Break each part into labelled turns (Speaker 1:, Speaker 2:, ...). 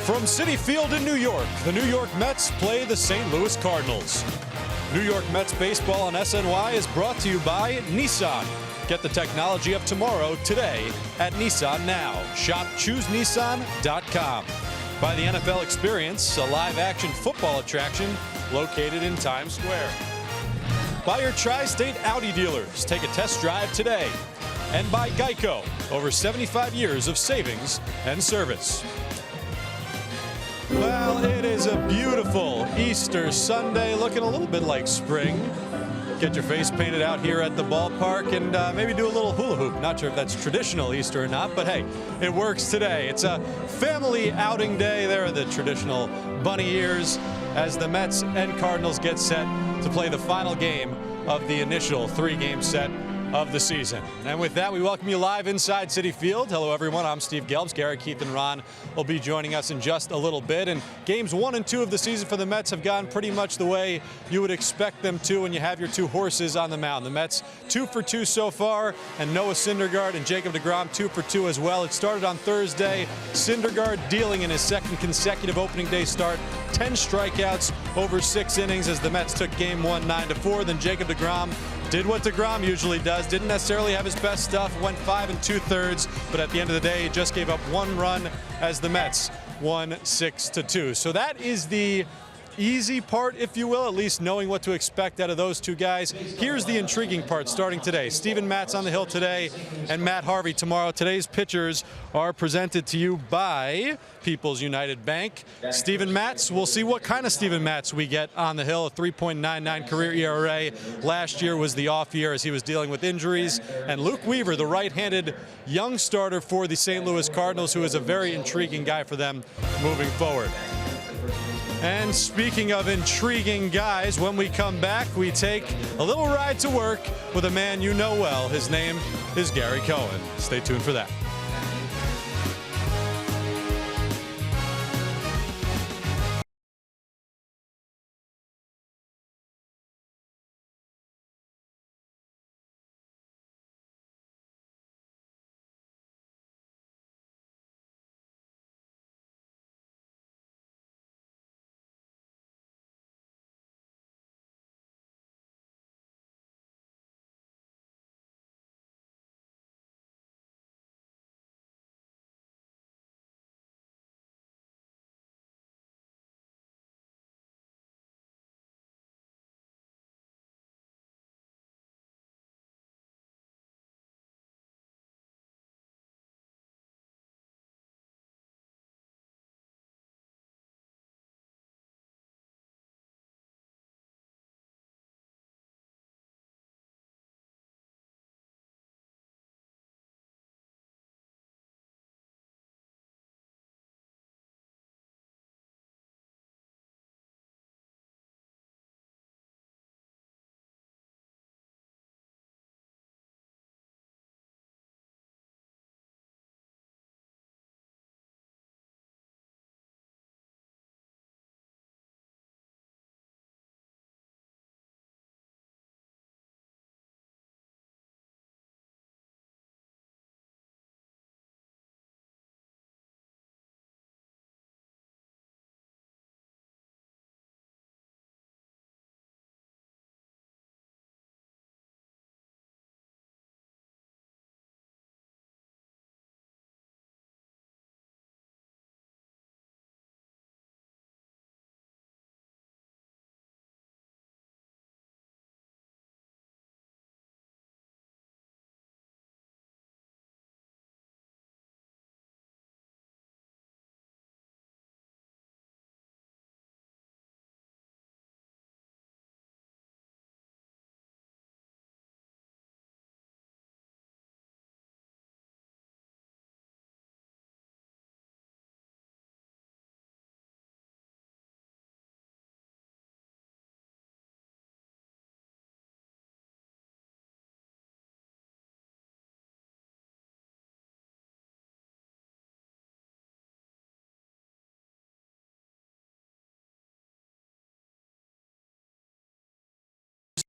Speaker 1: From Citi Field in New York, the New York Mets play the St. Louis Cardinals. New York Mets baseball on SNY is brought to you by Nissan. Get the technology of tomorrow today at Nissan Now. Shop ChooseNissan.com. By the NFL Experience, a live-action football attraction located in Times Square. By your Tri-State Audi dealers. Take a test drive today. And by Geico, over 75 years of savings and service. Well, it is a beautiful Easter Sunday, looking a little bit like spring. Get your face painted out here at the ballpark and maybe do a little hula hoop. Not sure if that's traditional Easter or not, but hey, it works today. It's a family outing day. There are the traditional bunny ears as the Mets and Cardinals get set to play the final game of the initial three-game set of the season. And with that, we welcome you live inside Citi Field. Hello, everyone. I'm Steve Gelbs. Gary, Keith, and Ron will be joining us in just a little bit. And games 1 and 2 of the season for the Mets have gone pretty much the way you would expect them to when you have your two horses on the mound. The Mets 2 for 2 so far, and Noah Syndergaard and Jacob deGrom 2 for 2 as well. It started on Thursday. Syndergaard dealing in his second consecutive opening day start. 10 strikeouts over 6 innings as the Mets took game 1 9-4. Then Jacob deGrom did what deGrom usually does. Didn't necessarily have his best stuff. Went 5 2/3, but at the end of the day, just gave up 1 run as the Mets won 6-2. So that is the easy part, if you will, at least knowing what to expect out of those two guys. Here's the intriguing part starting today. Steven Matz on the hill today and Matt Harvey tomorrow. Today's pitchers are presented to you by People's United Bank. Steven Matz, we'll see what kind of Steven Matz we get on the hill. A 3.99 career ERA. Last year was the off year as he was dealing with injuries. And Luke Weaver, the right-handed young starter for the St. Louis Cardinals, who is a very intriguing guy for them moving forward. And speaking of intriguing guys, when we come back, we take a little ride to work with a man you know well. His name is Gary Cohen. Stay tuned for that.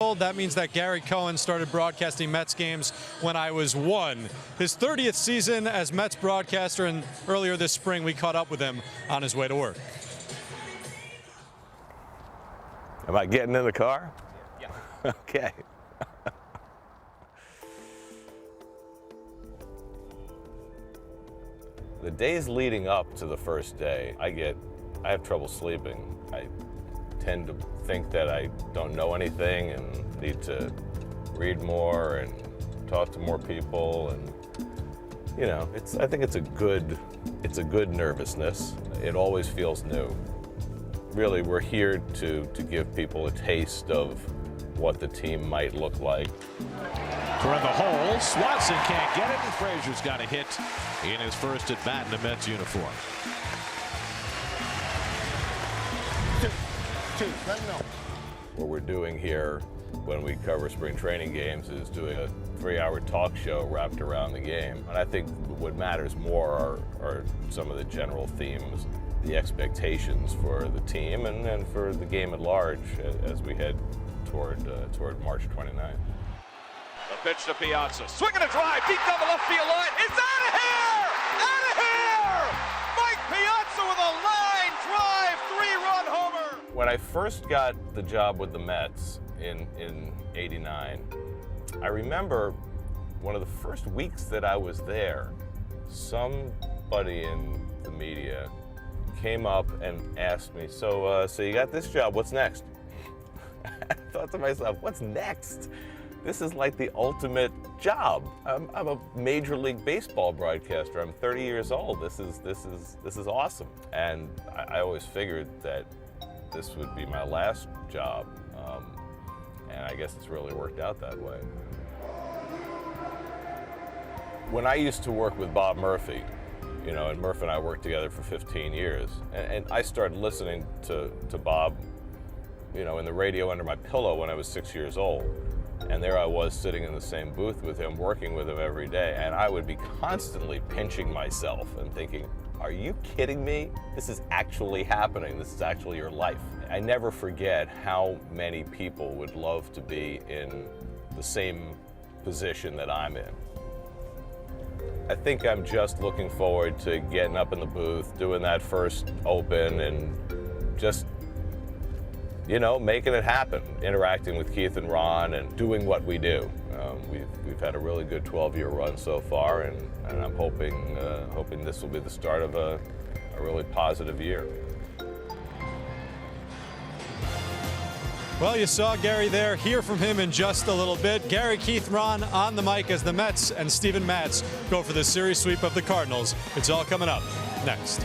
Speaker 1: old. That means that Gary Cohen started broadcasting Mets games when I was 1. His 30th season as Mets broadcaster, and earlier this spring we caught up with him on his way to work.
Speaker 2: Am I getting in the car?
Speaker 3: Yeah.
Speaker 2: Okay. The days leading up to the first day, I have trouble sleeping. I tend to think that I don't know anything and need to read more and talk to more people, and you know, I think it's a good nervousness. It always feels new. Really, we're here to give people a taste of what the team might look like.
Speaker 4: Toward the hole, Swanson can't get it, and Frazier's got a hit in his first at bat in the Mets uniform.
Speaker 2: What we're doing here when we cover spring training games is doing a 3-hour talk show wrapped around the game. And I think what matters more are some of the general themes, the expectations for the team and for the game at large as we head toward March 29th.
Speaker 4: The pitch to Piazza, swinging a drive deep down the left field line. It's out of here! Out of here! Mike Piazza with a line drive 3-run homer.
Speaker 2: When I first got the job with the Mets in '89, I remember one of the first weeks that I was there, somebody in the media came up and asked me, so you got this job, what's next? I thought to myself, what's next? This is like the ultimate job. I'm a Major League Baseball broadcaster. I'm 30 years old. This is awesome. And I always figured that this would be my last job. And I guess it's really worked out that way. When I used to work with Bob Murphy, you know, and Murph and I worked together for 15 years, and I started listening to Bob, you know, in the radio under my pillow when I was 6 years old. And there I was sitting in the same booth with him, working with him every day, and I would be constantly pinching myself and thinking, are you kidding me? This is actually happening. This is actually your life. I never forget how many people would love to be in the same position that I'm in. I think I'm just looking forward to getting up in the booth, doing that first open, and just, you know, making it happen, interacting with Keith and Ron and doing what we do. We've had a really good 12-year run so far, and I'm hoping this will be the start of a really positive year.
Speaker 1: Well, you saw Gary there. Hear from him in just a little bit. Gary, Keith, Ron on the mic as the Mets and Steven Matz go for the series sweep of the Cardinals. It's all coming up next.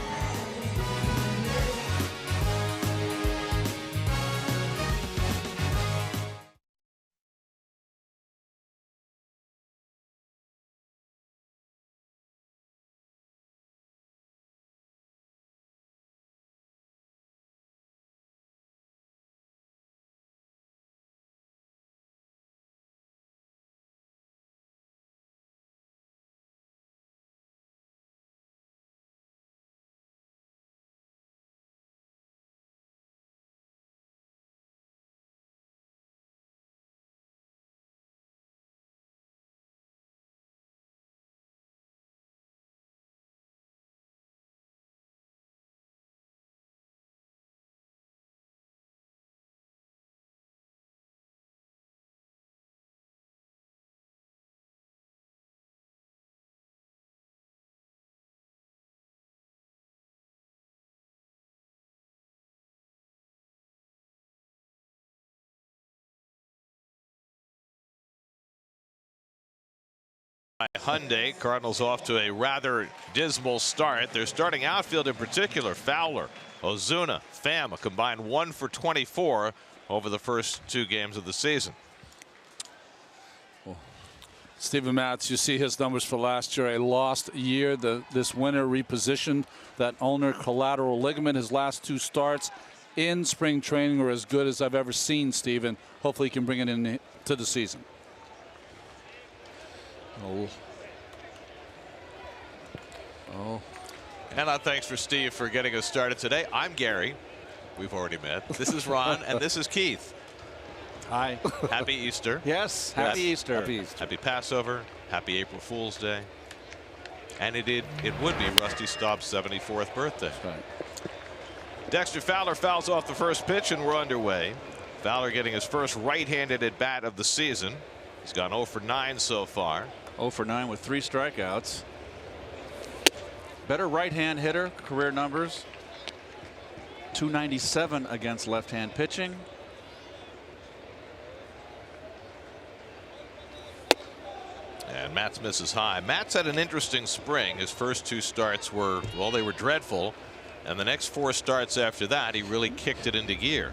Speaker 4: Hyundai. Cardinals off to a rather dismal start. Their starting outfield in particular, Fowler, Ozuna, Pham, a combined 1 for 24 over the first 2 games of the season.
Speaker 5: Well, Steven Matz, you see his numbers for last year, a lost year. This winter repositioned that ulnar collateral ligament. His last 2 starts in spring training were as good as I've ever seen, Steven. Hopefully he can bring it in to the season. Oh.
Speaker 4: And thanks for Steve for getting us started today. I'm Gary. We've already met. This is Ron, and this is Keith.
Speaker 3: Hi.
Speaker 4: Happy Easter.
Speaker 3: Yes. Happy Easter.
Speaker 5: Happy Easter.
Speaker 4: Happy Passover. Happy April Fool's Day. And it would be Rusty Staub's 74th birthday.
Speaker 5: Right.
Speaker 4: Dexter Fowler fouls off the first pitch, and we're underway. Fowler getting his first right-handed at bat of the season. He's gone 0 for 9 so far.
Speaker 3: 0 for 9 with 3 strikeouts. Better right-hand hitter, career numbers. .297 against left-hand pitching.
Speaker 4: And Matz misses high. Matz had an interesting spring. His first 2 starts were, well, they were dreadful. And the next 4 starts after that, he really kicked it into gear.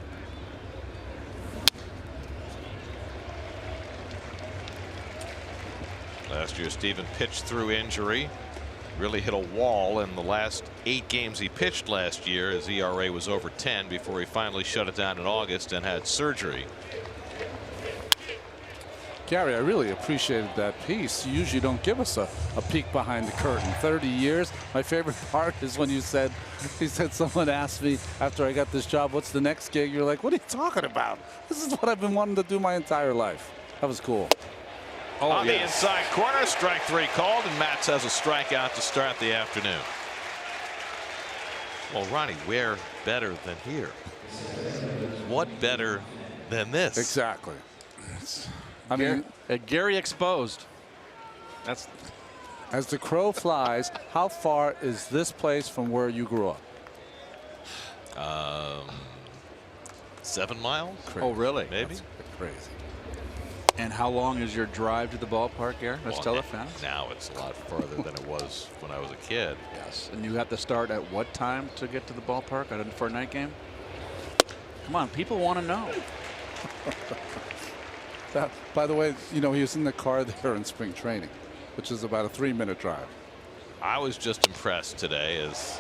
Speaker 4: Last year, Steven pitched through injury. Really hit a wall in the last 8 games he pitched last year. His ERA was over 10 before he finally shut it down in August and had surgery.
Speaker 5: Gary, I really appreciated that piece. You usually don't give us a peek behind the curtain. 30 years. My favorite part is when he said someone asked me after I got this job, what's the next gig? You're like, what are you talking about? This is what I've been wanting to do my entire life. That was cool.
Speaker 3: Oh,
Speaker 4: On the
Speaker 3: yes.
Speaker 4: inside corner, strike 3 called, and Matz has a strikeout to start the afternoon. Well, Ronnie, where better than here? What better than this?
Speaker 5: Exactly. I mean,
Speaker 3: Gary exposed. That's
Speaker 5: as the crow flies, how far is this place from where you grew up?
Speaker 4: 7 miles?
Speaker 3: Oh, really?
Speaker 4: Maybe.
Speaker 5: That's crazy.
Speaker 3: And how long is your drive to the ballpark, Gary? Let's tell the fans.
Speaker 4: Now it's a lot further than it was when I was a kid.
Speaker 3: Yes. And you have to start at what time to get to the ballpark for a night game? Come on, people want to know.
Speaker 5: By the way, you know, he was in the car there in spring training, which is about a 3-minute drive.
Speaker 4: I was just impressed today as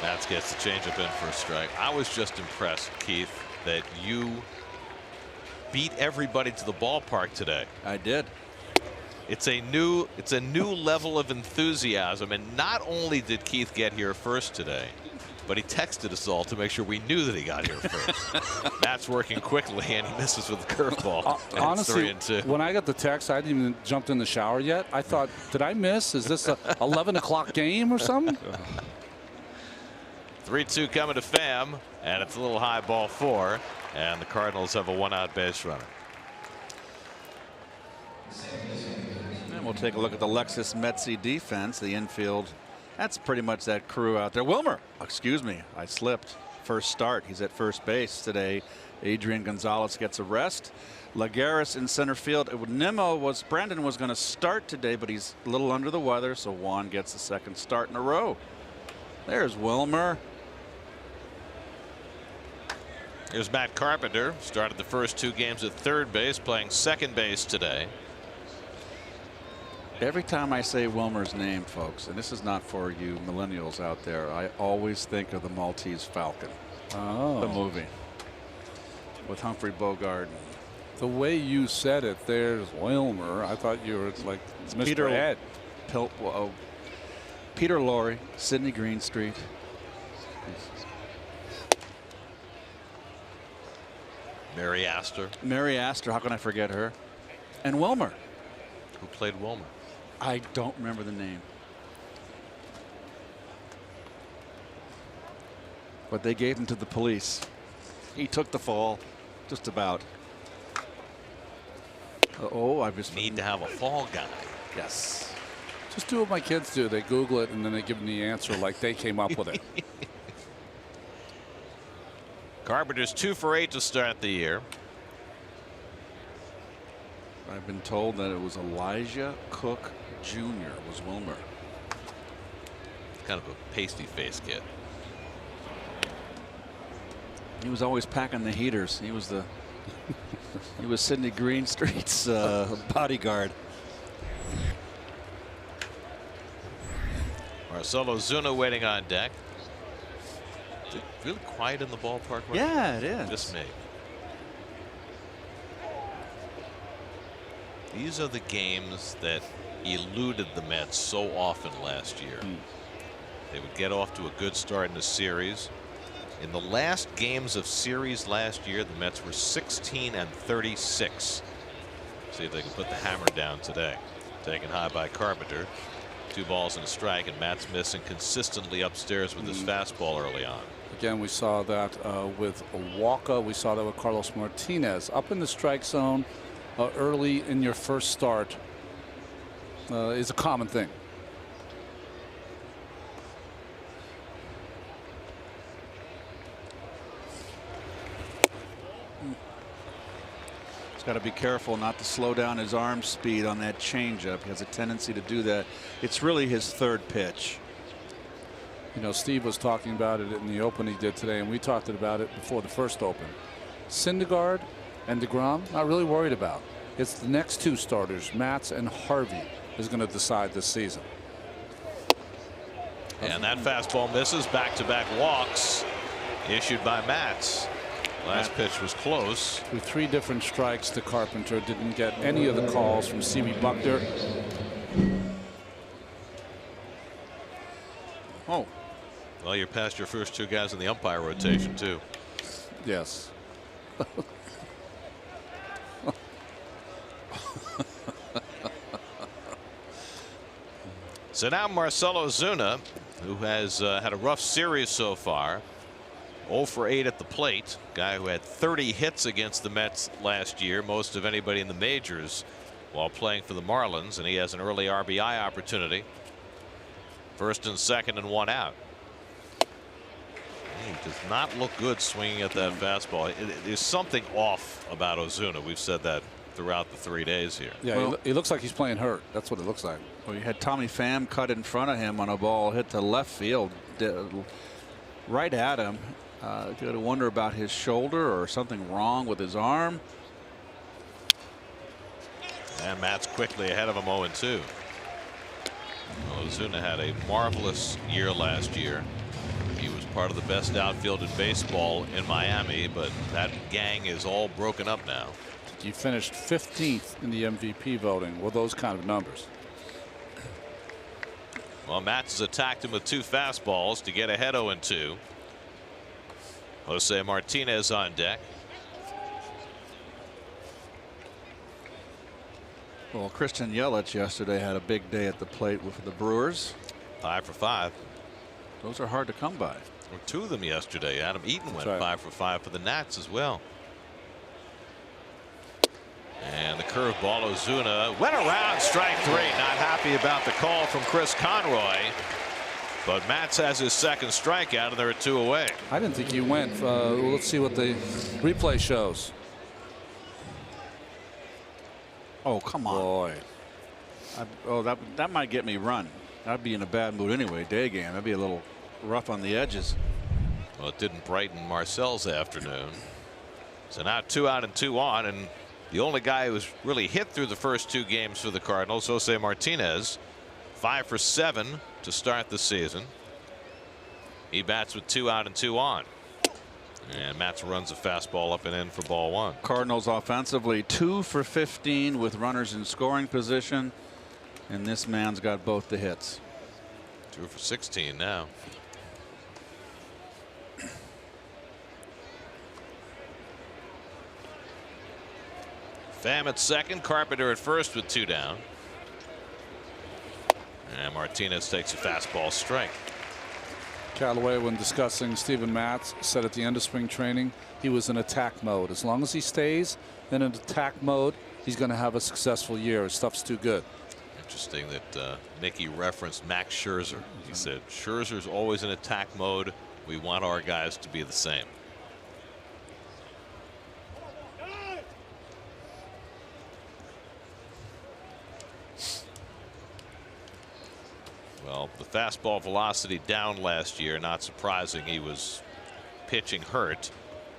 Speaker 4: Matz gets the changeup in for a strike. I was just impressed, Keith, that you beat everybody to the ballpark today.
Speaker 3: I did.
Speaker 4: It's a new level of enthusiasm, and not only did Keith get here first today, but he texted us all to make sure we knew that he got here first. Matt's working quickly, and he misses with the curveball.
Speaker 5: Honestly,
Speaker 4: 3-2.
Speaker 5: when I got the text, I hadn't even jumped in the shower yet. I thought, did I miss? Is this a 11 o'clock game or something?
Speaker 4: 3-2 coming to Pham, and it's a little high, ball 4, and the Cardinals have a 1-out base runner.
Speaker 3: And we'll take a look at the Lexus Metzi defense, the infield. That's pretty much that crew out there. Wilmer, excuse me, I slipped. First start, he's at first base today. Adrian Gonzalez gets a rest. Lagares in center field. Brandon was going to start today, but he's a little under the weather, so Juan gets the second start in a row. There's Wilmer.
Speaker 4: Here's Matt Carpenter. Started the first 2 games at third base, playing second base today.
Speaker 3: Every time I say Wilmer's name, folks, and this is not for you millennials out there, I always think of the Maltese Falcon, the movie with Humphrey Bogart.
Speaker 5: The way you said it, there's Wilmer. I thought you were like Mr.
Speaker 3: Peter
Speaker 5: Ed.
Speaker 3: Peter Lorre, Sidney Greenstreet.
Speaker 4: Mary Astor.
Speaker 3: Mary Astor, how can I forget her? And Wilmer.
Speaker 4: Who played Wilmer?
Speaker 3: I don't remember the name. But they gave him to the police. He took the fall, just about. I just
Speaker 4: Need to have a fall guy.
Speaker 3: Yes.
Speaker 5: Just do what my kids do. They Google it and then they give them the answer like they came up with it.
Speaker 4: Carpenter's 2 for 8 to start the year.
Speaker 3: I've been told that it was Elijah Cook Jr. was Wilmer.
Speaker 4: Kind of a pasty face kid.
Speaker 3: He was always packing the heaters. He was he was Sidney Greenstreet's bodyguard.
Speaker 4: Marcell Ozuna waiting on deck. Is it really quiet in the ballpark? Right?
Speaker 3: Yeah, it is.
Speaker 4: Just me. These are the games that eluded the Mets so often last year. They would get off to a good start in the series, In the last games of series last year, the Mets were 16-36. See if they can put the hammer down today. Taken high by Carpenter. 2 balls and a strike, and Matt's missing consistently upstairs with his fastball early on.
Speaker 5: Again, we saw that with Walker. We saw that with Carlos Martinez. Up in the strike zone early in your first start is a common thing.
Speaker 3: Got to be careful not to slow down his arm speed on that changeup. He has a tendency to do that. It's really his third pitch.
Speaker 5: You know, Steve was talking about it in the open he did today, and we talked about it before the first open. Syndergaard and DeGrom, not really worried about. It's the next 2 starters, Matz and Harvey, is going to decide this season.
Speaker 4: And that fastball misses. Back-to-back walks issued by Matz. Last pitch was close.
Speaker 5: With 3 different strikes to Carpenter. Didn't get any of the calls from C.B. Buckner.
Speaker 3: Oh.
Speaker 4: Well, you're past your first 2 guys in the umpire rotation, too.
Speaker 5: Yes.
Speaker 4: So now Marcell Ozuna, who has had a rough series so far. 0 for 8 at the plate. Guy who had 30 hits against the Mets last year, most of anybody in the majors, while playing for the Marlins, and he has an early RBI opportunity. First and second and 1 out. He does not look good swinging at that fastball. There's something off about Ozuna. We've said that throughout the 3 days here.
Speaker 5: Yeah, well, he looks like he's playing hurt. That's what it looks like.
Speaker 3: Well, you had Tommy Pham cut in front of him on a ball hit to left field, right at him. You got to wonder about his shoulder or something wrong with his arm.
Speaker 4: And Matt's quickly ahead of him 0-2. Well, Ozuna had a marvelous year last year. He was part of the best outfield in baseball in Miami, but that gang is all broken up now.
Speaker 5: He finished 15th in the MVP voting with those kind of numbers.
Speaker 4: Well, Matz has attacked him with 2 fastballs to get ahead 0-2. Jose Martinez on deck.
Speaker 3: Well, Christian Yelich yesterday had a big day at the plate with the Brewers.
Speaker 4: 5 for 5.
Speaker 3: Those are hard to come by.
Speaker 4: Or 2 of them yesterday. Adam Eaton went
Speaker 5: right.
Speaker 4: 5 for 5 for the Nats as well. And the curveball, Ozuna went around, strike 3. Not happy about the call from Chris Conroy. But Matz has his second strikeout, and there are 2 away.
Speaker 5: I didn't think he went. Let's see what the replay shows.
Speaker 3: Oh, come on.
Speaker 5: Boy.
Speaker 3: That might get me run. I'd be in a bad mood anyway. Day game. I'd be a little rough on the edges.
Speaker 4: Well, it didn't brighten Marcel's afternoon. So now 2 out and 2 on, and the only guy who's really hit through the first 2 games for the Cardinals, Jose Martinez, 5 for 7 to start the season. He bats with 2 out and 2 on. And Matz runs a fastball up and in for ball 1.
Speaker 3: Cardinals offensively 2 for 15 with runners in scoring position. And this man's got both the hits.
Speaker 4: 2 for 16 now. Pham at second, Carpenter at first with 2 down. And Martinez takes a fastball strike.
Speaker 5: Callaway, when discussing Steven Matz, said at the end of spring training he was in attack mode. As long as he stays in an attack mode, he's going to have a successful year. His stuff's too good.
Speaker 4: Interesting that Mickey referenced Max Scherzer. He said Scherzer's always in attack mode. We want our guys to be the same. Well, the fastball velocity down last year, not surprising. He was pitching hurt.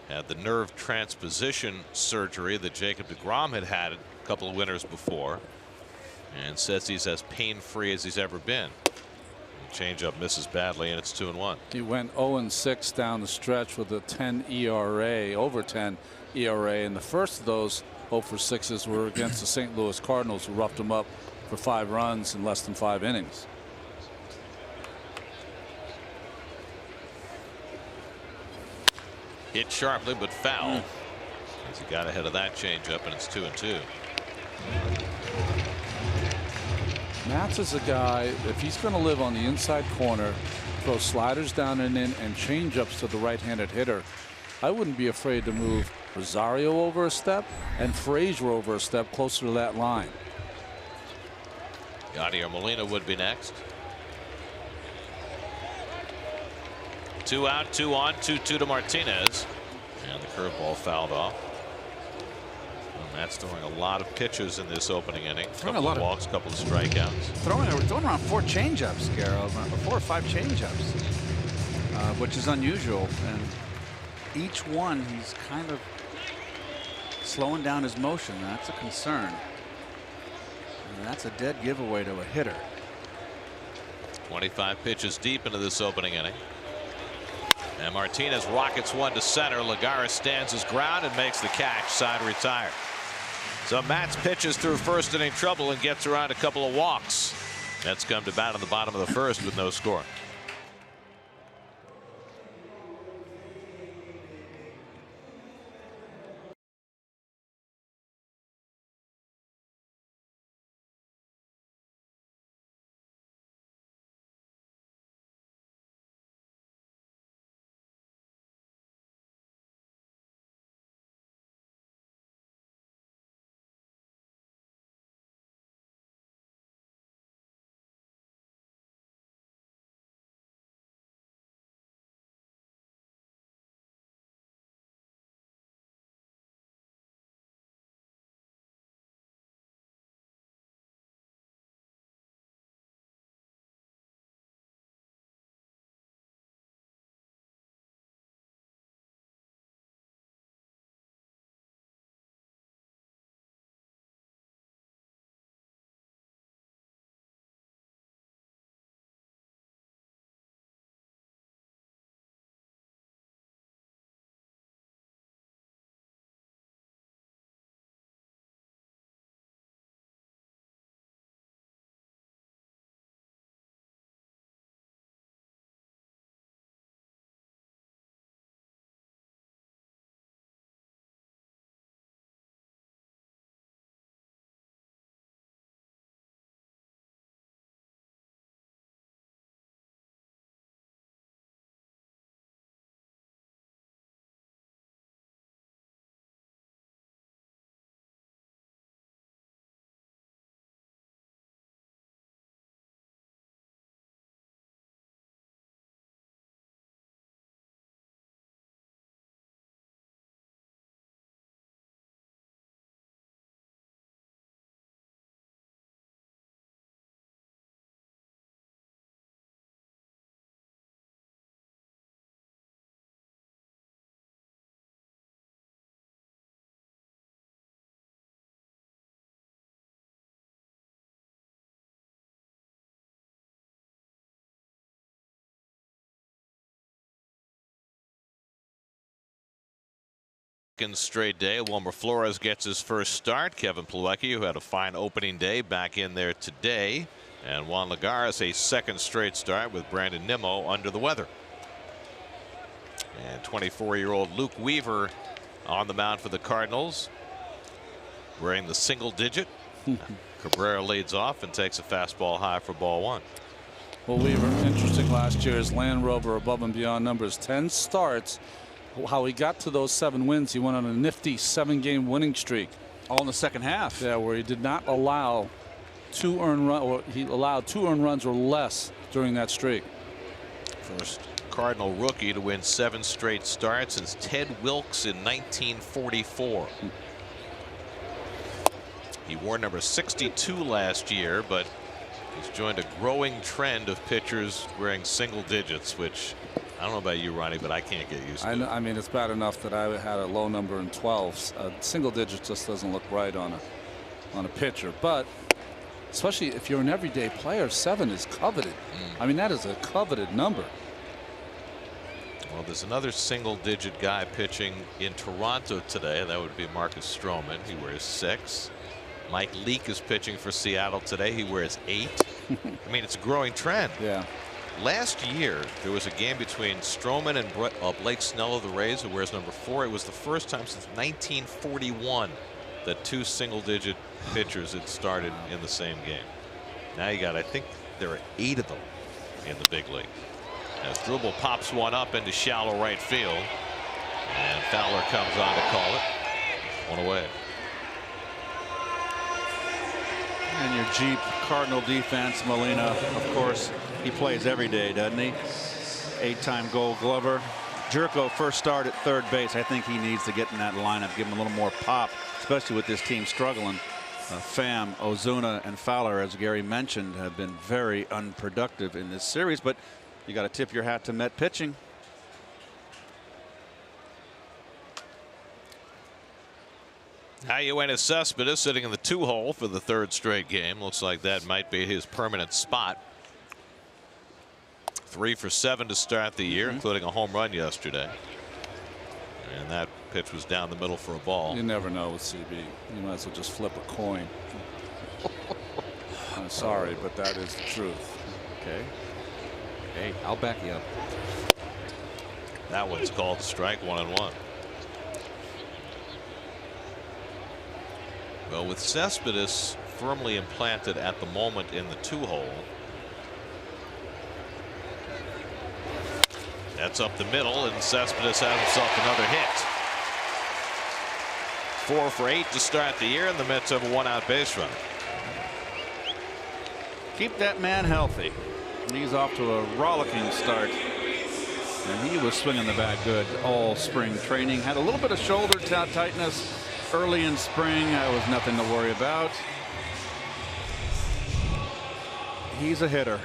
Speaker 4: Had the nerve transposition surgery that Jacob deGrom had a couple of winters before, and says he's as pain-free as he's ever been. Changeup misses badly, and it's 2-1.
Speaker 5: He went 0-6 down the stretch with a 10 ERA, over 10 ERA, and the first of those 0 for 6s were against the St. Louis Cardinals, who roughed him up for 5 runs in less than 5 innings.
Speaker 4: hit sharply but foul. As he got ahead of that changeup, and it's 2-2.
Speaker 5: Matz is a guy, if he's going to live on the inside corner, throw sliders down and in, and changeups to the right-handed hitter, I wouldn't be afraid to move Rosario over a step and Frazier over a step closer to that line.
Speaker 4: Yadier Molina would be next. 2 out, 2 on, 2-2 to Martinez. And the curveball fouled off. Well, Matt's throwing a lot of pitches in this opening inning. Couple of walks, couple of strikeouts.
Speaker 3: Throwing around 4 changeups, Garrow, 4 or 5 changeups, which is unusual. And each one, he's kind of slowing down his motion. That's a concern. And that's a dead giveaway to a hitter.
Speaker 4: 25 pitches deep into this opening inning. And Martinez rockets one to center. Lagares stands his ground and makes the catch. Side retired. So Matz pitches through first inning trouble and gets around a couple of walks. Mets come to bat in the bottom of the first with no score. Second straight day. Wilmer Flores gets his first start. Kevin Plawecki, who had a fine opening day, back in there today. And Juan Lagares a second straight start with Brandon Nimmo under the weather. And 24-year-old Luke Weaver on the mound for the Cardinals, wearing the single digit. Cabrera leads off and takes a fastball high for ball 1.
Speaker 5: Well, Weaver, interesting last year. His Land Rover above and beyond numbers. 10 starts. How he got to those 7 wins, he went on a nifty 7-game winning streak.
Speaker 3: All in the second half.
Speaker 5: Yeah, where he did not allow 2 earned runs, or he allowed 2 earned runs or less during that streak.
Speaker 4: First Cardinal rookie to win 7 straight starts since Ted Wilkes in 1944. He wore number 62 last year, but he's joined a growing trend of pitchers wearing single digits, which I don't know about you, Ronnie, but I can't get used to.
Speaker 5: I mean, it's bad enough that I had a low number in 12s. Single digit just doesn't look right on a pitcher. But especially if you're an everyday player, 7 is coveted. I mean, that is a coveted number.
Speaker 4: Well, there's another single digit guy pitching in Toronto today. That would be Marcus Stroman. He wears 6. Mike Leake is pitching for Seattle today. He wears 8. I mean, it's a growing trend.
Speaker 5: Yeah.
Speaker 4: last year there was a game between Stroman and Blake Snell of the Rays, who wears number 4. It was the first time since 1941 that 2 single-digit pitchers had started in the same game. Now you got, I think there are 8 of them in the big league. As Dribble pops one up into shallow right field, and Fowler comes on to call it. One away.
Speaker 3: And your Jeep Cardinal defense, Molina, of course, he plays every day, doesn't he? 8-time Gold Glover. Jerko first start at third base. I think he needs to get in that lineup, give him a little more pop, especially with this team struggling. Pham, Ozuna, and Fowler, as Gary mentioned, have been very unproductive in this series, but you got to tip your hat to Met pitching.
Speaker 4: Yoenis Cespedes sitting in the 2-hole for the 3rd straight game. Looks like that might be his permanent spot. 3 for 7 to start the year, including a home run yesterday. And that pitch was down the middle for a ball.
Speaker 5: You never know with CB. You might as well just flip a coin. I'm sorry, but that is the truth.
Speaker 3: Okay. Hey, I'll back you up.
Speaker 4: That one's called strike 1-1. Well, with Cespedes firmly implanted at the moment in the 2-hole. That's up the middle, and Cespedes has himself another hit. 4 for 8 to start the year, and the Mets have a 1-out base runner.
Speaker 3: Keep that man healthy. He's off to a rollicking start. And he was swinging the bat good all spring training. Had a little bit of shoulder tightness early in spring. That was nothing to worry about. He's a hitter.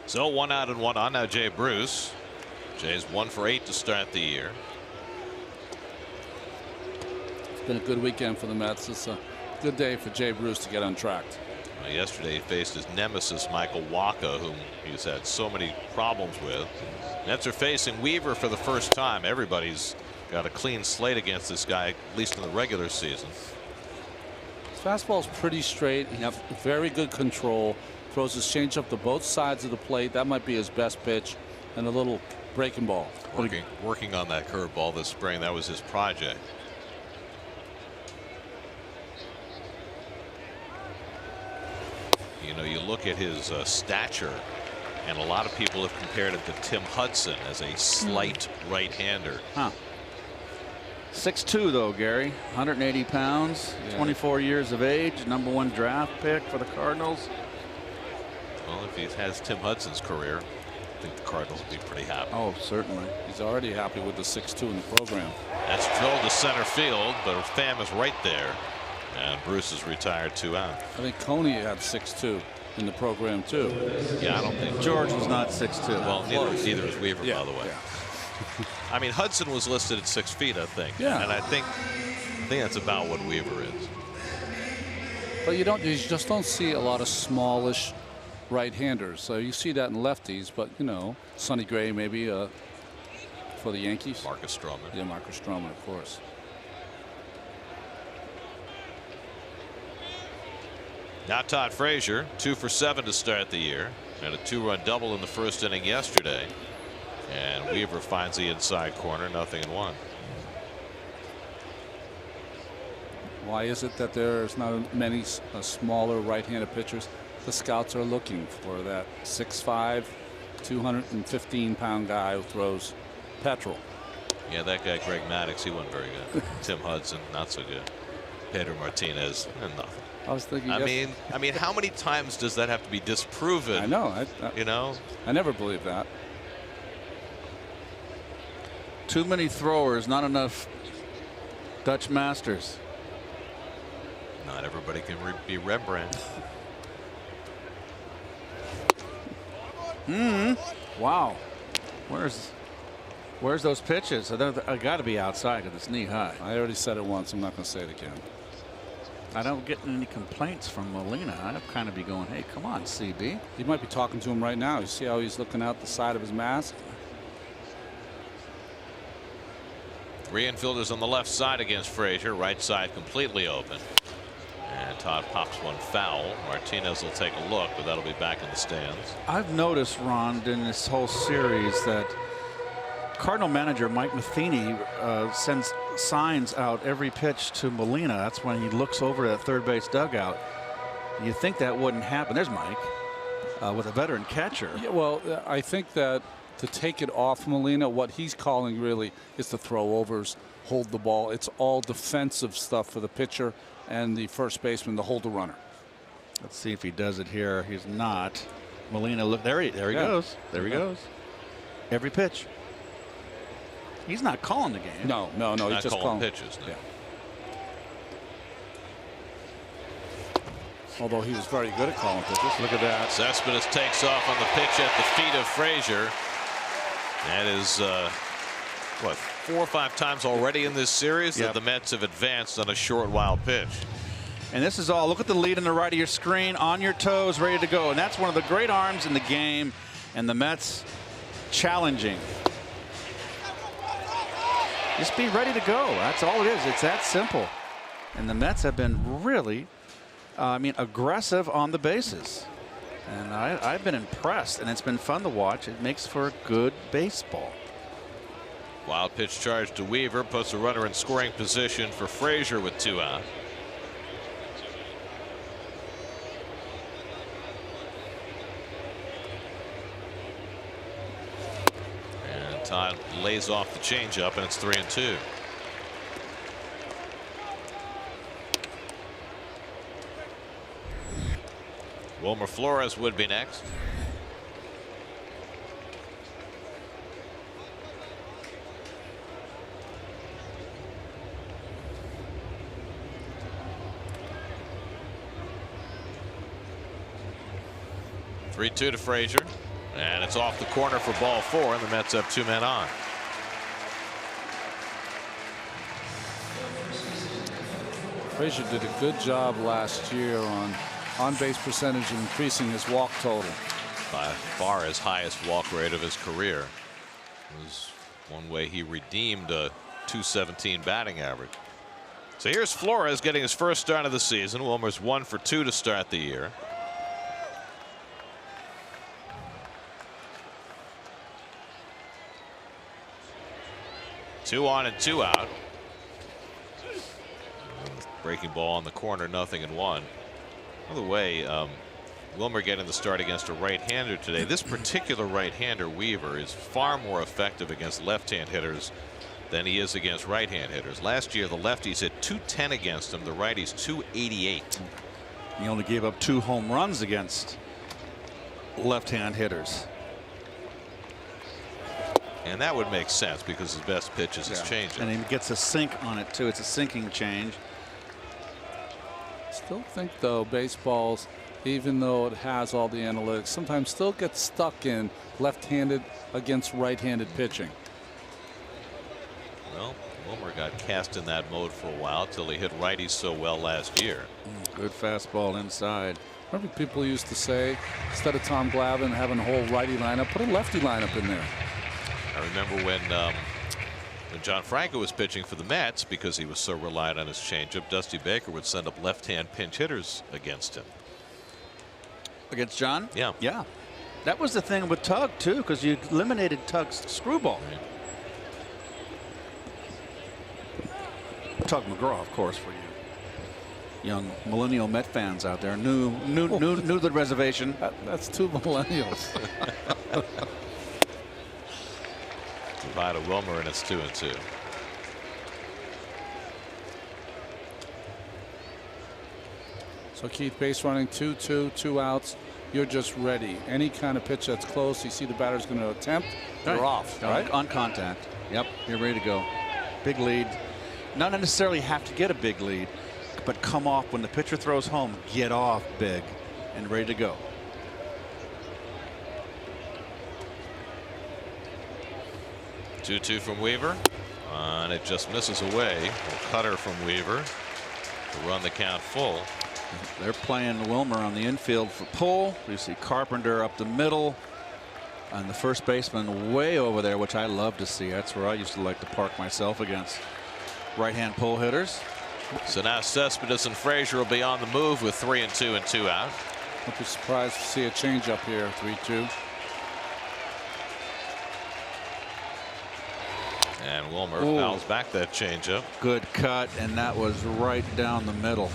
Speaker 4: So 1 out and 1 on. Now Jay Bruce. Jay's 1 for 8 to start the year.
Speaker 5: It's been a good weekend for the Mets. It's a good day for Jay Bruce to get on track.
Speaker 4: Yesterday he faced his nemesis Michael Wacha, whom he's had so many problems with. Mets are facing Weaver for the first time. Everybody's got a clean slate against this guy, at least in the regular season.
Speaker 5: His fastball's pretty straight. He has very good control. Throws his changeup to both sides of the plate. That might be his best pitch, and a little breaking ball.
Speaker 4: Working on that curveball this spring. That was his project. You know, you look at his stature, and a lot of people have compared him to Tim Hudson as a slight right-hander.
Speaker 3: 6'2", though, Gary. 180 pounds, 24 years of age, #1 draft pick for the Cardinals.
Speaker 4: Well, if he has Tim Hudson's career, I think the Cardinals will be pretty happy.
Speaker 3: Oh, certainly.
Speaker 5: He's already happy with the 6'2" in the program.
Speaker 4: That's drilled to center field, but Pham is right there. And Bruce is retired 2 out.
Speaker 5: I think Coney had 6'2" in the program too.
Speaker 4: Yeah, I don't think
Speaker 3: George was not 6'2".
Speaker 4: Well, neither is Weaver,
Speaker 5: Yeah,
Speaker 4: by the way.
Speaker 5: yeah.
Speaker 4: I mean, Hudson was listed at 6 feet, I think.
Speaker 5: Yeah.
Speaker 4: And I think that's about what Weaver is.
Speaker 5: But you just don't see a lot of smallish right-handers. So you see that in lefties, but you know, Sonny Gray maybe for the Yankees.
Speaker 4: Marcus Stroman.
Speaker 5: Yeah, Marcus Stroman, of course.
Speaker 4: Now Todd Frazier, 2 for 7 to start the year. Had a 2-run double in the first inning yesterday. And Weaver finds the inside corner, 0-1.
Speaker 5: Why is it that there's not many smaller right-handed pitchers? The scouts are looking for that 6'5", 215-pound guy who throws petrol.
Speaker 4: Yeah, that guy Greg Maddux, he wasn't very good. Tim Hudson, not so good. Pedro Martinez, and nothing.
Speaker 5: I was thinking.
Speaker 4: I mean, how many times does that have to be disproven?
Speaker 5: I know.
Speaker 4: You know,
Speaker 5: I never believed that.
Speaker 3: Too many throwers, not enough Dutch masters.
Speaker 4: not everybody can be Rembrandt.
Speaker 3: Wow. Where's those pitches? I got to be outside because it's knee high.
Speaker 5: I already said it once. I'm not going to say it again.
Speaker 3: I don't get any complaints from Molina. I'd kind of be going, hey, come on, CB.
Speaker 5: You might be talking to him right now. You see how he's looking out the side of his mask?
Speaker 4: 3 infielders on the left side against Frazier. Right side completely open. And And Todd pops one foul. Martinez will take a look, but that'll be back in the stands.
Speaker 3: I've noticed, Ron, in this whole series that Cardinal manager Mike Matheny sends signs out every pitch to Molina. That's when he looks over at third base dugout. You think that wouldn't happen. There's Mike with a veteran catcher.
Speaker 5: Yeah, well, I think that to take it off Molina, what he's calling really is the throw overs, hold the ball. It's all defensive stuff for the pitcher and the first baseman to hold the runner.
Speaker 3: Let's see if he does it here. He's not. Molina, look, there he goes. There he goes. Every pitch. He's not calling the game.
Speaker 5: No. He's just calling
Speaker 4: pitches. No.
Speaker 5: Yeah. Although he was very good at calling pitches.
Speaker 3: Look at that.
Speaker 4: Cespedes takes off on the pitch at the feet of Frazier. That is, what, 4 or 5 times already in this series that the Mets have advanced on a short, wild pitch.
Speaker 3: And this is all. Look at the lead on the right of your screen. On your toes, ready to go. And that's one of the great arms in the game. And the Mets challenging. Just be ready to go. That's all it is. It's that simple. And the Mets have been really, aggressive on the bases. And I've been impressed, and it's been fun to watch. It makes for good baseball.
Speaker 4: Wild pitch charge to Weaver, puts a runner in scoring position for Frazier with 2 out. And Todd lays off the changeup, and it's 3-2. Wilmer Flores would be next. Three-2 to Frazier, and it's off the corner for ball 4, and the Mets have 2 men on.
Speaker 5: Frazier did a good job last year on base percentage and increasing his walk total.
Speaker 4: By far his highest walk rate of his career. It was one way he redeemed a .217 batting average. So here's Flores getting his first start of the season. Wilmer's 1 for 2 to start the year. Two on and 2 out. Breaking ball on the corner, 0-1. By the way, Wilmer getting the start against a right-hander today. This particular right-hander, Weaver, is far more effective against left-hand hitters than he is against right-hand hitters. Last year, the lefties hit .210 against him, the righties .288.
Speaker 3: He only gave up 2 home runs against left-hand hitters.
Speaker 4: And that would make sense because his best pitch is his changeup.
Speaker 3: And he gets a sink on it, too. It's a sinking change.
Speaker 5: Still think, though, baseballs, even though it has all the analytics, sometimes still gets stuck in left-handed against right-handed pitching.
Speaker 4: Well, Wilmer got cast in that mode for a while till he hit righties so well last year.
Speaker 3: Good fastball inside.
Speaker 5: Remember people used to say, instead of Tom Glavine having a whole righty lineup, put a lefty lineup in there.
Speaker 4: I remember when John Franco was pitching for the Mets, because he was so reliant on his changeup, Dusty Baker would send up left-hand pinch hitters against him.
Speaker 3: Against John?
Speaker 4: Yeah.
Speaker 3: Yeah. That was the thing with Tug, too, because you eliminated Tug's screwball. Tug McGraw, of course, for you young millennial Met fans out there. New to the reservation.
Speaker 5: That's 2 millennials.
Speaker 4: Divide a Wilmer, and it's 2-2.
Speaker 5: So Keith, base running 2-2, 2 outs. You're just ready. Any kind of pitch that's close, you see the batter's going to attempt, you're off, right?
Speaker 3: On contact. Yep, you're ready to go. Big lead. Not necessarily have to get a big lead, but come off when the pitcher throws home. Get off big and ready to go.
Speaker 4: Two from Weaver, and it just misses away. A cutter from Weaver to run the count full.
Speaker 3: They're playing Wilmer on the infield for pull. You see Carpenter up the middle, and the first baseman way over there, which I love to see. That's where I used to like to park myself against right-hand pull hitters.
Speaker 4: So now Cespedes and Frazier will be on the move with 3 and 2 and 2 out.
Speaker 5: I'd be surprised to see a change up here. 3-2.
Speaker 4: And Wilmer fouls back that changeup.
Speaker 3: Good cut, and that was right down the middle.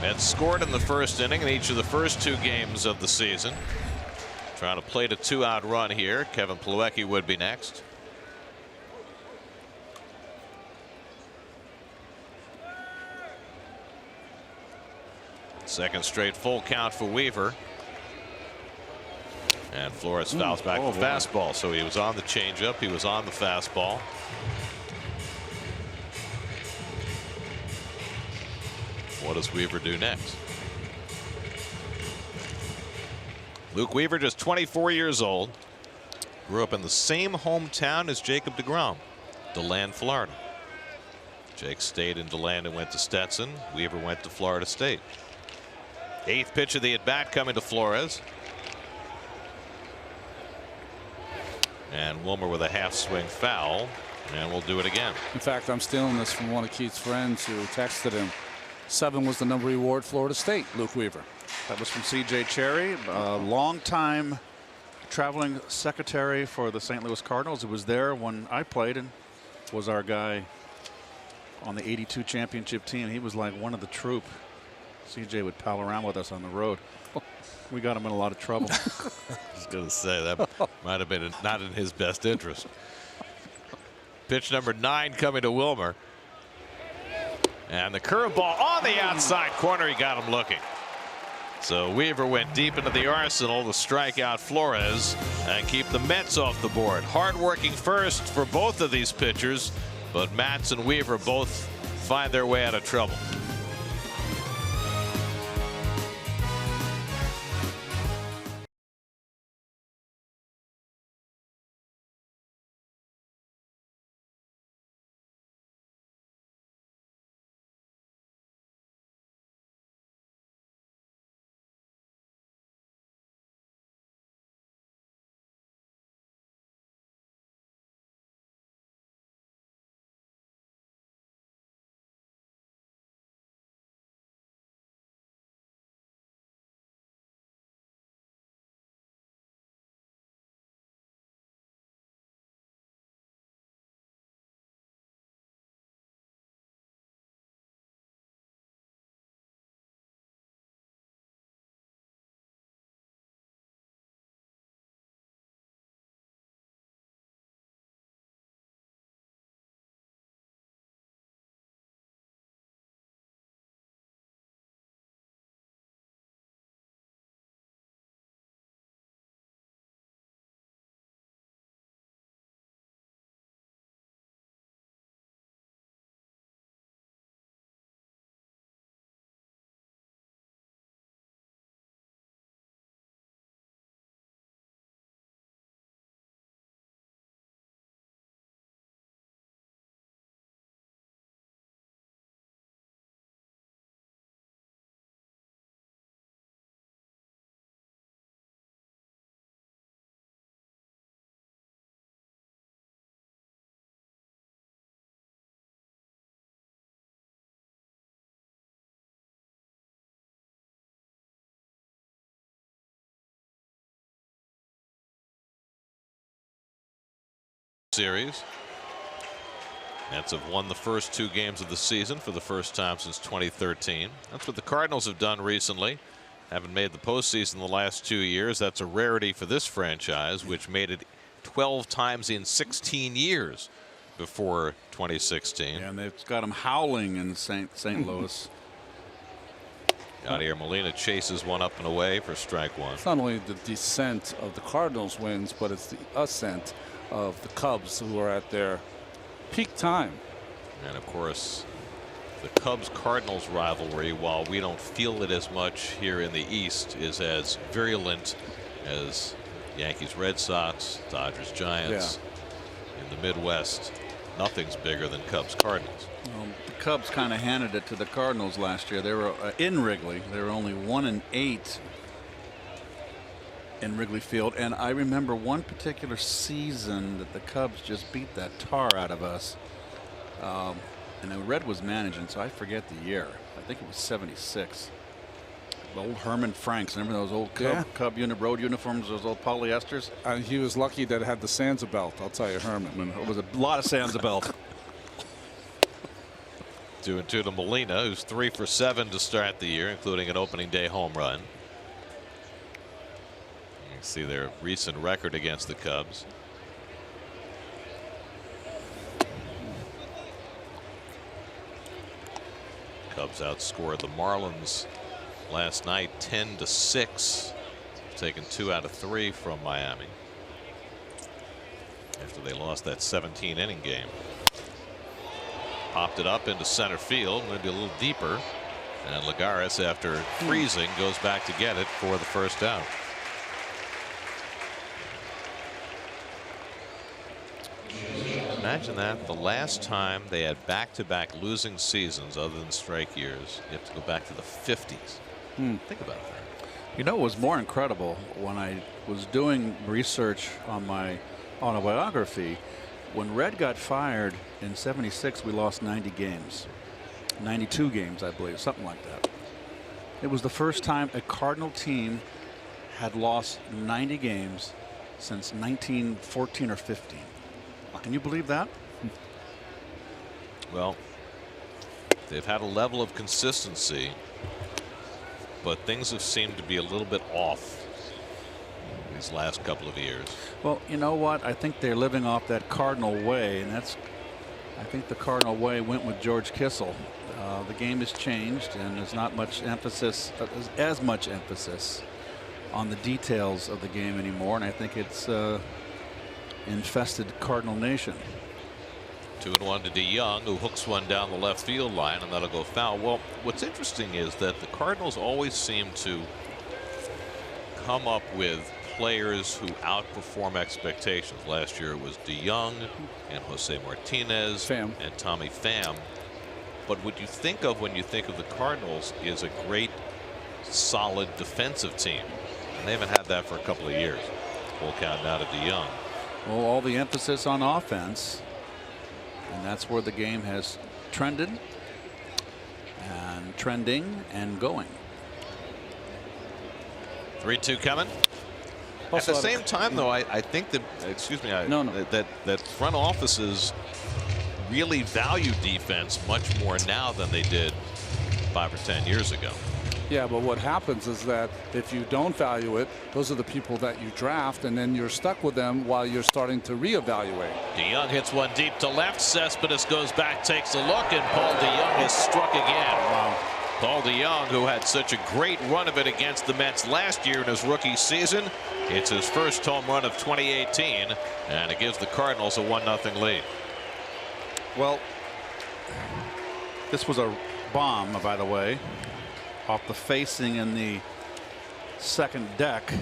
Speaker 4: Mets scored in the first inning in each of the first 2 games of the season. Trying to plate a 2-out run here. Kevin Plawecki would be next. Second straight full count for Weaver. And Flores fouls back the fastball. So he was on the changeup. He was on the fastball. What does Weaver do next? Luke Weaver, just 24 years old. Grew up in the same hometown as Jacob deGrom, DeLand, Florida. Jake stayed in DeLand and went to Stetson. Weaver went to Florida State. 8th pitch of the at-bat coming to Flores. And Wilmer with a half-swing foul, and we'll do it again.
Speaker 5: In fact, I'm stealing this from one of Keith's friends who texted him. 7 was the number he wore at Florida State, Luke Weaver.
Speaker 3: That was from C.J. Cherry, a long-time traveling secretary for the St. Louis Cardinals. He was there when I played and was our guy on the '82 championship team. He was like one of the troop. C.J. would pal around with us on the road. We got him in a lot of trouble.
Speaker 4: I was going to say that might have been not in his best interest. Pitch number 9 coming to Wilmer. And the curveball on the outside corner. He got him looking. So Weaver went deep into the arsenal to strike out Flores and keep the Mets off the board. Hard-working first for both of these pitchers, but Matz and Weaver both find their way out of trouble. Series. Mets have won the first 2 games of the season for the first time since 2013. That's what the Cardinals have done recently. Haven't made the postseason the last 2 years. That's a rarity for this franchise, which made it 12 times in 16 years before 2016.
Speaker 3: Yeah, and they've got them howling in St. Louis.
Speaker 4: Yadier Molina chases one up and away for strike 1.
Speaker 5: It's not only the descent of the Cardinals wins, but it's the ascent of the Cubs, who are at their peak time.
Speaker 4: And of course, the Cubs-Cardinals rivalry, while we don't feel it as much here in the East, is as virulent as Yankees-Red Sox, Dodgers-Giants. Yeah. In the Midwest, nothing's bigger than Cubs-Cardinals.
Speaker 3: The Cubs kind of handed it to the Cardinals last year. They were in Wrigley. They were only 1-8 in Wrigley Field. And I remember one particular season that the Cubs just beat that tar out of us. And then Red was managing, so I forget the year. I think it was '76. The old Herman Franks. Remember those old Cub road uniforms, those old polyesters?
Speaker 5: He was lucky that it had the Sansa belt, I'll tell you, Herman.
Speaker 3: It was a lot of Sansa belt.
Speaker 4: 2-2 to Molina, who's 3 for 7 to start the year, including an opening day home run. You can see their recent record against the Cubs. Cubs outscored the Marlins last night 10-6, taking 2 out of 3 from Miami after they lost that 17-inning game. Popped it up into center field, maybe a little deeper, and Lagares, after freezing, goes back to get it for the first out. Imagine that. The last time they had back-to-back losing seasons other than strike years, you have to go back to the 50s. Think about that.
Speaker 3: You know, it was more incredible when I was doing research on my autobiography. When Red got fired in '76, we lost 90 games. 92 games, I believe, something like that. It was the first time a Cardinal team had lost 90 games since 1914 or 15. Can you believe that?
Speaker 4: Well, they've had a level of consistency, but things have seemed to be a little bit off these last couple of years.
Speaker 3: Well, you know what? I think they're living off that Cardinal way, and I think the Cardinal way went with George Kissel. The game has changed, and there's not much emphasis, as much emphasis on the details of the game anymore, and I think it's infested Cardinal Nation.
Speaker 4: 2-1 to DeYoung, who hooks one down the left field line, and that'll go foul. Well, what's interesting is that the Cardinals always seem to come up with players who outperform expectations. Last year it was DeYoung and Jose Martinez and Tommy Pham. But what you think of when you think of the Cardinals is a great, solid defensive team, and they haven't had that for a couple of years. Full count now to DeYoung.
Speaker 3: Well, all the emphasis on offense, and that's where the game has trended and trending and going.
Speaker 4: 3-2 coming. At the same time, though, I think that, excuse me, that front offices really value defense much more now than they did 5 or 10 years ago.
Speaker 5: Yeah, but what happens is that if you don't value it, those are the people that you draft, and then you're stuck with them while you're starting to reevaluate.
Speaker 4: DeYoung hits one deep to left. Cespedes goes back, takes a look, and Paul DeYoung is struck again. Wow. Paul DeYoung, who had such a great run of it against the Mets last year in his rookie season, it's his first home run of 2018, and it gives the Cardinals a 1-0 lead.
Speaker 3: Well, this was a bomb, by the way, off the facing in the second deck.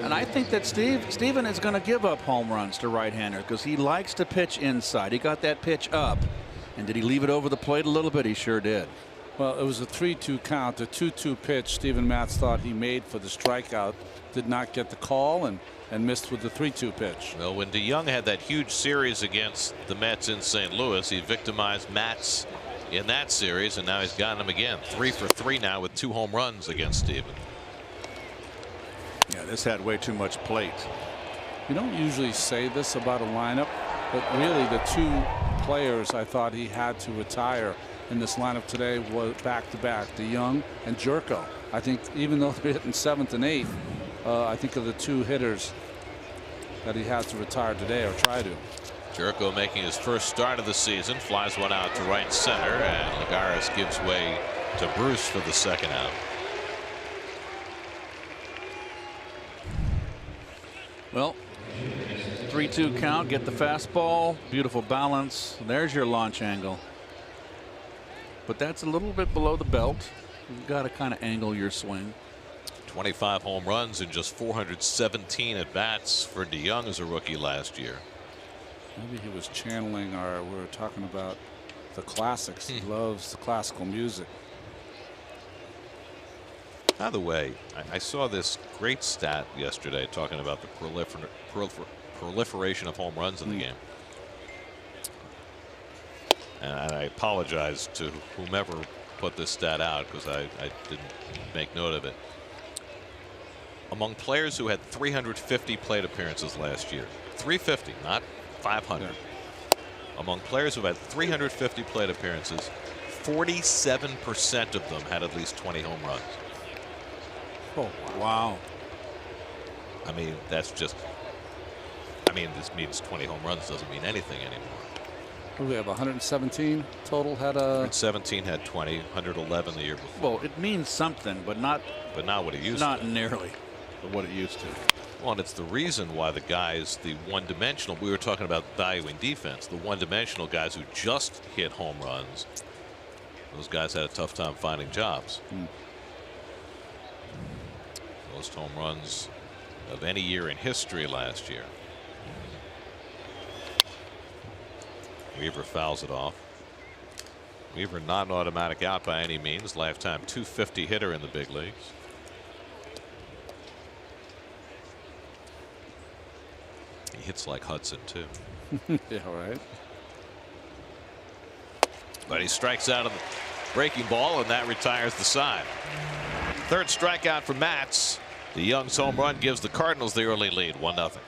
Speaker 3: And I think that Steven is going to give up home runs to right-handers because he likes to pitch inside. He got that pitch up. And did he leave it over the plate a little bit? He sure did.
Speaker 5: Well, it was a 3-2 count. The 2-2 pitch Steven Matz thought he made for the strikeout did not get the call and missed with the 3-2 pitch.
Speaker 4: Well, when DeYoung had that huge series against the Mets in St. Louis, he victimized Matz in that series, and now he's gotten him again. 3 for 3 now with 2 home runs against Steven.
Speaker 3: Yeah, this had way too much plate.
Speaker 5: You don't usually say this about a lineup, but really the 2 players I thought he had to retire in this lineup today was back-to-back, DeYoung and Jerko. I think even though they're hitting 7th and 8th, I think of the 2 hitters that he has to retire today or try to.
Speaker 4: Jerko making his first start of the season, flies one out to right center, and Lagares gives way to Bruce for the second out.
Speaker 3: Well, 3-2 count, get the fastball, beautiful balance. There's your launch angle. But that's a little bit below the belt. You've got to kind of angle your swing.
Speaker 4: 25 home runs and just 417 at bats for DeYoung as a rookie last year.
Speaker 5: Maybe he was channeling we were talking about the classics. He loves the classical music.
Speaker 4: By the way, I saw this great stat yesterday talking about the proliferation of home runs in the game. And I apologize to whomever put this stat out because I didn't make note of it. Among players who had 350 plate appearances last year, 350, not 500. Yeah. Among players who had 350 plate appearances, 47% of them had at least 20 home runs.
Speaker 5: Oh, wow.
Speaker 4: I mean, that's just, I mean, this means 20 home runs doesn't mean anything anymore.
Speaker 5: We have 117 total had a.
Speaker 4: 117 had 20, 111 the year before.
Speaker 3: Well, it means something, but not
Speaker 4: what it used
Speaker 3: not
Speaker 4: to.
Speaker 3: Not nearly what it used to.
Speaker 4: Well, and it's the reason why the guys, the one-dimensional, we were talking about valuing defense, the one-dimensional guys who just hit home runs, those guys had a tough time finding jobs. Most home runs of any year in history last year. Weaver fouls it off. Weaver not an automatic out by any means. Lifetime 250 hitter in the big leagues. He hits like Hudson too.
Speaker 5: Yeah, right.
Speaker 4: But he strikes out of the breaking ball, and that retires the side. Third strikeout for Matz. The Young's home run gives the Cardinals the early lead, 1-0.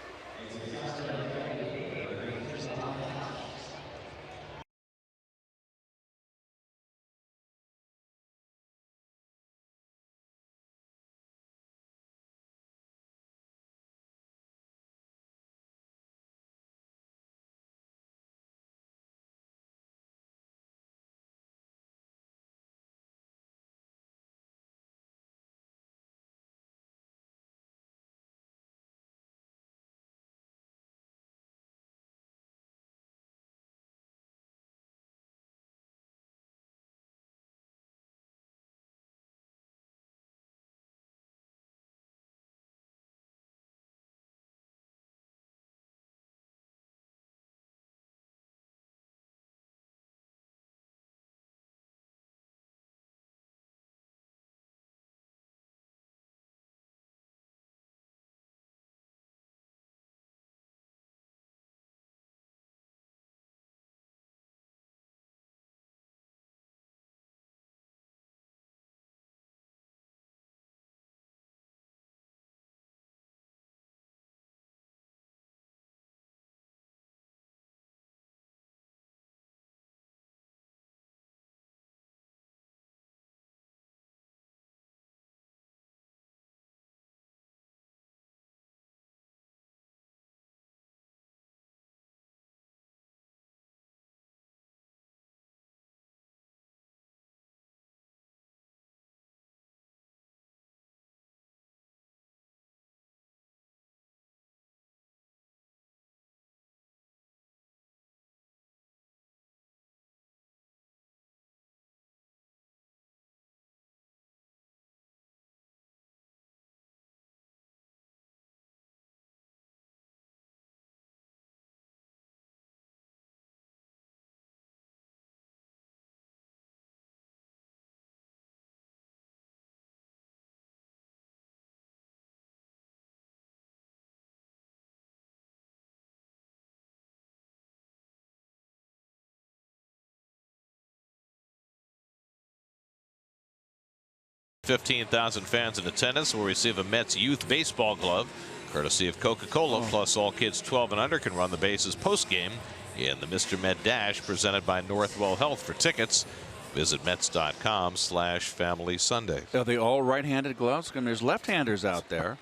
Speaker 4: $15,000 fans in attendance will receive a Mets youth baseball glove courtesy of Coca-Cola. Plus all kids 12 and under can run the bases post-game in the Mr. Met Dash presented by Northwell Health. For tickets, visit Mets.com/Family Sunday.
Speaker 3: Are they all right-handed gloves? And there's left-handers out there.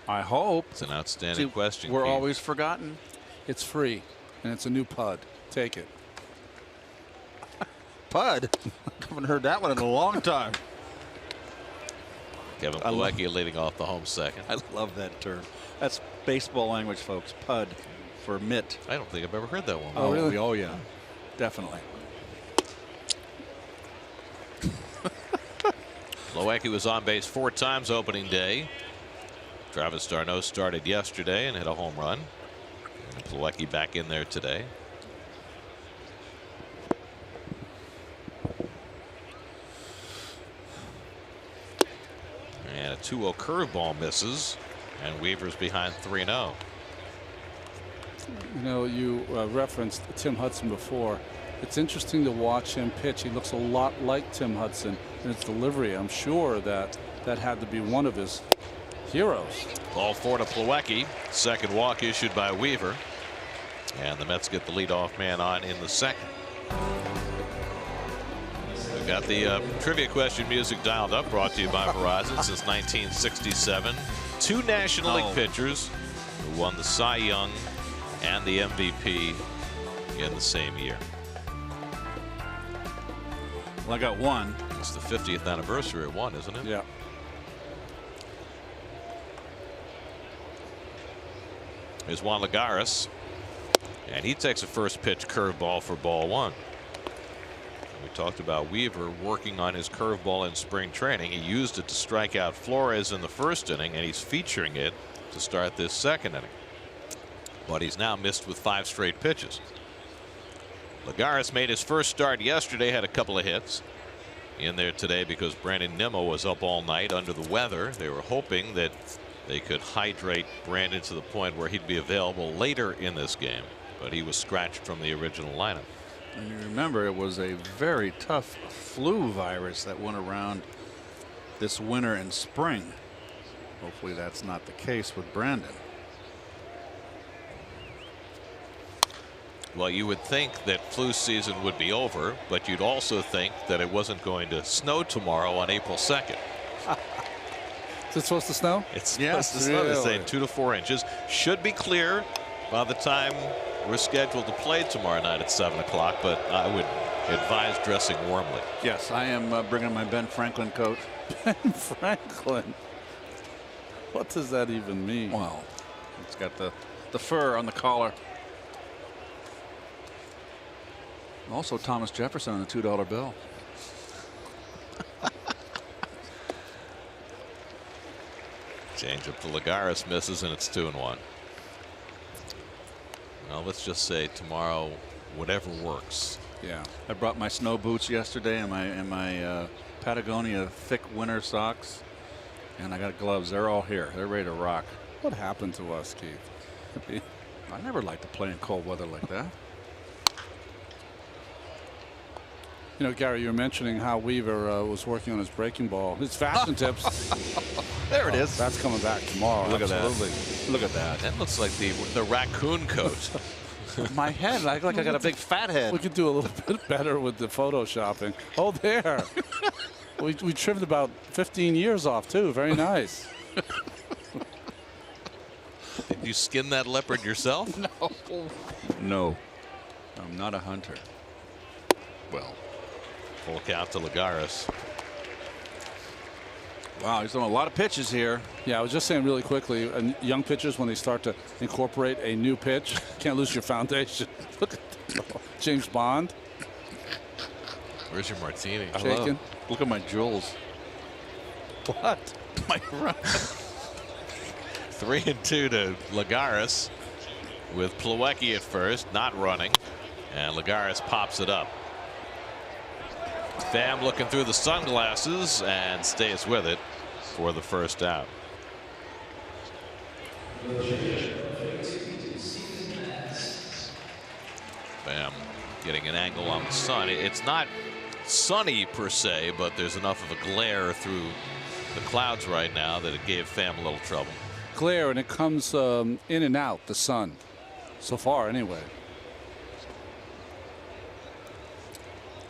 Speaker 3: I hope.
Speaker 4: It's an outstanding question.
Speaker 3: We're
Speaker 4: Keith.
Speaker 3: always forgotten.
Speaker 5: It's free, and it's a new PUD. Take it.
Speaker 3: PUD? Haven't heard that one in a long time.
Speaker 4: Kevin Plawecki leading off the home second.
Speaker 3: I love that term. That's baseball language, folks. PUD for mitt.
Speaker 4: I don't think I've ever heard that one.
Speaker 3: Oh, really? Oh, yeah. Definitely.
Speaker 4: Plawecki was on base 4 times opening day. Travis d'Arnaud started yesterday and hit a home run. And Plawecki back in there today. 2-0 curveball misses, and Weaver's behind 3-0.
Speaker 5: You know, you referenced Tim Hudson before. It's interesting to watch him pitch. He looks a lot like Tim Hudson in his delivery. I'm sure that had to be one of his heroes.
Speaker 4: Ball 4 to Plawecki. Second walk issued by Weaver. And the Mets get the leadoff man on in the second. We've got the trivia question music dialed up, brought to you by Verizon. Since 1967, 2 National League pitchers who won the Cy Young and the MVP in the same year.
Speaker 3: Well, I got one.
Speaker 4: It's the 50th anniversary of one, isn't it?
Speaker 5: Yeah.
Speaker 4: Here's Juan Lagares, and he takes a first pitch curveball for ball 1. We talked about Weaver working on his curveball in spring training. He used it to strike out Flores in the first inning, and he's featuring it to start this second inning. But he's now missed with 5 straight pitches. Lagares made his first start yesterday, had a couple of hits in there today because Brandon Nimmo was up all night under the weather. They were hoping that they could hydrate Brandon to the point where he'd be available later in this game, but he was scratched from the original lineup.
Speaker 3: And you remember, it was a very tough flu virus that went around this winter and spring. Hopefully that's not the case with Brandon.
Speaker 4: Well, you would think that flu season would be over, but you'd also think that it wasn't going to snow tomorrow on April 2nd.
Speaker 5: Is it supposed to snow?
Speaker 4: It's supposed to snow. They say 2 to 4 inches. Should be clear by the time we're scheduled to play tomorrow night at 7 o'clock, but I would advise dressing warmly.
Speaker 3: Yes, I am bringing my Ben Franklin coat.
Speaker 5: Ben Franklin. What does that even mean?
Speaker 3: Well, it's got the fur on the collar. Also Thomas Jefferson on the $2 bill.
Speaker 4: Change up to Lagares, misses, and it's 2-1. Well, let's just say tomorrow, whatever works.
Speaker 5: Yeah.
Speaker 3: I brought my snow boots yesterday and my Patagonia thick winter socks, and I got gloves. They're all here. They're ready to rock.
Speaker 5: What happened to us, Keith?
Speaker 3: I never like to play in cold weather like that.
Speaker 5: You know, Gary, you were mentioning how Weaver was working on his breaking ball, his fashion tips.
Speaker 3: There it is.
Speaker 5: That's coming back tomorrow.
Speaker 3: Look
Speaker 5: Absolutely.
Speaker 3: at that. Look at that.
Speaker 4: That looks like the raccoon coat.
Speaker 3: My head, I look like I got a big fat head.
Speaker 5: We could do a little bit better with the photoshopping. Oh, there. we trimmed about 15 years off, too. Very nice.
Speaker 4: Did you skin that leopard yourself?
Speaker 3: No. I'm not a hunter. Well.
Speaker 4: Full count to Lagares.
Speaker 3: Wow, he's throwing a lot of pitches here.
Speaker 5: Yeah, I was just saying really quickly, young pitchers, when they start to incorporate a new pitch, can't lose your foundation. Look at James Bond.
Speaker 4: Where's your martini?
Speaker 5: Shaking.
Speaker 3: Look at my jewels.
Speaker 5: What?
Speaker 3: My run.
Speaker 4: 3-2 to Lagares with Plawecki at first, not running, and Lagares pops it up. Pham looking through the sunglasses and stays with it for the first out. Pham getting an angle on the sun. It's not sunny per se, but there's enough of a glare through the clouds right now that it gave Pham a little trouble.
Speaker 5: Glare, and it comes in and out, the sun. So far, anyway.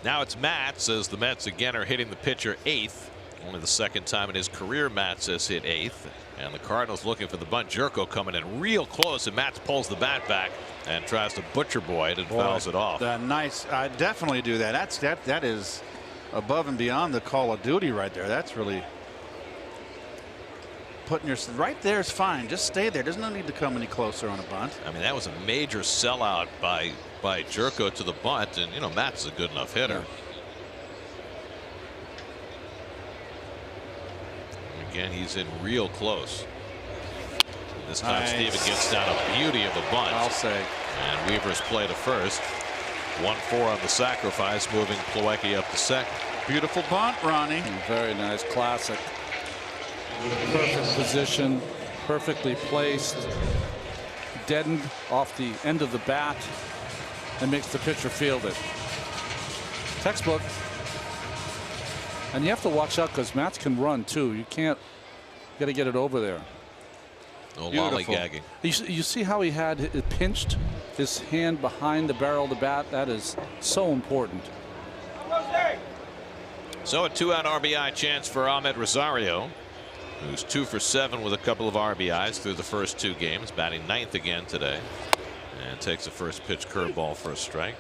Speaker 4: Now it's Matz, as the Mets again are hitting the pitcher 8th. Only the second time in his career Matz has hit 8th. And the Cardinals looking for the bunt. Jerko coming in real close, and Matz pulls the bat back and tries to butcher boy it and fouls it off.
Speaker 3: Nice. I definitely do that. That is above and beyond the Call of Duty right there. That's really putting your right there is fine. Just stay there. There's no need to come any closer on a bunt.
Speaker 4: I mean, that was a major sellout by Jerko to the bunt, and you know Matz is a good enough hitter. Again, he's in real close. This time Steven gets down a beauty of a bunt.
Speaker 3: I'll say.
Speaker 4: And Weaver's play to first. 1-4 on the sacrifice, moving Plawecki up to second.
Speaker 3: Beautiful bunt, Ronnie.
Speaker 5: Very nice, classic. Perfect position, perfectly placed, deadened off the end of the bat, and makes the pitcher field it. Textbook. And you have to watch out because Mats can run too. You can't. Got to get it over there.
Speaker 4: No lollygagging.
Speaker 5: You see how he had it pinched his hand behind the barrel of the bat? That is so important.
Speaker 4: So a 2-out RBI chance for Ahmed Rosario, who's 2 for 7 with a couple of RBIs through the first 2 games, batting 9th again today, and takes a first pitch curveball for a strike.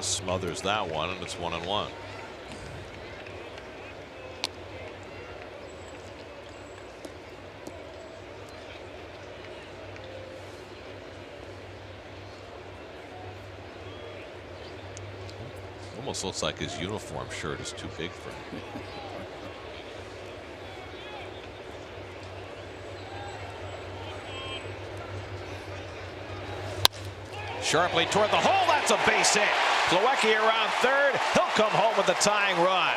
Speaker 4: Smothers that one, and it's 1-1. Almost looks like his uniform shirt is too big for him. Sharply toward the hole. That's a base hit. Plawecki around third. He'll come home with the tying run.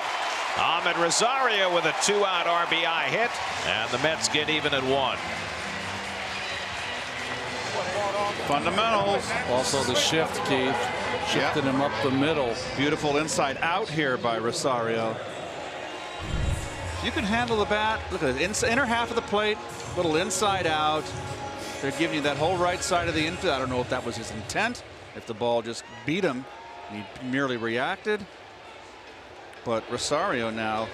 Speaker 4: Ahmed Rosario with a 2-out RBI hit, and the Mets get even at 1.
Speaker 3: Fundamentals.
Speaker 5: Also the shift, Keith. Shifted him up the middle.
Speaker 3: Beautiful inside out here by Rosario. You can handle the bat. Look at it. Inner half of the plate. Little inside out. They're giving you that whole right side of the infield. I don't know if that was his intent. If the ball just beat him. He merely reacted. But Rosario now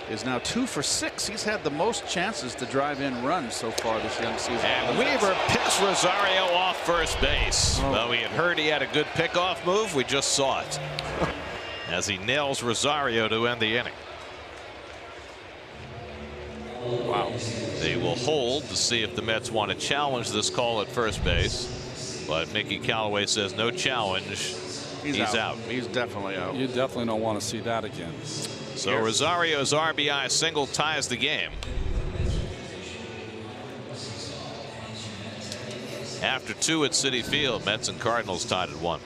Speaker 3: is now 2 for 6. He's had the most chances to drive in runs so far this young season.
Speaker 4: And Weaver picks Rosario off first base. Though we had heard he had a good pickoff move, we just saw it as he nails Rosario to end the inning. Wow. They will hold to see if the Mets want to challenge this call at first base. But Mickey Callaway says no challenge. He's out.
Speaker 3: He's definitely out.
Speaker 5: You definitely don't want to see that again.
Speaker 4: So Rosario's RBI single ties the game. After 2 at Citi Field, Mets and Cardinals tied at 1.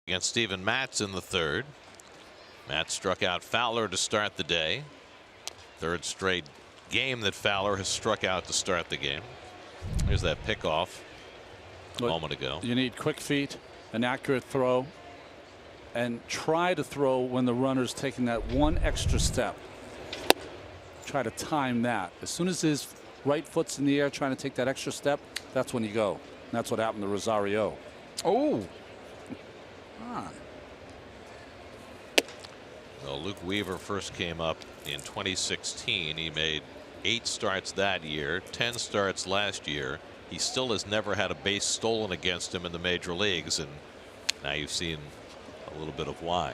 Speaker 4: Against Steven Matz in the 3rd. Matz struck out Fowler to start the day. 3rd straight game that Fowler has struck out to start the game. Here's that pickoff a moment ago.
Speaker 5: You need quick feet, an accurate throw, and try to throw when the runner's taking that one extra step. Try to time that. As soon as his right foot's in the air trying to take that extra step, that's when you go. And that's what happened to Rosario.
Speaker 3: Oh.
Speaker 4: Well, Luke Weaver first came up in 2016. He made 8 starts that year, 10 starts last year. He still has never had a base stolen against him in the major leagues, and now you've seen a little bit of why.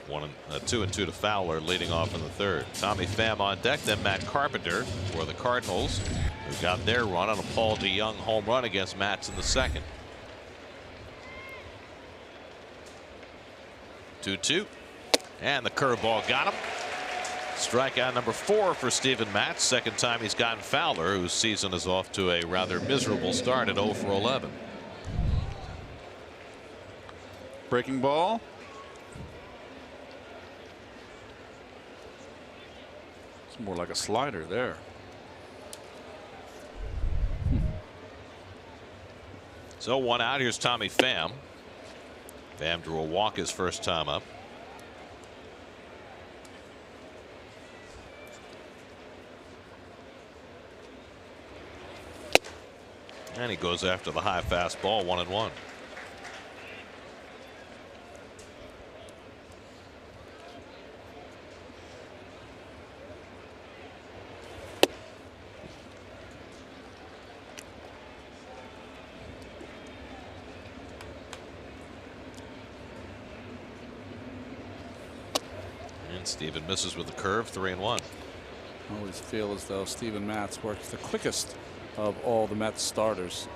Speaker 4: 2-2 to Fowler, leading off in the third. Tommy Pham on deck, then Matt Carpenter for the Cardinals, who got their run on a Paul DeYoung home run against Matz in the second. 2-2. And the curveball got him. Strikeout number 4 for Steven Matz. Second time he's gotten Fowler, whose season is off to a rather miserable start at 0 for 11.
Speaker 3: Breaking ball. It's more like a slider there.
Speaker 4: So 1 out. Here's Tommy Pham. Pham drew a walk his first time up. And he goes after the high fastball, 1-1. And Steven misses with the curve, 3-1.
Speaker 5: I always feel as though Steven Matz works the quickest of all the Mets starters.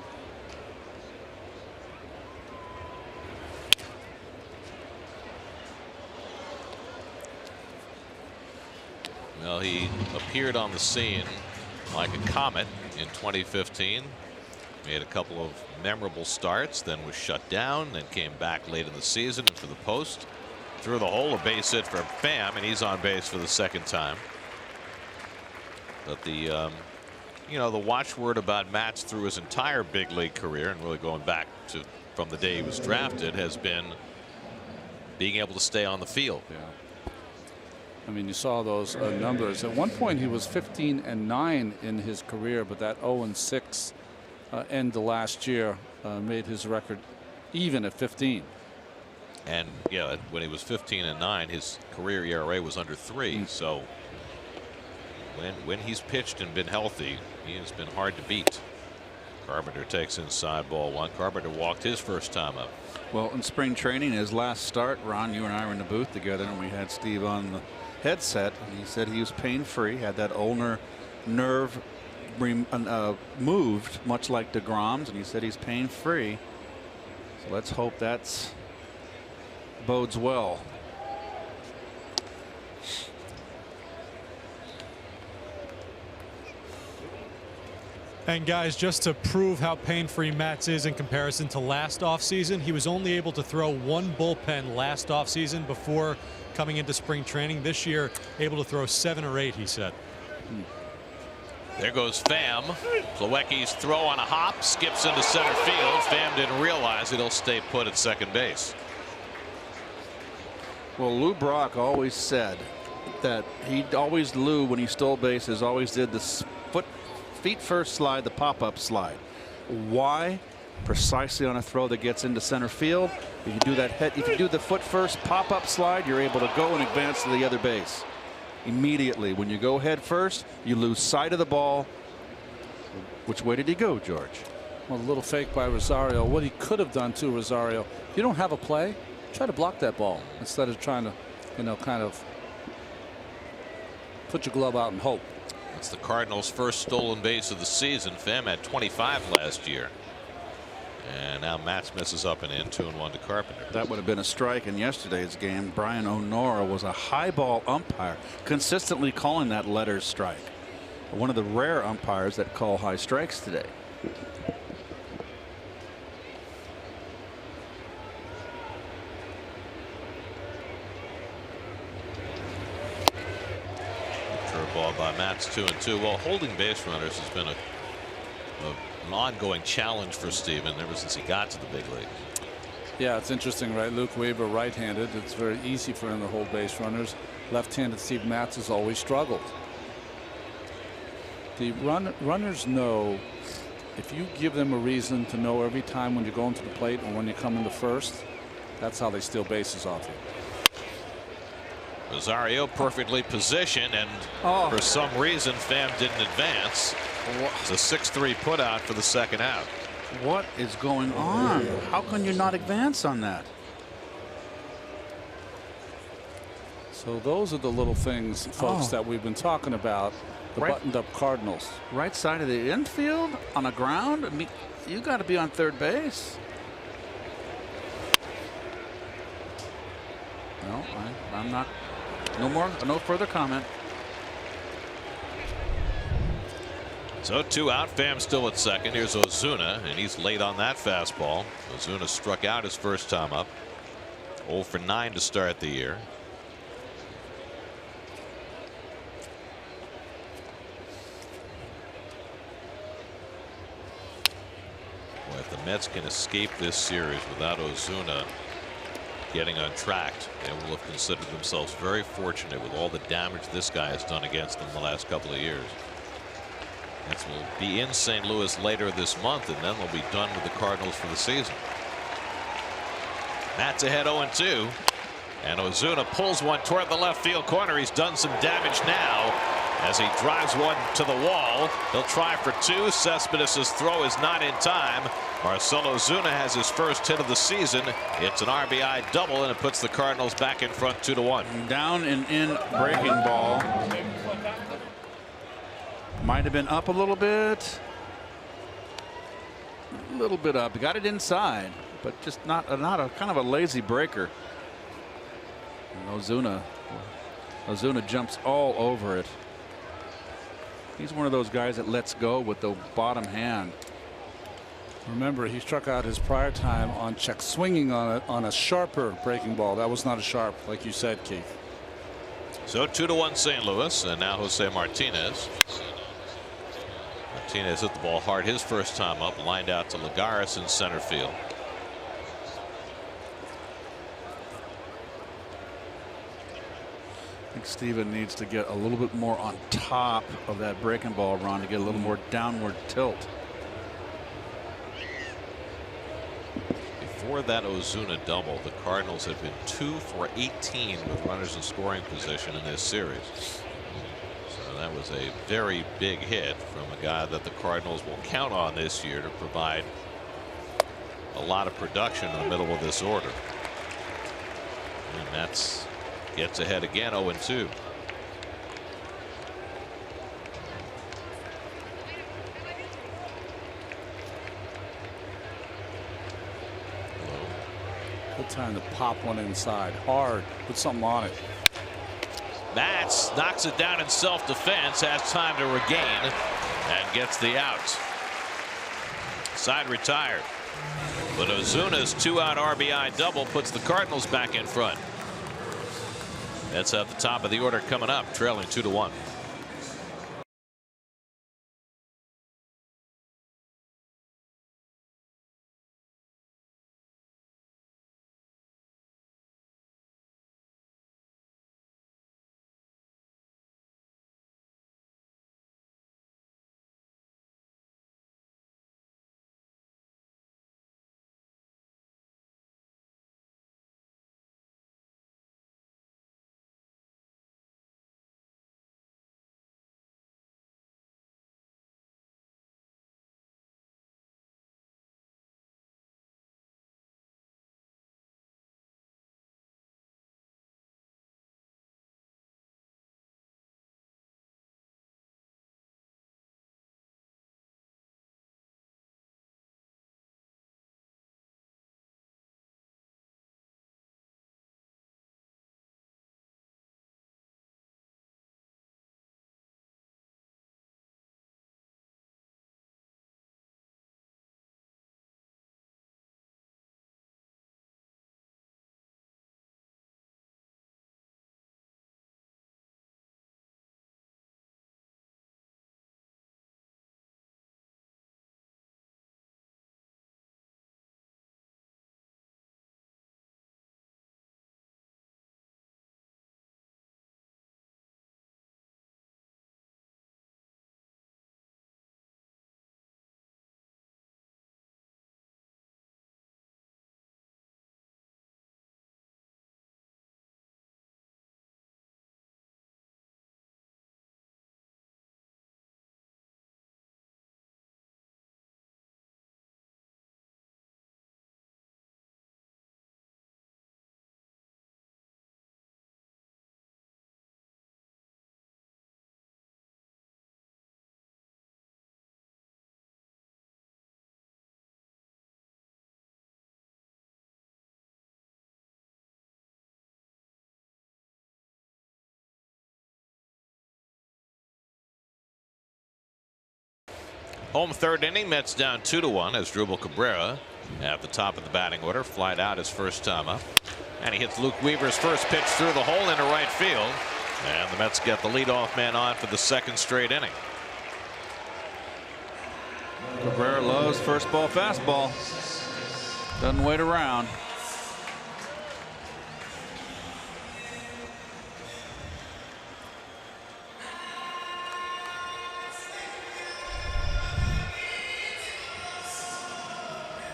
Speaker 4: Well, he appeared on the scene like a comet in 2015. Made a couple of memorable starts, then was shut down, then came back late in the season into the post. Threw the hole, a base hit for Pham, and he's on base for the second time. But the the watchword about Matz through his entire big league career, and really going back to from the day he was drafted, has been being able to stay on the field.
Speaker 5: Yeah. I mean, you saw those numbers. At one point, he was 15-9 in his career, but that 0-6 end of last year made his record even at 15.
Speaker 4: And yeah, when he was 15-9, his career ERA was under 3. So when he's pitched and been healthy, he has been hard to beat. Carpenter takes inside, ball 1. Carpenter walked his first time up.
Speaker 3: Well, in spring training, his last start, Ron, you and I were in the booth together, and we had Steve on the headset, and he said he was pain-free, had that ulnar nerve moved, much like DeGrom's, and he said he's pain-free. So let's hope that's bodes well.
Speaker 6: And guys, just to prove how pain-free Matz is in comparison to last offseason, he was only able to throw 1 bullpen last offseason before coming into spring training. This year, able to throw 7 or 8, he said.
Speaker 4: There goes Pham. Plawecki's throw on a hop, skips into center field. Pham didn't realize it'll stay put at second base.
Speaker 3: Well, Lou Brock always said that Lou, when he stole bases, always did the feet first slide, the pop-up slide. Why? Precisely on a throw that gets into center field. If you do that if you do the foot first pop-up slide, you're able to go and advance to the other base immediately. When you go head first, you lose sight of the ball. Which way did he go, George?
Speaker 5: Well, a little fake by Rosario. What he could have done too, Rosario, if you don't have a play, try to block that ball instead of trying to, kind of put your glove out and hope.
Speaker 4: That's the Cardinals' first stolen base of the season. Pham had 25 last year. And now Matz misses up and in, 2-1 to Carpenter.
Speaker 3: That would have been a strike in yesterday's game. Brian O'Nora was a high ball umpire, consistently calling that letters strike. One of the rare umpires that call high strikes today.
Speaker 4: Curveball by Matz, 2-2. Well, holding base runners has been a an ongoing challenge for Steven ever since he got to the big league.
Speaker 5: Yeah, it's interesting, right? Luke Weaver right-handed. It's very easy for him to hold base runners. Left-handed Steve Matz has always struggled. The runners know if you give them a reason to know every time when you go into the plate and when you come into first, that's how they steal bases off you.
Speaker 4: Rosario perfectly positioned, and for some reason Pham didn't advance. It's a 6-3 putout for the second out.
Speaker 3: What is going on? How can you not advance on that?
Speaker 5: So those are the little things, folks, that we've been talking about. The buttoned-up Cardinals.
Speaker 3: Right side of the infield on the ground. I mean, you got to be on third base. No, I'm not. No further comment.
Speaker 4: So 2 out. Pham still at second. Here's Ozuna, and he's late on that fastball. Ozuna struck out his first time up. 0 for 9 to start the year. Boy, if the Mets can escape this series without Ozuna getting untracked, they will have considered themselves very fortunate with all the damage this guy has done against them the last couple of years. Mets will be in St. Louis later this month, and then they'll be done with the Cardinals for the season. Matz ahead 0-2, and Ozuna pulls one toward the left field corner. He's done some damage now as he drives one to the wall. He'll try for 2. Cespedes' throw is not in time. Marcell Ozuna has his first hit of the season. It's an RBI double, and it puts the Cardinals back in front 2-1.
Speaker 3: Down and in breaking ball. Might have been up a little bit. A little bit up. Got it inside, but just not a kind of a lazy breaker. And Ozuna jumps all over it. He's one of those guys that lets go with the bottom hand.
Speaker 5: Remember, he struck out his prior time on check swinging on a sharper breaking ball. That was not a sharp, like you said, Keith.
Speaker 4: So 2-1 St. Louis, and now Jose Martinez. Martinez hit the ball hard his first time up, lined out to Lagares in center field.
Speaker 3: I think Steven needs to get a little bit more on top of that breaking ball run to get a little more downward tilt.
Speaker 4: Before that Ozuna double, the Cardinals had been 2 for 18 with runners in scoring position in this series. So that was a very big hit from a guy that the Cardinals will count on this year to provide a lot of production in the middle of this order. And that's gets ahead again 0-2.
Speaker 5: Good time to pop one inside hard. Put something on it.
Speaker 4: Matz knocks it down in self-defense, has time to regain, and gets the out. Side retired. But Ozuna's 2-out RBI double puts the Cardinals back in front. That's at the top of the order coming up, trailing 2-1. Home third inning, Mets down 2-1 as Drupal Cabrera at the top of the batting order, flied out his first time up. And he hits Luke Weaver's first pitch through the hole into right field. And the Mets get the leadoff man on for the second straight inning.
Speaker 3: Cabrera loves first ball fastball. Doesn't wait around.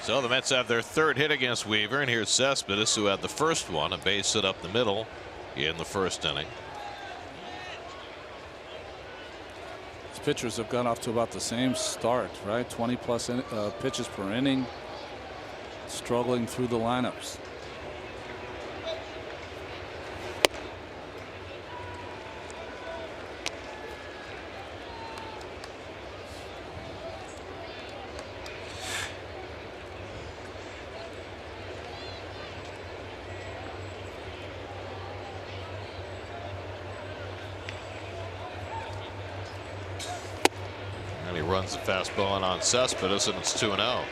Speaker 4: So the Mets have their third hit against Weaver, and here's Cespedes, who had the first one, a base hit up the middle in the first inning.
Speaker 5: These pitchers have gone off to about the same start, right? 20+ pitches per inning, struggling through the lineups.
Speaker 4: Runs the fastball in on Cespedes, and it's 2-0.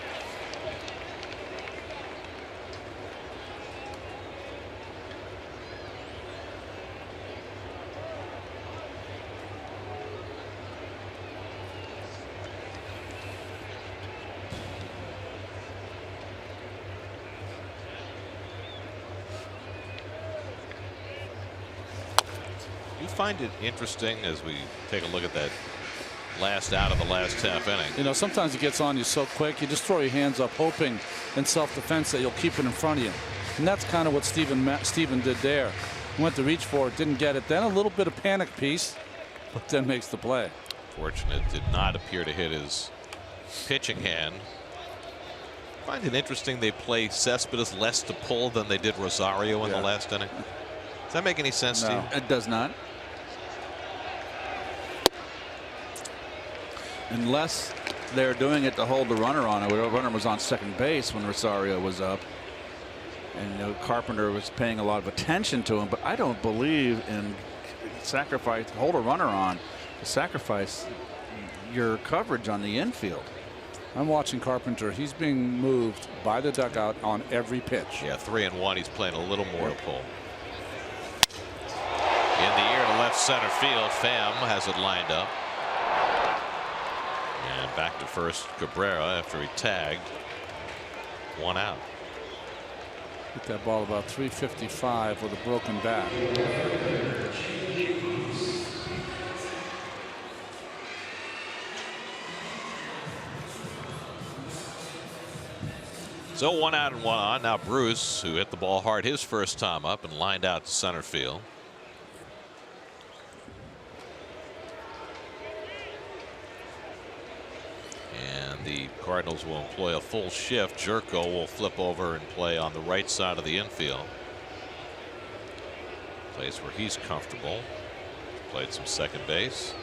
Speaker 4: You find it interesting as we take a look at that last out of the last half inning.
Speaker 5: You know, sometimes it gets on you so quick, you just throw your hands up, hoping in self-defense that you'll keep it in front of you. And that's kind of what Steven did there. He went to reach for it, didn't get it. Then a little bit of panic piece, but then makes the play.
Speaker 4: Fortunate, did not appear to hit his pitching hand. I find it interesting they play Cespedes less to pull than they did Rosario in the last inning. Does that make any sense to you?
Speaker 3: It does not. Unless they're doing it to hold the runner on it. The runner was on second base when Rosario was up. And you know, Carpenter was paying a lot of attention to him, but I don't believe in sacrifice, hold a runner on, sacrifice your coverage on the infield.
Speaker 5: I'm watching Carpenter. He's being moved by the dugout on every pitch.
Speaker 4: Yeah, 3-1. He's playing a little more to pull. In the air to left center field. Pham has it lined up. And back to first Cabrera after he tagged. 1 out.
Speaker 5: Hit that ball about 355 with a broken bat.
Speaker 4: So 1 out and 1 on. Now Bruce, who hit the ball hard his first time up and lined out to center field. And the Cardinals will employ a full shift. Jerko will flip over and play on the right side of the infield. Place where he's comfortable. Played some second base.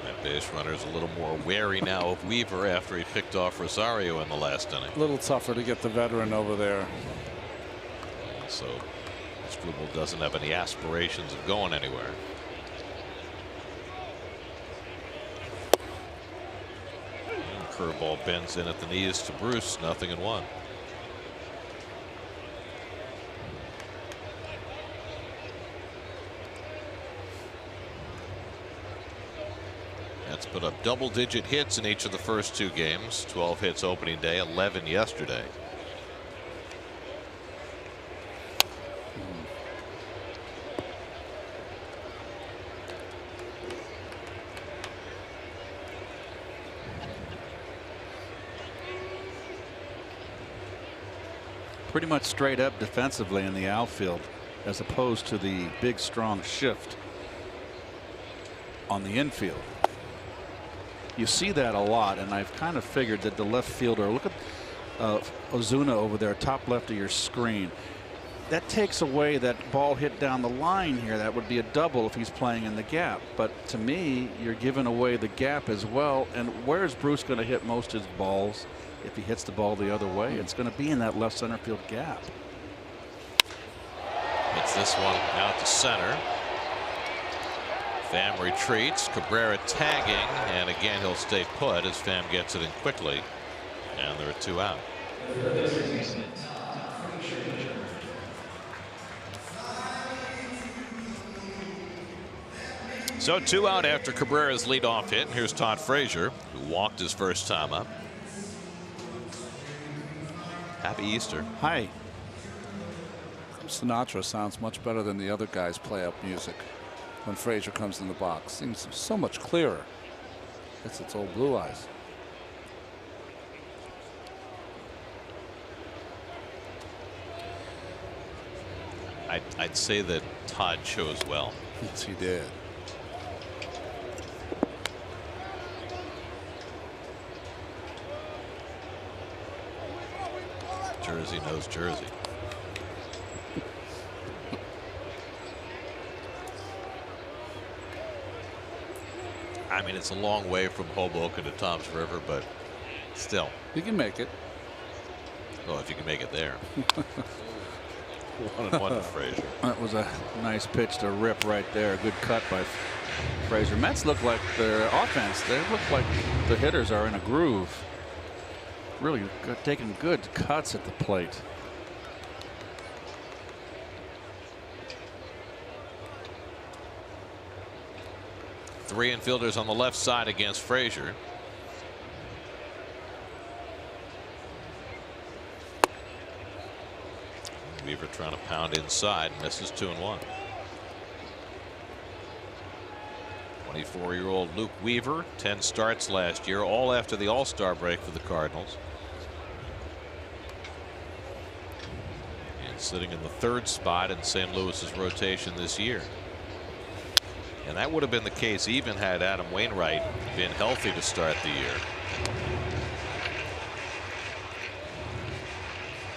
Speaker 4: That base runner is a little more wary now of Weaver after he picked off Rosario in the last inning.
Speaker 5: A little tougher to get the veteran over there.
Speaker 4: So Struble doesn't have any aspirations of going anywhere. Curveball bends in at the knees to Bruce. 0-1. That's put up double-digit hits in each of the first 2 games. 12 hits opening day, 11 yesterday.
Speaker 3: Pretty much straight up defensively in the outfield, as opposed to the big strong shift on the infield. You see that a lot, and I've kind of figured that the left fielder, look at Ozuna over there, top left of your screen. That takes away that ball hit down the line here. That would be a double if he's playing in the gap. But to me, you're giving away the gap as well. And where is Bruce going to hit most of his balls? If he hits the ball the other way, it's going to be in that left center field gap.
Speaker 4: Hits this one out to center. Pham retreats. Cabrera tagging, and again he'll stay put as Pham gets it in quickly, and there are 2 out. So 2 out after Cabrera's leadoff hit, and here's Todd Frazier, who walked his first time up. Happy Easter.
Speaker 5: Hi. Sinatra sounds much better than the other guys' play-up music when Frazier comes in the box. Seems so much clearer. It's its old blue eyes.
Speaker 4: I'd say that Todd chose well.
Speaker 5: Yes, he did.
Speaker 4: Jersey knows Jersey. I mean, it's a long way from Hoboken to Toms River, but still.
Speaker 5: You can make it.
Speaker 4: Well, if you can make it there. 1-1 to Frazier.
Speaker 3: That was a nice pitch to rip right there. Good cut by Frazier. Mets look like their offense. They look like the hitters are in a groove. Really taking good cuts at the plate.
Speaker 4: Three infielders on the left side against Frazier. Weaver trying to pound inside, misses 2-1. 24-year-old Luke Weaver, 10 starts last year, all after the All-Star break for the Cardinals. And sitting in the 3rd spot in St. Louis's rotation this year. And that would have been the case even had Adam Wainwright been healthy to start the year.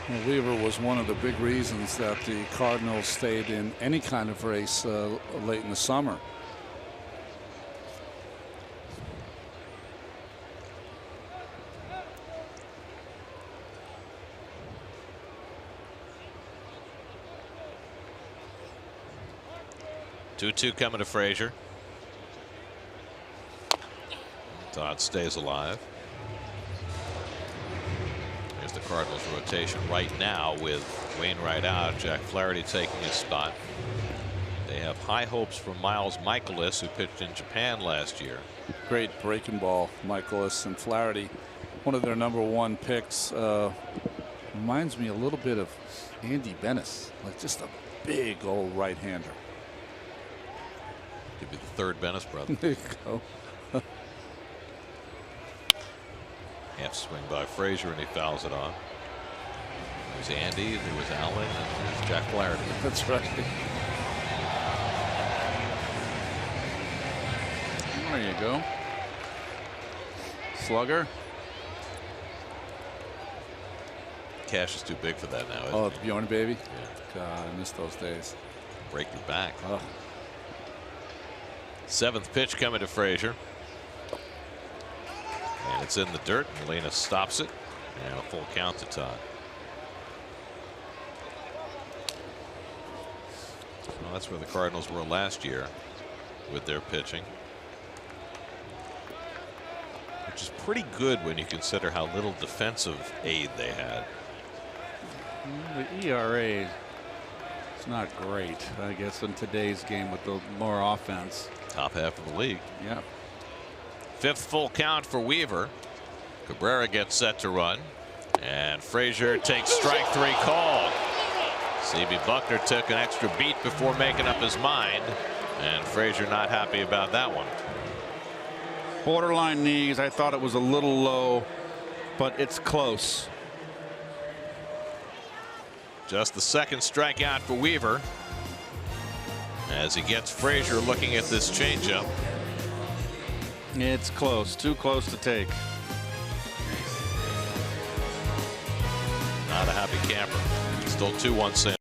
Speaker 5: Well, Weaver was one of the big reasons that the Cardinals stayed in any kind of race late in the summer.
Speaker 4: Two coming to Frazier. Todd stays alive. Here's the Cardinals rotation right now with Wainwright out, Jack Flaherty taking his spot. They have high hopes for Miles Michaelis, who pitched in Japan last year.
Speaker 5: Great breaking ball, Michaelis and Flaherty. One of their #1 picks. Reminds me a little bit of Andy Bennis, like just a big old right-hander.
Speaker 4: Could be the 3rd Bennis brother.
Speaker 5: There you go.
Speaker 4: Half swing by Frazier, and he fouls it off. There's Andy, there was Allen, and there's Jack Flaherty.
Speaker 5: That's right.
Speaker 3: There you go. Slugger.
Speaker 4: Cash is too big for that now, isn't
Speaker 5: Oh,
Speaker 4: he?
Speaker 5: the Bjorn baby.
Speaker 4: Yeah.
Speaker 5: God, I miss those days.
Speaker 4: Break your back.
Speaker 5: Oh.
Speaker 4: 7th pitch coming to Frazier. And it's in the dirt. Molina stops it. And a full count to Todd. Well, that's where the Cardinals were last year with their pitching. Which is pretty good when you consider how little defensive aid they had.
Speaker 3: The ERA is not great, I guess, in today's game with the more offense.
Speaker 4: Top half of the league.
Speaker 3: Yeah.
Speaker 4: 5th full count for Weaver. Cabrera gets set to run. And Frazier takes strike 3 called. C.B. Buckner took an extra beat before making up his mind. And Frazier not happy about that one.
Speaker 3: Borderline knees. I thought it was a little low, but it's close.
Speaker 4: Just the 2nd strikeout for Weaver. As he gets Frazier looking at this changeup.
Speaker 3: It's close. Too close to take.
Speaker 4: Not a happy camper. Still 2-1 St.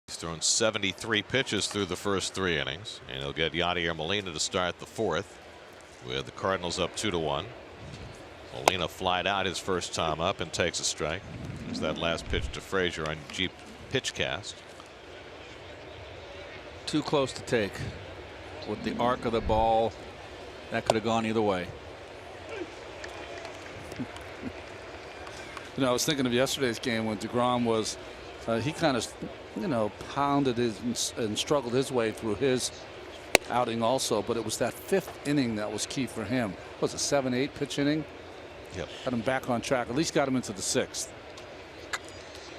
Speaker 4: He's thrown 73 pitches through the first 3 innings, and he'll get Yadier Molina to start the 4th with the Cardinals up 2-1. Molina flied out his first time up and takes a strike. There's that last pitch to Frazier on Jeep Pitchcast.
Speaker 3: Too close to take. With the arc of the ball, that could have gone either way.
Speaker 5: You know, I was thinking of yesterday's game when DeGrom was, he kind of, you know, pounded and struggled his way through his outing also. But it was that 5th inning that was key for him. Was it 7-8 pitch inning?
Speaker 4: Yep.
Speaker 5: Got him back on track. At least got him into the 6th.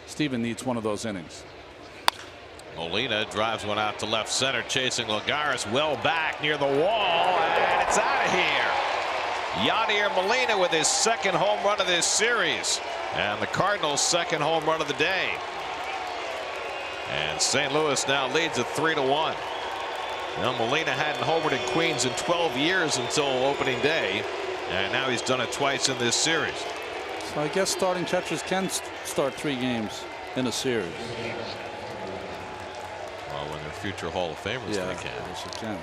Speaker 5: Steven needs one of those innings.
Speaker 4: Molina drives one out to left center, chasing Lagares well back near the wall, and it's out of here. Yadier Molina with his 2nd home run of this series, and the Cardinals' 2nd home run of the day. And St. Louis now leads at 3-1. Now Molina hadn't homered in Queens in 12 years until opening day, and now he's done it twice in this series.
Speaker 5: So I guess starting catchers can start 3 games in a series.
Speaker 4: Well, when they're future Hall of Famers,
Speaker 5: Yeah,
Speaker 4: they can.
Speaker 5: yes, they can.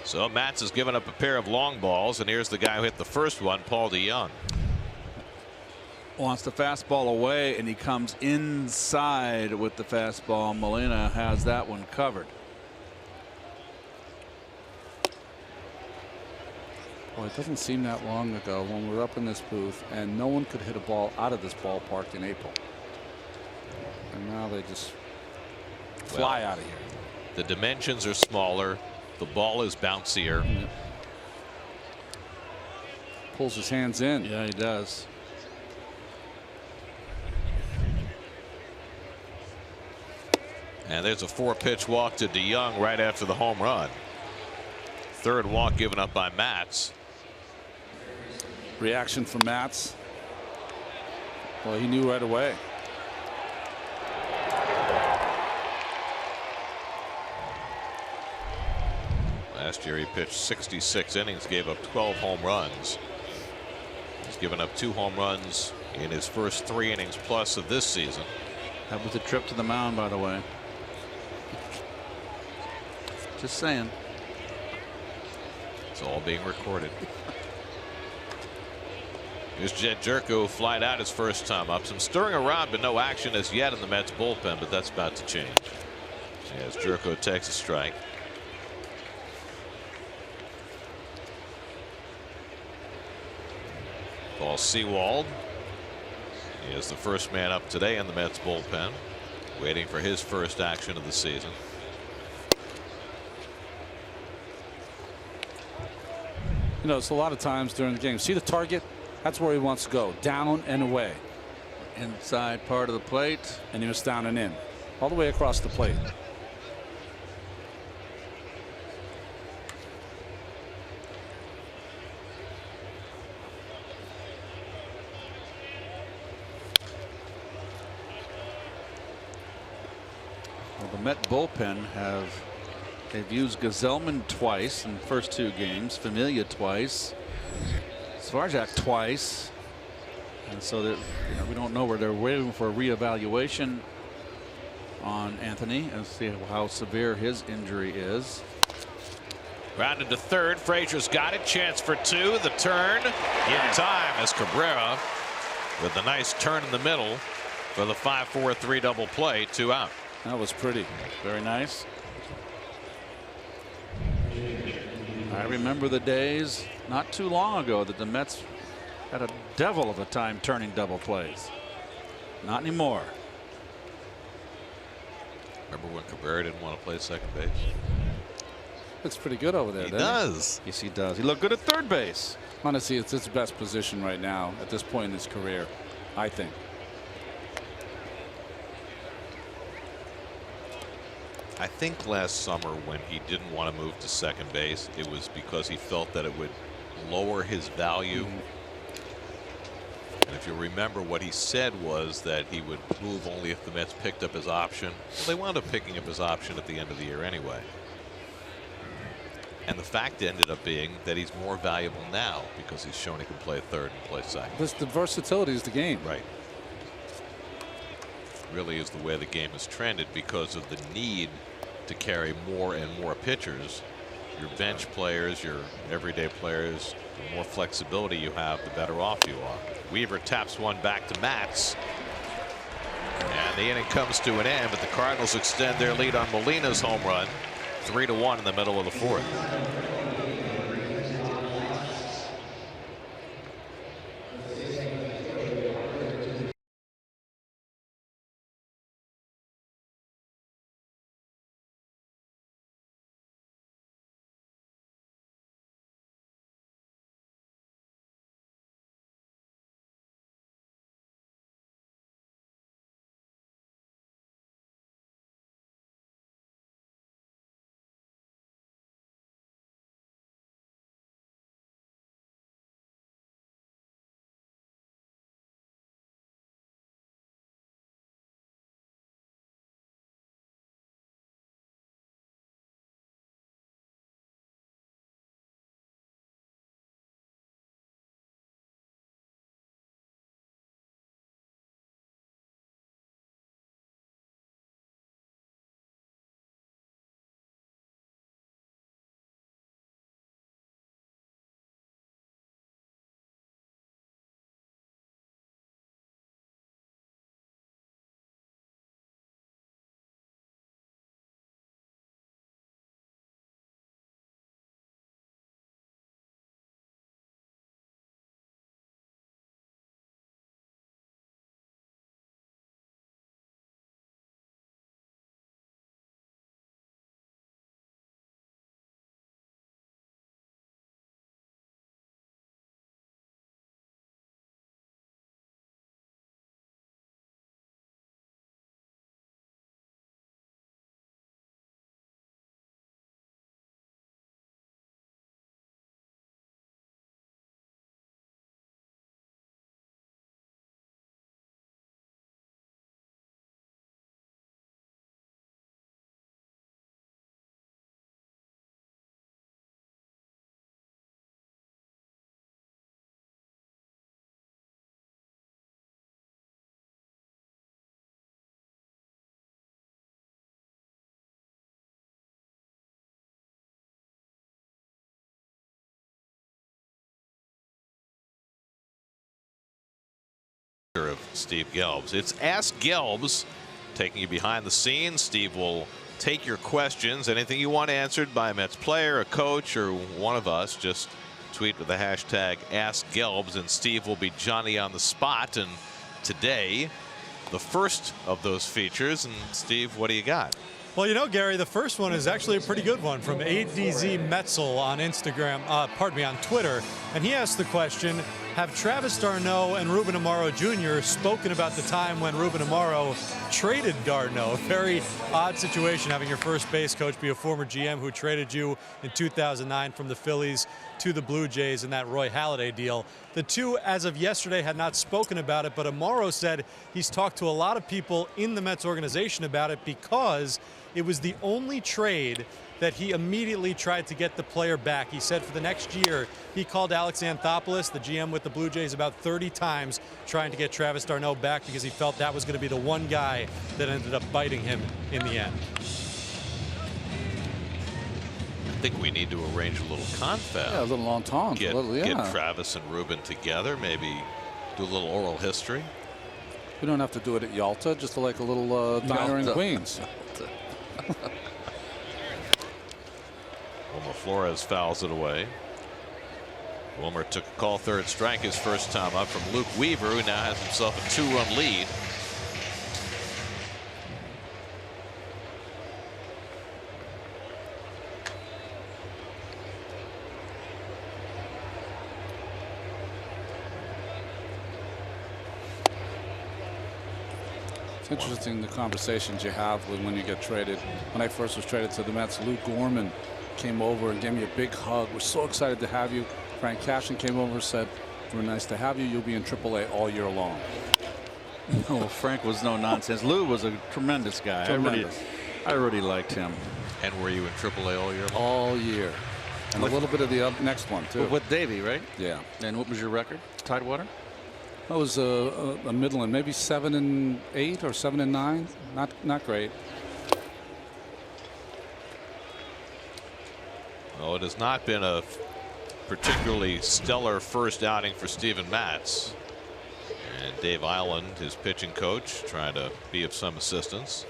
Speaker 4: So Matz has given up a pair of long balls, and here's the guy who hit the first one, Paul DeYoung.
Speaker 3: Wants the fastball away, and he comes inside with the fastball. Molina has that one covered.
Speaker 5: Well, it doesn't seem that long ago when we were up in this booth and no one could hit a ball out of this ballpark in April. And now they just fly out of here.
Speaker 4: The dimensions are smaller. The ball is bouncier.
Speaker 5: Yep. Pulls his hands in.
Speaker 3: Yeah, he does.
Speaker 4: And there's a 4-pitch walk to DeYoung right after the home run. 3rd walk given up by Matz.
Speaker 5: Reaction from Matz. Well, he knew right away.
Speaker 4: Last year he pitched 66 innings, gave up 12 home runs. He's given up 2 home runs in his first 3 innings plus of this season.
Speaker 3: That was a trip to the mound, by the way. Just saying.
Speaker 4: It's all being recorded. Here's Jed Jerko, flied out his first time up. Some stirring around, but no action as yet in the Mets bullpen, but that's about to change. As Jerko takes a strike. Paul Sewald is the first man up today in the Mets bullpen, waiting for his first action of the season.
Speaker 5: You know, it's a lot of times during the game. See the target? That's where he wants to go. Down and away.
Speaker 3: Inside part of the plate.
Speaker 5: And he was down and in. All the way across the plate.
Speaker 3: Well, the Met bullpen they've used Gazelman twice in the first 2 games, Familia twice, Svarjak twice, and so that we don't know where they're waiting for a reevaluation on Anthony and see how severe his injury is.
Speaker 4: Grounded to 3rd. Frazier's got it. Chance for 2. The turn in time as Cabrera with a nice turn in the middle for the 5-4-3 double play. 2 out.
Speaker 5: That was pretty.
Speaker 3: Very nice. I remember the days not too long ago that the Mets had a devil of a time turning double plays. Not anymore.
Speaker 4: Remember when Cabrera didn't want to play second base?
Speaker 5: Looks pretty good over there.
Speaker 4: He does.
Speaker 3: Yes, he does. He looked good at third base.
Speaker 5: Honestly, it's his best position right now at this point in his career, I think.
Speaker 4: I think last summer when he didn't want to move to second base, it was because he felt that it would lower his value. And if you remember, what he said was that he would move only if the Mets picked up his option. Well, they wound up picking up his option at the end of the year anyway. And the fact ended up being that he's more valuable now because he's shown he can play third and play second.
Speaker 5: The versatility is the game.
Speaker 4: Right. Really is the way the game has trended because of the need to carry more and more pitchers. Your bench players, your everyday players, the more flexibility you have, the better off you are. Weaver taps one back to Matz. And the inning comes to an end, but the Cardinals extend their lead on Molina's home run. 3-1 in the middle of the fourth. Of Steve Gelbs. It's Ask Gelbs, taking you behind the scenes. Steve will take your questions. Anything you want answered by a Mets player, a coach, or one of us, just tweet with the hashtag Ask Gelbs, and Steve will be Johnny on the spot. And today, the first of those features. And Steve, what do you got?
Speaker 6: Well, you know, Gary, the first one is actually a pretty good one from ADZ Metzel on Instagram, pardon me, on Twitter. And he asked the question, have Travis d'Arnaud and Ruben Amaro Jr. spoken about the time when Ruben Amaro traded d'Arnaud? A very odd situation, having your first base coach be a former GM who traded you in 2009 from the Phillies to the Blue Jays in that Roy Halladay deal. The two, as of yesterday, had not spoken about it, but Amaro said he's talked to a lot of people in the Mets organization about it because it was the only trade that he immediately tried to get the player back. He said for the next year, he called Alex Anthopoulos, the GM with the Blue Jays, about 30 times trying to get Travis d'Arnaud back because he felt that was going to be the one guy that ended up biting him in the end.
Speaker 4: I think we need to arrange a little confab.
Speaker 5: Yeah, a little entente.
Speaker 4: Get Travis and Ruben together, maybe do a little oral history.
Speaker 5: We don't have to do it at Yalta, just like a little diner in Queens.
Speaker 4: Wilmer Flores fouls it away. Wilmer took a call third strike his first time up from Luke Weaver, who now has himself a 2-run lead.
Speaker 5: It's interesting the conversations you have when you get traded. When I first was traded to the Mets, Lou Gorman came over and gave me a big hug. We're so excited to have you. Frank Cashin came over and said, we're nice to have you. You'll be in AAA all year long.
Speaker 3: No, Frank was no nonsense. Lou was a tremendous guy.
Speaker 5: Tremendous.
Speaker 3: I really liked him.
Speaker 4: And were you in AAA all year long?
Speaker 5: All year. And a little bit of the next one, too.
Speaker 3: With Davey, right?
Speaker 5: Yeah.
Speaker 3: And what was your record? Tidewater?
Speaker 5: That was a Midland, maybe 7-8 or 7-9. Not great.
Speaker 4: Well, it has not been a particularly stellar first outing for Steven Matz. And Dave Island, his pitching coach, trying to be of some assistance.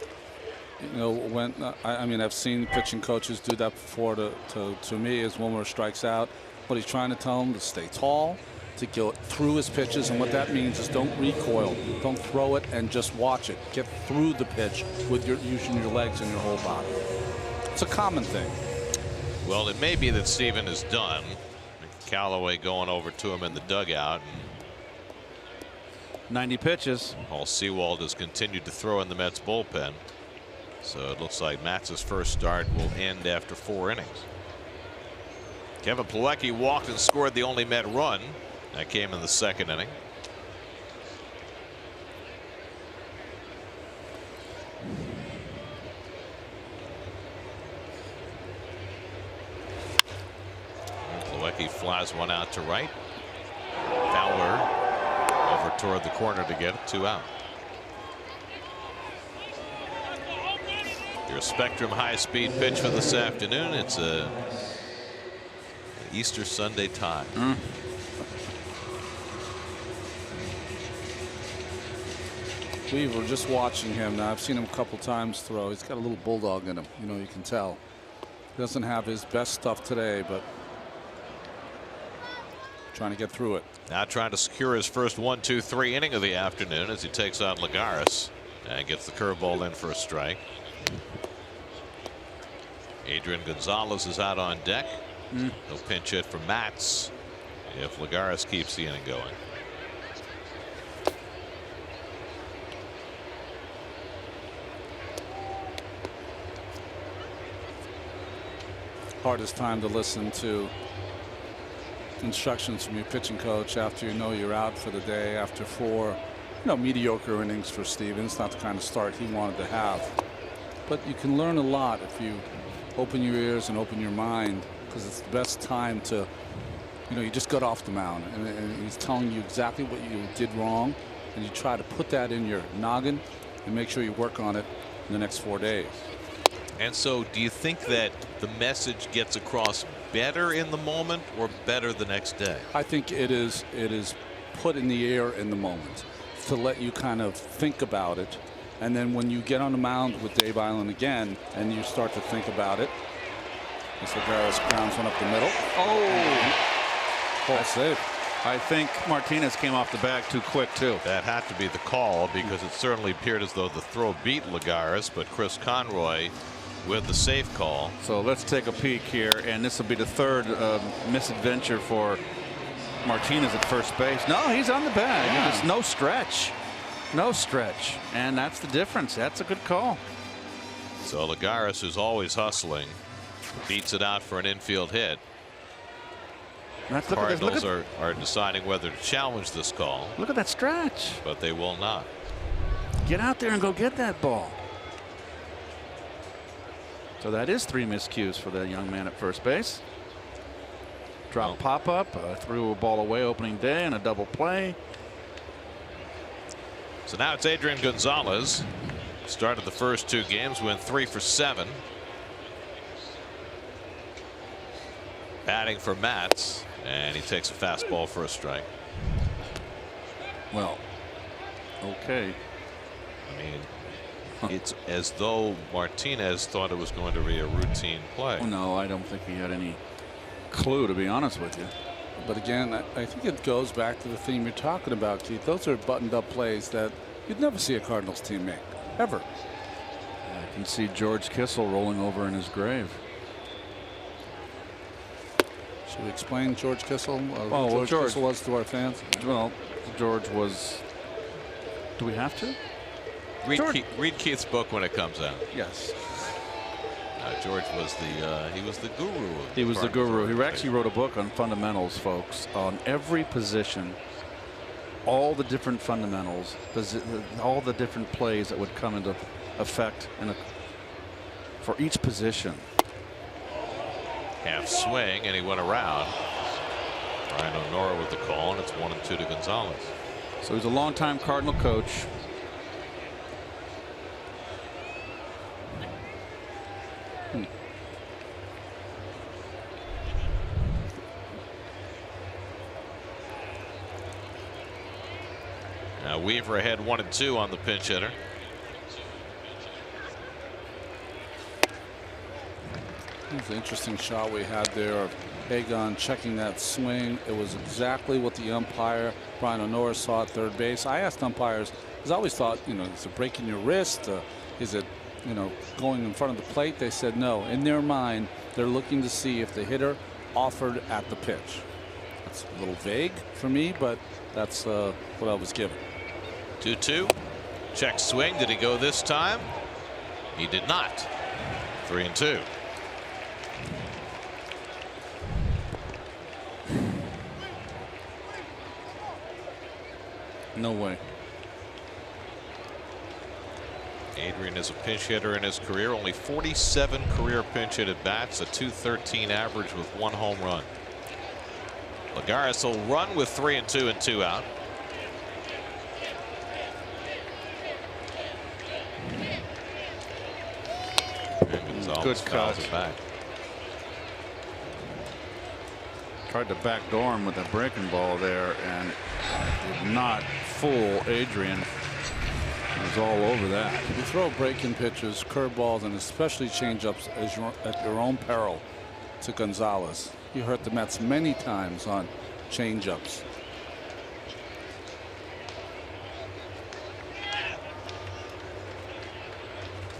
Speaker 5: You know, when I mean, I've seen pitching coaches do that before. To me, as Wilmer strikes out, what he's trying to tell him to stay tall, to go through his pitches, and what that means is don't recoil, don't throw it, and just watch it. Get through the pitch with using your legs and your whole body. It's a common thing.
Speaker 4: Well, it may be that Steven is done. Callaway going over to him in the dugout.
Speaker 3: 90 pitches.
Speaker 4: Paul Sewald has continued to throw in the Mets bullpen. So it looks like Matz's first start will end after 4 innings. Kevin Plawecki walked and scored the only Met run. That came in the 2nd inning. Plawecki flies one out to right. Fowler over toward the corner to get it, 2 out. Your Spectrum high-speed pitch for this afternoon. It's an Easter Sunday tie.
Speaker 5: We were just watching him. Now I've seen him a couple times throw. He's got a little bulldog in him. You know, you can tell. He doesn't have his best stuff today, but trying to get through it.
Speaker 4: Now trying to secure his first 1-2-3 inning of the afternoon as he takes on Lagares and gets the curveball in for a strike. Adrian Gonzalez is out on deck. No pinch hit for Matz if Lagares keeps the inning going.
Speaker 5: Hardest time to listen to instructions from your pitching coach after you know you're out for the day after 4 mediocre innings for Steven. It's not the kind of start he wanted to have, but you can learn a lot if you open your ears and open your mind, because it's the best time to, you just got off the mound and he's telling you exactly what you did wrong, and you try to put that in your noggin and make sure you work on it in the next 4 days.
Speaker 4: And so do you think that the message gets across better in the moment or better the next day?
Speaker 5: I think it is put in the air in the moment to let you kind of think about it. And then when you get on the mound with Dave Island again and you start to think about it, as Lagares grounds one up the middle. Ball save.
Speaker 3: I think Martinez came off the bag too quick, too.
Speaker 4: That had to be the call, because it certainly appeared as though the throw beat Lagares, but Chris Conroy with the safe call.
Speaker 3: So let's take a peek here, and this will be the 3rd misadventure for Martinez at first base. No, he's on the bag.
Speaker 5: Yeah.
Speaker 3: There's no stretch. No stretch. And that's the difference. That's a good call.
Speaker 4: So Lagares, who's always hustling, beats it out for an infield hit.
Speaker 3: That's,
Speaker 4: Cardinals are deciding whether to challenge this call.
Speaker 3: Look at that stretch.
Speaker 4: But they will not.
Speaker 3: Get out there and go get that ball. So that is 3 miscues for that young man at first base. Drop pop-up, threw a ball away opening day, and a double play.
Speaker 4: So now it's Adrian Gonzalez. Started the first 2 games, went 3 for 7. Batting for Matz, and he takes a fastball for a strike.
Speaker 3: Well, okay.
Speaker 4: I mean, it's as though Martinez thought it was going to be a routine play.
Speaker 3: Oh, no, I don't think he had any clue, to be honest with you.
Speaker 5: But again, I think it goes back to the theme you're talking about, Keith. Those are buttoned up plays that you'd never see a Cardinals team make, ever.
Speaker 3: I can see George Kissel rolling over in his grave.
Speaker 5: Should we explain George Kissel?
Speaker 3: George
Speaker 5: Kissel was to our fans.
Speaker 3: Well, George was. Do we have to?
Speaker 4: Read Keith's book when it comes out.
Speaker 3: Yes.
Speaker 4: George was he was the guru.
Speaker 3: He was the guru. He actually wrote a book on fundamentals, folks, on every position, all the different fundamentals, all the different plays that would come into effect for each position.
Speaker 4: half swing, and he went around. Brian O'Nora with the call, and it's 1-2 to Gonzalez.
Speaker 3: So he's a longtime Cardinal coach.
Speaker 4: Now Weaver ahead 1-2 on the pinch hitter.
Speaker 5: It's an interesting shot we had there of Hagon checking that swing. It was exactly what the umpire, Brian O'Nora, saw at third base. I asked umpires, because I always thought, you know, is it breaking your wrist? Is it, you know, going in front of the plate? They said no. In their mind, they're looking to see if the hitter offered at the pitch. That's a little vague for me, but that's what I was given.
Speaker 4: 2-2. Check swing. Did he go this time? He did not. 3-2.
Speaker 5: No way.
Speaker 4: Adrian is a pinch hitter in his career. Only 47 career pinch hit at bats. A .213 average with 1 home run. Lagares will run with 3-2 and 2 out.
Speaker 3: Good cut.
Speaker 4: It back.
Speaker 3: Tried to backdoor him with a breaking ball there and did not fool Adrian. He was all over that.
Speaker 5: You throw breaking pitches, curveballs, and especially changeups at your own peril to Gonzalez. He hurt the Mets many times on changeups.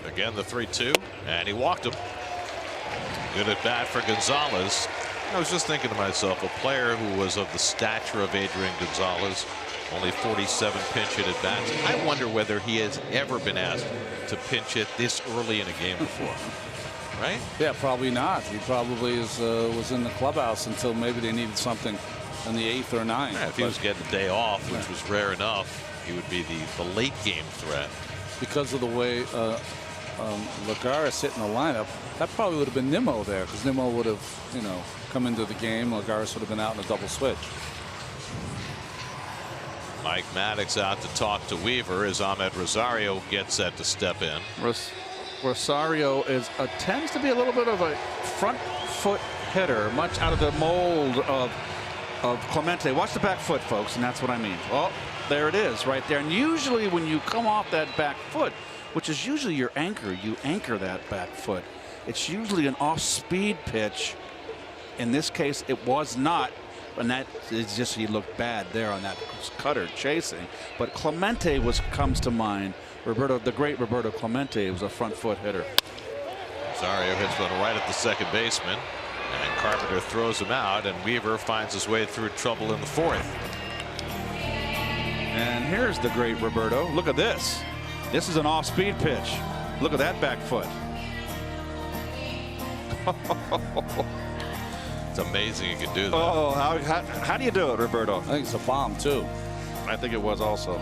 Speaker 4: Again, the 3-2, and he walked him. Good at bat for Gonzalez. I was just thinking to myself, a player who was of the stature of Adrian Gonzalez, only 47 pinch hit at bats. I wonder whether he has ever been asked to pinch hit this early in a game before. Right?
Speaker 5: Yeah, probably not. He probably was in the clubhouse until maybe they needed something in the 8th or 9th.
Speaker 4: Yeah, if he was getting a day off, which was rare enough, he would be the late game threat.
Speaker 5: Because of the way Lagares hit in the lineup, that probably would have been Nimmo there, because Nimmo would have, you know, come into the game. Lagares would have been out in a double switch.
Speaker 4: Mike Maddox out to talk to Weaver as Ahmed Rosario gets set to step in.
Speaker 3: Rosario tends to be a little bit of a front foot hitter, much out of the mold of Clemente. Watch the back foot, folks, and that's what I mean. Oh, there it is right there. And usually when you come off that back foot, which is usually your anchor, you anchor that back foot. It's usually an off-speed pitch. In this case, it was not, and that is just, he looked bad there on that cutter chasing. But Clemente comes to mind. The great Roberto Clemente was a front foot hitter.
Speaker 4: Rosario hits one right at the second baseman, and Carpenter throws him out, and Weaver finds his way through trouble in the 4th.
Speaker 3: And here's the great Roberto. Look at this. This is an off-speed pitch. Look at that back foot.
Speaker 4: It's amazing you can do that.
Speaker 3: Oh, how do you do it, Roberto?
Speaker 5: I think it's a bomb, too.
Speaker 3: I think it was also.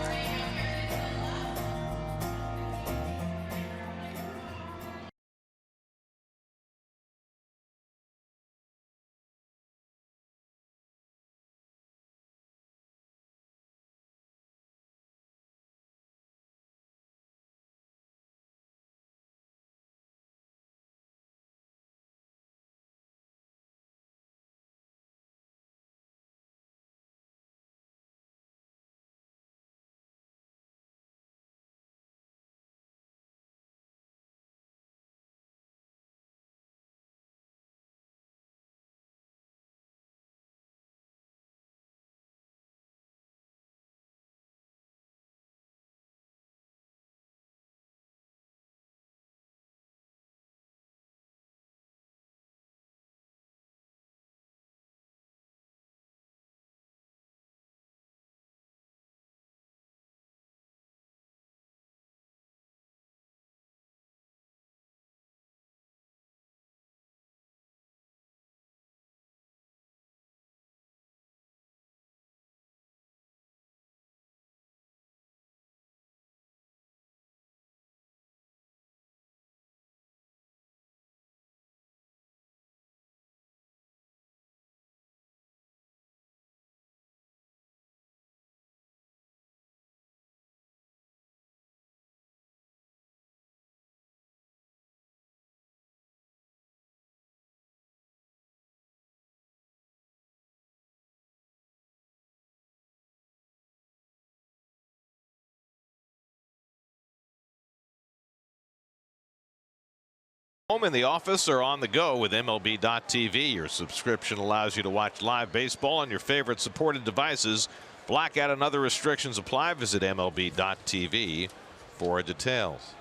Speaker 4: Home, in the office, or on the go with MLB.tv. Your subscription allows you to watch live baseball on your favorite supported devices. Blackout and other restrictions apply. Visit MLB.tv for details.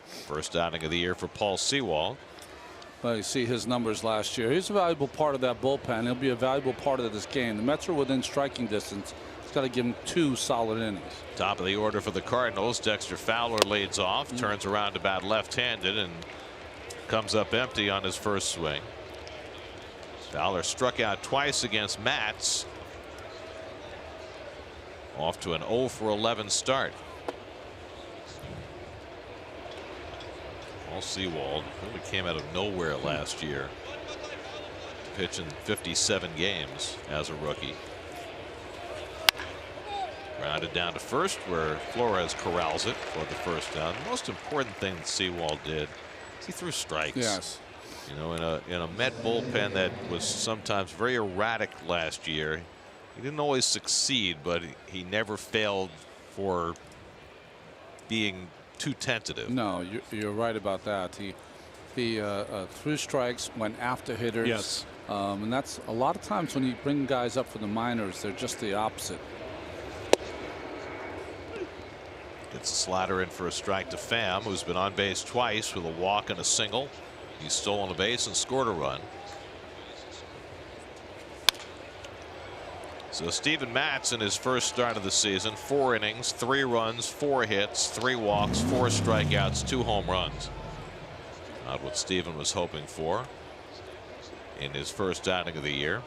Speaker 4: First outing of the year for Paul Sewald.
Speaker 5: Well, you see his numbers last year. He's a valuable part of that bullpen. He'll be a valuable part of this game. The Mets are within striking distance. He's got to give him 2 solid innings.
Speaker 4: Top of the order for the Cardinals. Dexter Fowler leads off, turns around to bat left-handed, and comes up empty on his first swing. Fowler struck out twice against Matz. Off to an 0 for 11 start. Paul Sewald really came out of nowhere last year. Pitching 57 games as a rookie. Grounded down to first, where Flores corrals it for the first down. The most important thing that Sewald did, he threw strikes.
Speaker 5: Yes.
Speaker 4: You know, in a Met bullpen that was sometimes very erratic last year. He didn't always succeed, but he never failed for being too tentative.
Speaker 5: No, you're right about that. He threw strikes, went after hitters.
Speaker 3: Yes.
Speaker 5: And that's a lot of times when you bring guys up for the minors, they're just the opposite.
Speaker 4: Gets a slider in for a strike to Pham, who's been on base twice with a walk and a single. He's stolen a base and scored a run. So Steven Matz in his first start of the season, 4 innings, 3 runs, 4 hits, 3 walks, 4 strikeouts, 2 home runs. Not what Steven was hoping for in his first outing of the year.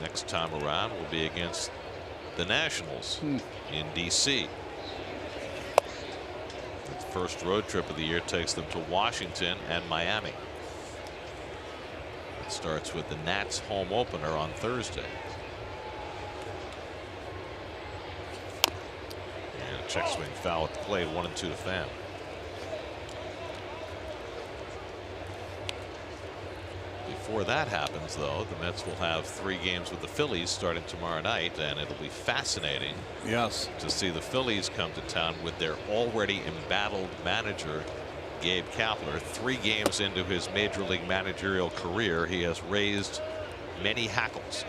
Speaker 4: Next time around will be against the Nationals in D.C. The first road trip of the year takes them to Washington and Miami. It starts with the Nats home opener on Thursday. And a check swing foul at the plate, 1-2 to Pham. Before that happens, though, the Mets will have 3 games with the Phillies starting tomorrow night, and it'll be fascinating to see the Phillies come to town with their already embattled manager, Gabe Kapler. 3 games into his major league managerial career, he has raised many hackles.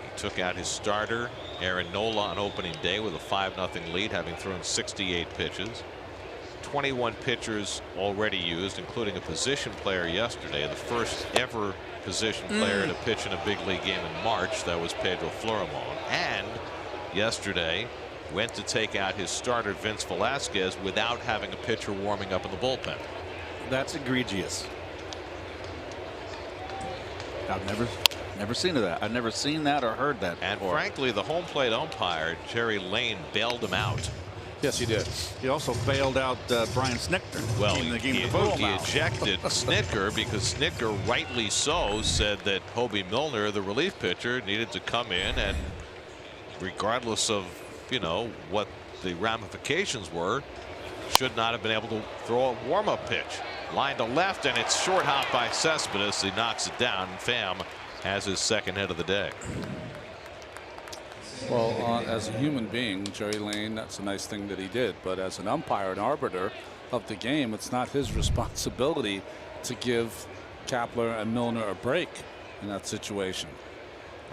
Speaker 4: He took out his starter, Aaron Nola, on opening day with a 5-0 lead, having thrown 68 pitches. 21 pitchers already used, including a position player yesterday, the first ever position player to pitch in a big league game in March. That was Pedro Florimon. And yesterday went to take out his starter Vince Velasquez without having a pitcher warming up in the bullpen.
Speaker 3: That's egregious. I've never seen that. I've never seen that or heard that.
Speaker 4: And
Speaker 3: before.
Speaker 4: frankly, the home plate umpire Jerry Lane bailed him out.
Speaker 5: Yes, he did.
Speaker 3: He also bailed out Brian Snitker.
Speaker 4: Well,
Speaker 3: in the game
Speaker 4: he ejected Snitker because Snitker, rightly so, said that Hobie Milner, the relief pitcher, needed to come in and, regardless of, you know, what the ramifications were, should not have been able to throw a warm-up pitch. Line to left, and it's short hop by Cespedes. He knocks it down, and Pham has his second hit of the day.
Speaker 5: Well, as a human being, Jerry Lane, that's a nice thing that he did. But as an umpire, an arbiter of the game, it's not his responsibility to give Kapler and Milner a break in that situation.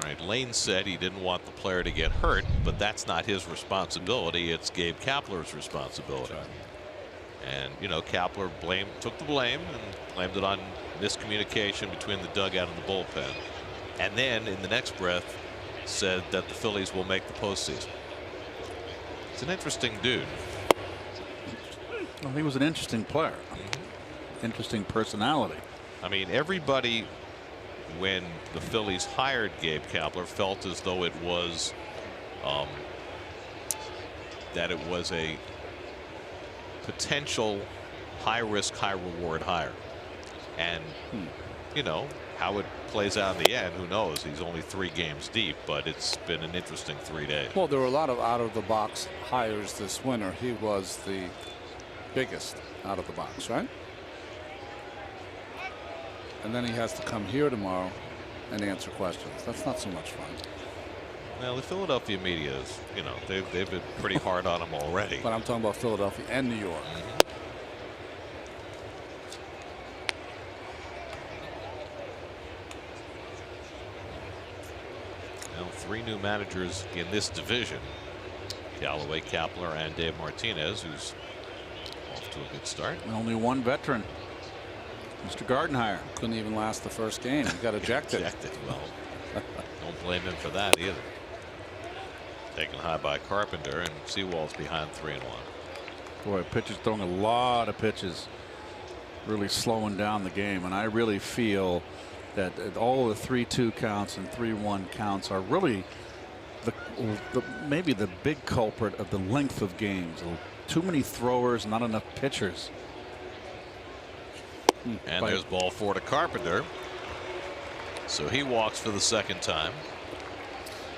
Speaker 4: Right. Lane said he didn't want the player to get hurt, but that's not his responsibility. It's Gabe Kapler's responsibility. Right. And, you know, Kapler took the blame and blamed it on miscommunication between the dugout and the bullpen. And then in the next breath said that the Phillies will make the postseason. It's an interesting dude.
Speaker 3: Well, he was an interesting player. Interesting personality.
Speaker 4: I mean, everybody, when the Phillies hired Gabe Kapler, felt as though it was a potential high-risk, high-reward hire. And you know, how it plays out in the end, who knows? He's only 3 games deep, but it's been an interesting 3 days.
Speaker 5: Well, there were a lot of out-of-the-box hires this winter. He was the biggest out of the box, right? And then he has to come here tomorrow and answer questions. That's not so much fun.
Speaker 4: Well, the Philadelphia media is, you know, they've been pretty hard on him already.
Speaker 5: But I'm talking about Philadelphia and New York.
Speaker 4: 3 new managers in this division. Galloway, Kapler, and Dave Martinez, who's off to a good start.
Speaker 3: And only one veteran, Mr. Gardenhire.
Speaker 5: Couldn't even last the first game. He got ejected.
Speaker 4: Well, don't blame him for that either. Taken high by Carpenter, and Sewald's behind 3-1.
Speaker 3: Boy, pitcher's throwing a lot of pitches, really slowing down the game. And I really feel that all the 3-2 counts and 3-1 counts are really maybe the big culprit of the length of games. Too many throwers, not enough pitchers.
Speaker 4: And there's ball 4 to Carpenter. So he walks for the second time.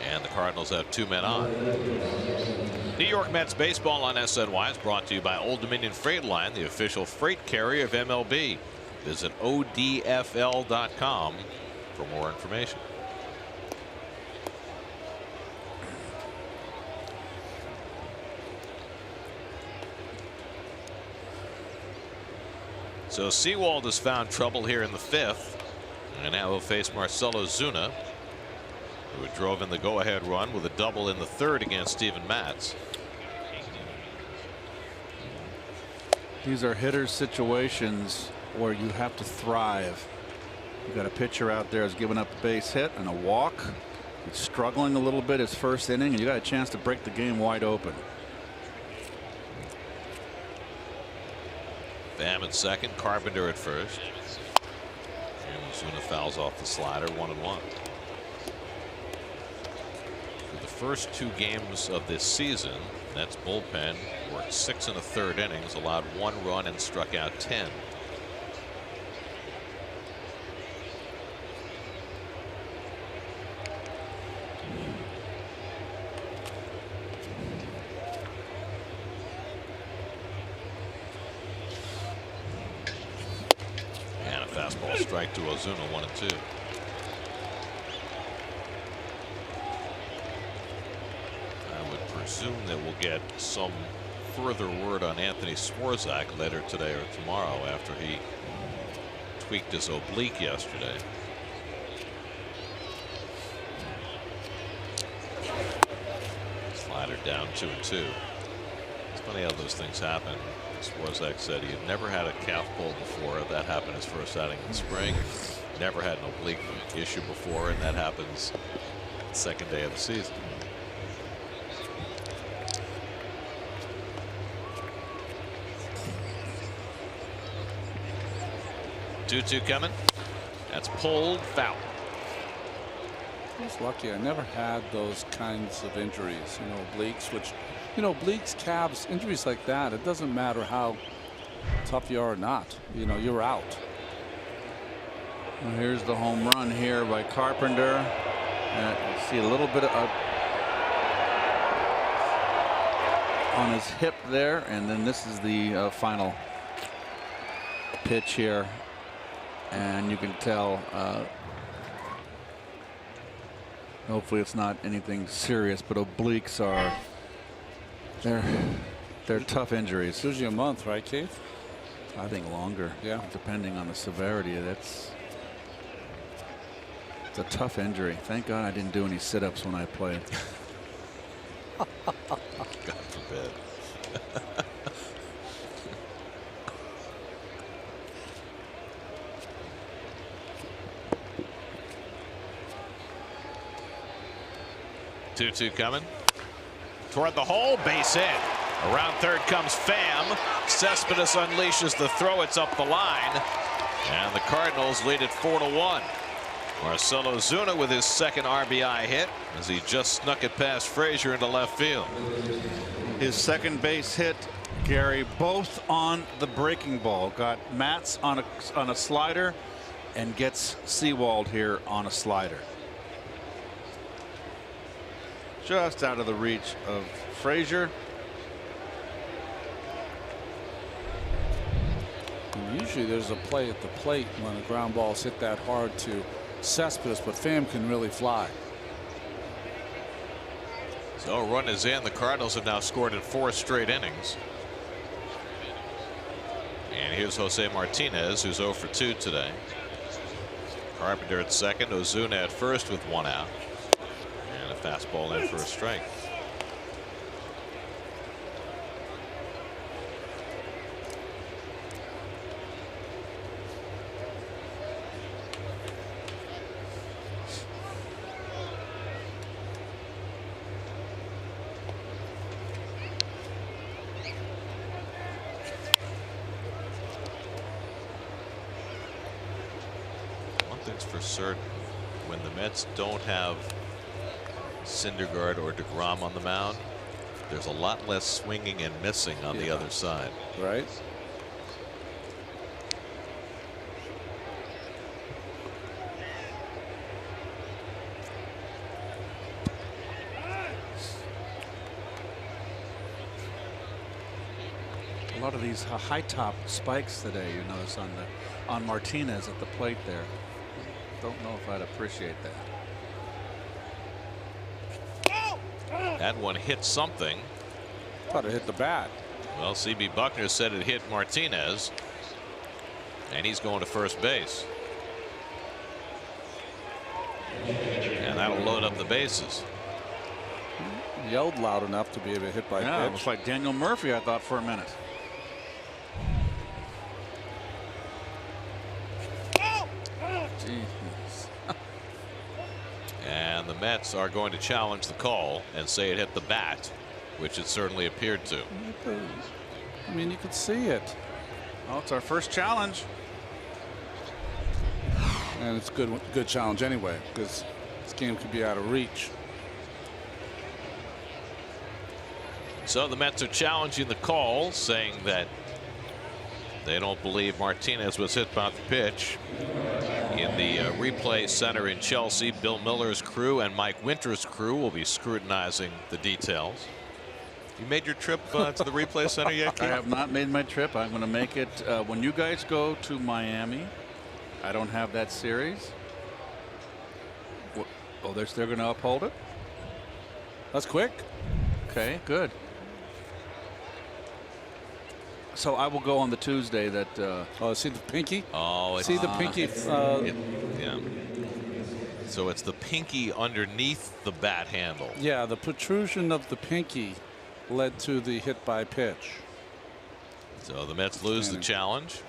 Speaker 4: And the Cardinals have 2 men on. New York Mets baseball on SNY is brought to you by Old Dominion Freight Line, the official freight carrier of MLB. Visit odfl.com for more information. So Sewald has found trouble here in the 5th, and now he'll face Marcell Ozuna, who drove in the go-ahead run with a double in the 3rd against Steven Matz.
Speaker 3: These are hitters situations where you have to thrive. You got a pitcher out there who's given up a base hit and a walk. He's struggling a little bit his first inning, and you got a chance to break the game wide open.
Speaker 4: Pham at second, Carpenter at first. And Ozuna fouls off the slider, 1-1. For the first 2 games of this season, Nets bullpen worked 6 1/3 innings, allowed 1 run, and struck out 10. And a fastball strike to Ozuna, 1-2. Presume that we'll get some further word on Anthony Swarzak later today or tomorrow after he tweaked his oblique yesterday. Slider down 2-2. It's funny how those things happen. Swarzak said he had never had a calf pull before. That happened his first outing in the spring. Never had an oblique issue before, and that happens the second day of the season. 2-2 coming. That's pulled, foul.
Speaker 5: I was lucky. I never had those kinds of injuries, obliques, which, obliques, calves, injuries like that. It doesn't matter how tough you are or not. You're out.
Speaker 3: Well, here's the home run here by Carpenter. You see a little bit of on his hip there, and then this is the final pitch here. And you can tell, hopefully it's not anything serious, but obliques are, they're tough injuries.
Speaker 5: Usually a month, right, Keith?
Speaker 3: I think longer.
Speaker 5: Yeah.
Speaker 3: Depending on the severity. It's a tough injury. Thank God I didn't do any sit-ups when I played.
Speaker 4: God forbid. Two coming toward the hole, base hit. Around third comes Pham. Cespedes unleashes the throw. It's up the line, and the Cardinals lead it 4-1. Marcell Ozuna with his second RBI hit as he just snuck it past Frazier into left field.
Speaker 3: His second base hit, Gary, both on the breaking ball. Got Matz on a slider and gets Sewald here on a slider. Just out of the reach of Frazier.
Speaker 5: And usually there's a play at the plate when the ground balls hit that hard to Cespedes, but Pham can really fly.
Speaker 4: So a run is in. The Cardinals have now scored in 4 straight innings. And here's Jose Martinez, who's 0 for 2 today. Carpenter at second, Ozuna at first with 1 out. And a Fastball in for a strike. For certain, when the Mets don't have Syndergaard or DeGrom on the mound, there's a lot less swinging and missing on the other side.
Speaker 5: Right.
Speaker 3: A lot of these high top spikes today, you notice on Martinez at the plate there. Don't know if I'd appreciate that.
Speaker 4: That one hit something.
Speaker 5: Thought it hit the bat.
Speaker 4: Well, CB Buckner said it hit Martinez, and he's going to first base. And that'll load up the bases.
Speaker 5: He yelled loud enough to be able to hit by
Speaker 3: Yeah,
Speaker 5: pitch.
Speaker 3: it was like Daniel Murphy, I thought, for a minute.
Speaker 4: And the Mets are going to challenge the call and say it hit the bat, which it certainly appeared to.
Speaker 5: I mean, you could see it.
Speaker 3: Well, it's our first challenge.
Speaker 5: And it's good challenge anyway, because this game could be out of reach.
Speaker 4: So the Mets are challenging the call, saying that they don't believe Martinez was hit by the pitch. In the replay center in Chelsea, Bill Miller's crew and Mike Winter's crew will be scrutinizing the details. You made your trip to the replay center yet, Keith?
Speaker 3: I have not made my trip. I'm going to make it when you guys go to Miami. I don't have that series. Oh, they're going to uphold it?
Speaker 5: That's quick.
Speaker 3: Okay, good. So I will go on the Tuesday that.
Speaker 5: Oh, see the pinky?
Speaker 4: Oh,
Speaker 5: see the pinky?
Speaker 4: Yeah. So it's the pinky underneath the bat handle.
Speaker 5: Yeah, the protrusion of the pinky led to the hit by pitch.
Speaker 4: So the Mets lose the challenge.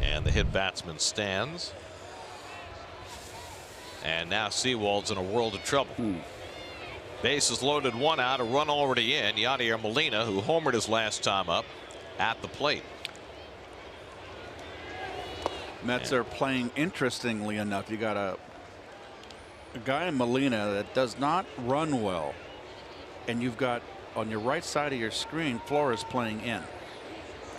Speaker 4: And the hit batsman stands. And now Sewald's in a world of trouble. Bases loaded, one out, a run already in. Yadier Molina, who homered his last time up, at the plate.
Speaker 3: Mets are playing interestingly enough. You got a guy in Molina that does not run well, and you've got on your right side of your screen Flores playing in.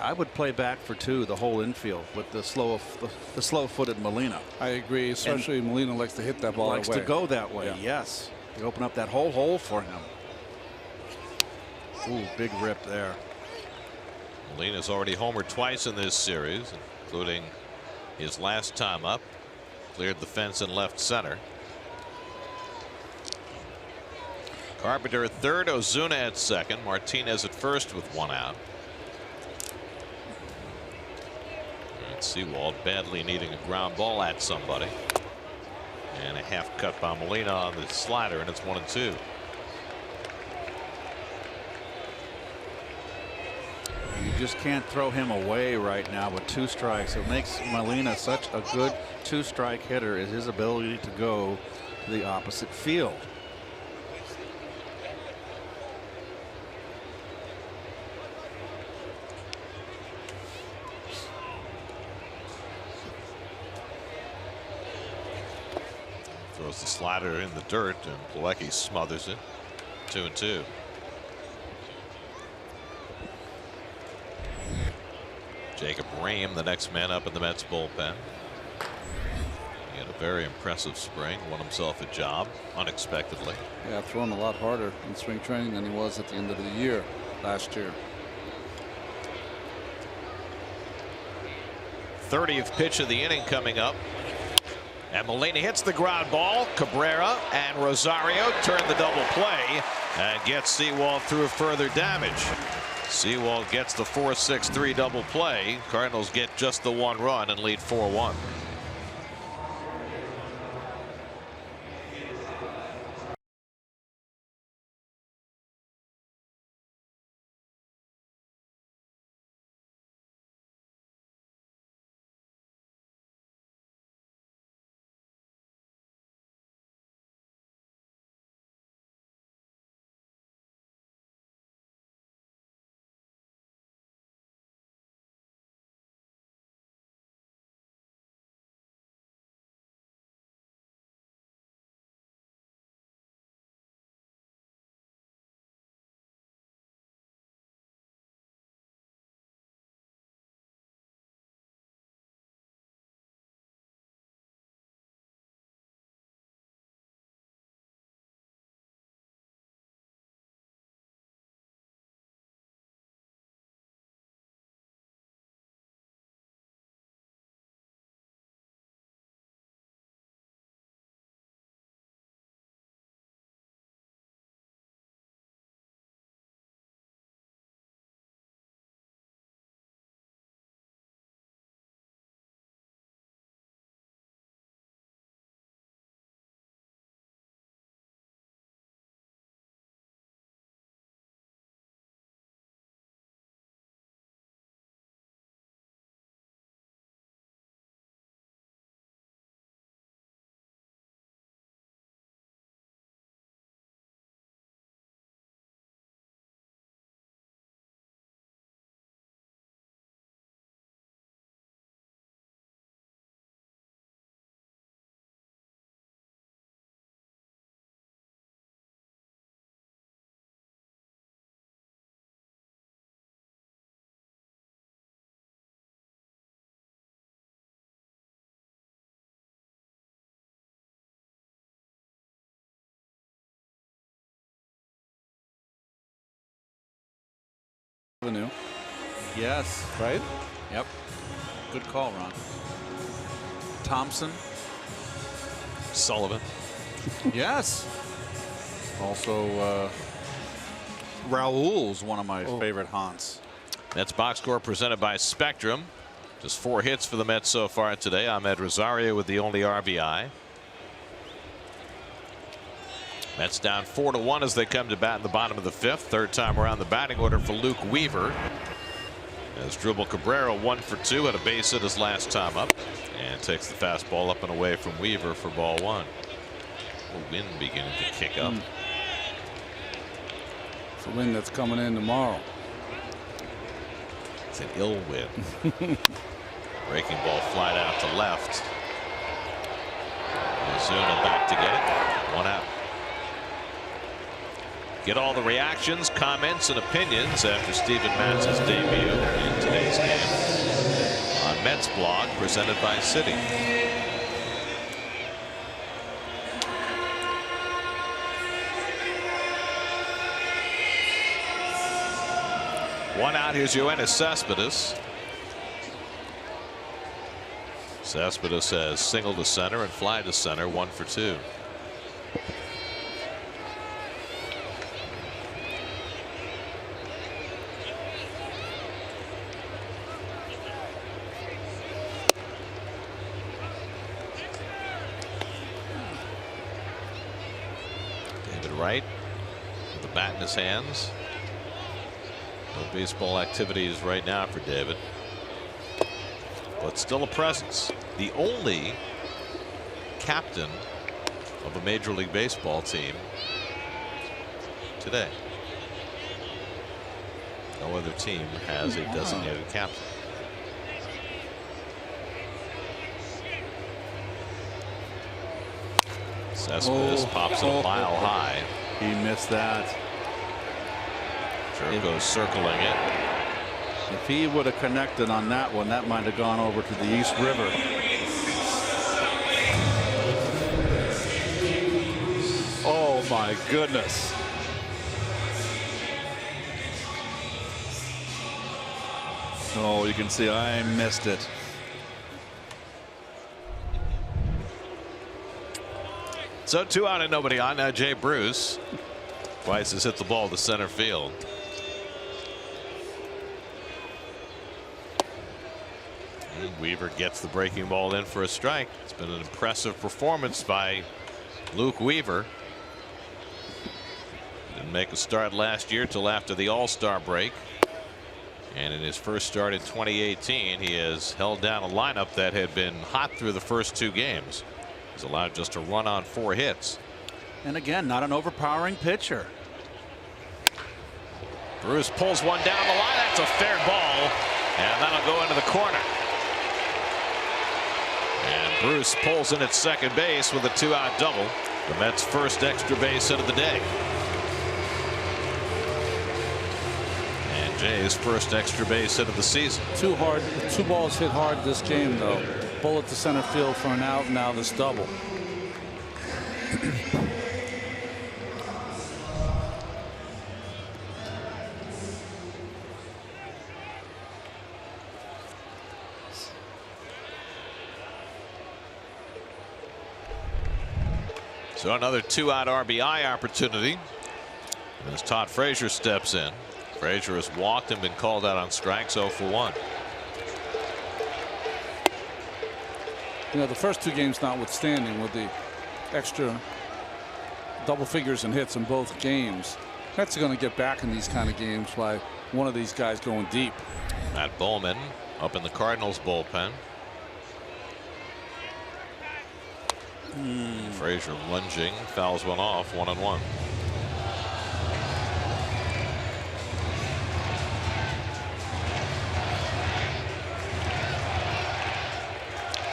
Speaker 3: I would play back for two the whole infield with the slow-footed Molina.
Speaker 5: I agree, especially Molina likes to hit that ball
Speaker 3: likes
Speaker 5: away.
Speaker 3: to go that way.
Speaker 5: Yeah.
Speaker 3: Yes, you open up that whole hole for him. Ooh, big rip there.
Speaker 4: Molina's already homered twice in this series, including his last time up. Cleared the fence in left center. Carpenter at third, Ozuna at second, Martinez at first with one out. And Sewald badly needing a ground ball at somebody. And a half cut by Molina on the slider, and it's 1-2.
Speaker 3: You just can't throw him away right now with two strikes. What makes Molina such a good two-strike hitter is his ability to go to the opposite field.
Speaker 4: Throws the slider in the dirt, and Plawecki smothers it. 2-2. Jacob Rame, the next man up in the Mets bullpen. He had a very impressive spring, won himself a job unexpectedly.
Speaker 5: Yeah, throwing a lot harder in spring training than he was at the end of the year last year.
Speaker 4: 30th pitch of the inning coming up. And Molina hits the ground ball. Cabrera and Rosario turn the double play and get Sewald through further damage. Sewald gets the 4-6-3 double play. Cardinals get just the one run and lead 4-1.
Speaker 5: Avenue.
Speaker 3: Yes.
Speaker 5: Right?
Speaker 3: Yep. Good call, Ron. Thompson.
Speaker 4: Sullivan.
Speaker 3: Yes. Also, Raul's one of my favorite haunts.
Speaker 4: Mets box score presented by Spectrum. Just 4 hits for the Mets so far today. Ahmed Rosario with the only RBI. Mets down 4-1 as they come to bat in the bottom of the 5th. Third time around the batting order for Luke Weaver. As Dribble Cabrera 1 for 2, had a base hit his last time up, and takes the fastball up and away from Weaver for ball 1. The wind beginning to kick up.
Speaker 5: It's a wind that's coming in tomorrow.
Speaker 4: It's an ill wind. Breaking ball flied out to left. Ozuna back to get it. 1 out. Get all the reactions, comments, and opinions after Steven Matz's debut in today's game on Mets blog presented by Citi. One out. Here's Yoenis Cespedes. Cespedes has single to center and fly to center, 1 for 2. Right with the bat in his hands. No baseball activities right now for David, but still a presence. The only captain of a Major League Baseball team today. No other team has a designated captain. Cespedes pops it a mile high.
Speaker 3: He missed that.
Speaker 4: Jerko's circling it.
Speaker 3: If he would have connected on that one, that might have gone over to the East River. Oh my goodness. Oh, you can see I missed it.
Speaker 4: So 2 out and nobody on. Now Jay Bruce twice has hit the ball to center field. And Weaver gets the breaking ball in for a strike. It's been an impressive performance by Luke Weaver. Didn't make a start last year till after the All-Star break. And in his first start in 2018, he has held down a lineup that had been hot through the first 2 games. He's allowed just to run on 4 hits.
Speaker 3: And again, not an overpowering pitcher.
Speaker 4: Bruce pulls one down the line. That's a fair ball, and that'll go into the corner. And Bruce pulls in at second base with a 2-out double. The Mets' first extra base hit of the day. And Jay's first extra base hit of the season.
Speaker 5: 2 balls hit hard this game, though. Bullet to center field for an out. Now this double.
Speaker 4: So another 2-out RBI opportunity as Todd Frazier steps in. Frazier has walked and been called out on strikes, 0 for 1.
Speaker 5: You know, the first 2 games notwithstanding, with the extra double figures and hits in both games, Mets are going to get back in these kind of games by one of these guys going deep.
Speaker 4: Matt Bowman up in the Cardinals bullpen. Frazier lunging, fouls one off, 1-1.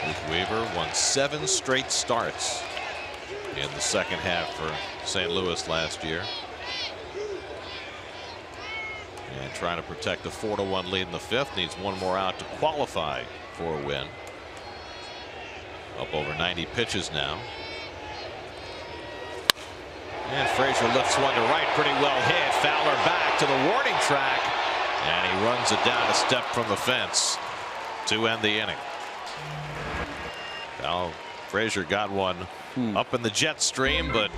Speaker 4: Luke Weaver won 7 straight starts in the second half for St. Louis last year. And trying to protect a 4-1 lead in the 5th. Needs 1 more out to qualify for a win. Up over 90 pitches now. And Frazier lifts one to right, pretty well hit. Fowler back to the warning track, And he runs it down a step from the fence to end the inning. Now Frazier got one up in the jet stream, but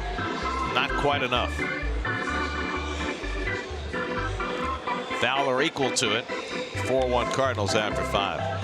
Speaker 4: not quite enough. Fowler equal to it. 4-1 Cardinals after 5.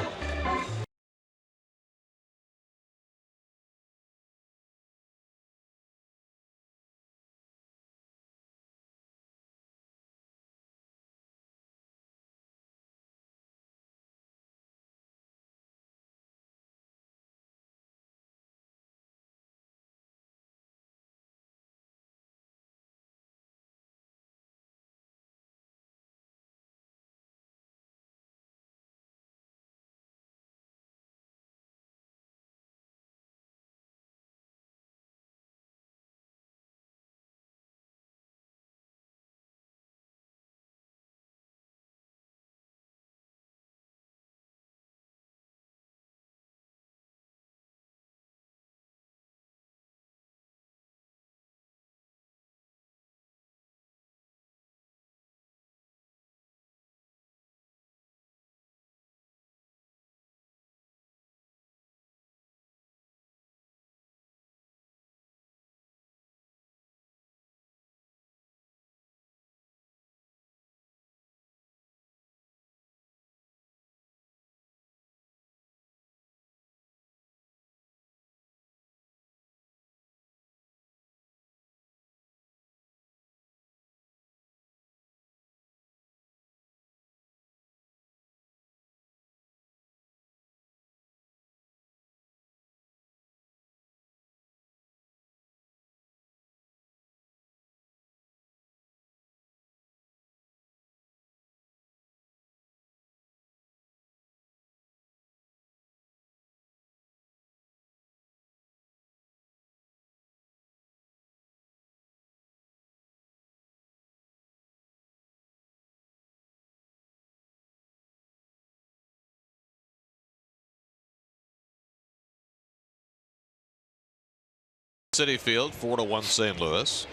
Speaker 4: City Field, 4-1 St. Louis.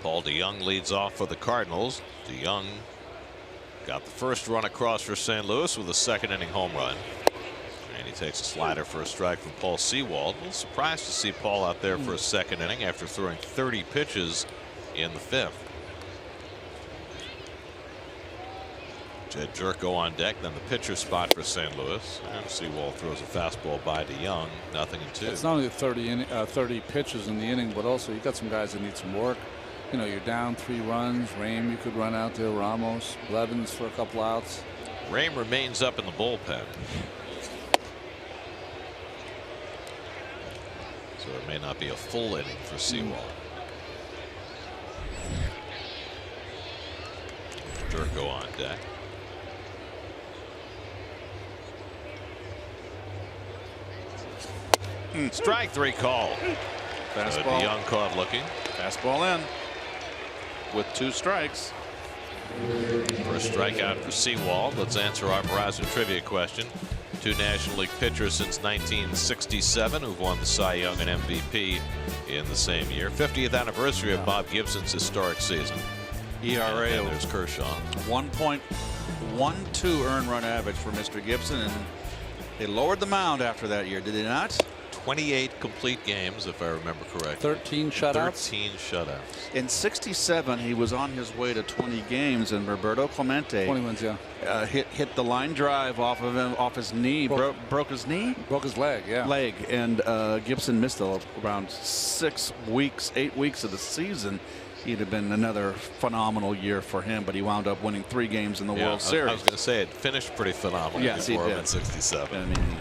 Speaker 4: Paul DeYoung leads off for the Cardinals. DeYoung got the first run across for St. Louis with a second inning home run. And he takes a slider for a strike from Paul Sewald. A little surprised to see Paul out there for a second inning after throwing 30 pitches in the 5th. Jed Jerko on deck, then the pitcher spot for St. Louis. And Sewald throws a fastball by DeYoung. 0-2.
Speaker 5: It's not only 30 pitches in the inning, but also you got some guys that need some work. You know, you're down 3 runs. Rame, you could run out there. Ramos, Blevins for a couple outs.
Speaker 4: Rame remains up in the bullpen. So it may not be a full inning for Sewald. Jerko on deck. Strike 3 call.
Speaker 3: Fastball.
Speaker 4: DeYoung caught looking.
Speaker 3: Fastball in with 2 strikes.
Speaker 4: First strikeout for Sewald. Let's answer our Verizon trivia question. 2 National League pitchers since 1967 who've won the Cy Young and MVP in the same year. 50th anniversary of Bob Gibson's historic season.
Speaker 3: ERA
Speaker 4: And there's Kershaw.
Speaker 3: 1.12 earned run average for Mr. Gibson, and they lowered the mound after that year, did they not?
Speaker 4: 28 complete games, if I remember correctly.
Speaker 5: 13 shutouts.
Speaker 4: 13 shutouts.
Speaker 3: In '67, he was on his way to 20 games, and Roberto Clemente
Speaker 5: 20 wins, yeah.
Speaker 3: hit the line drive off of him, off his knee, broke his knee,
Speaker 5: Broke his leg, yeah.
Speaker 3: and Gibson missed around 6 weeks, 8 weeks of the season. He'd have been another phenomenal year for him, but he wound up winning 3 games in the World Series.
Speaker 4: I was going to say it finished pretty phenomenal.
Speaker 3: Yes, he
Speaker 4: before
Speaker 3: did.
Speaker 4: in '67.
Speaker 3: I mean,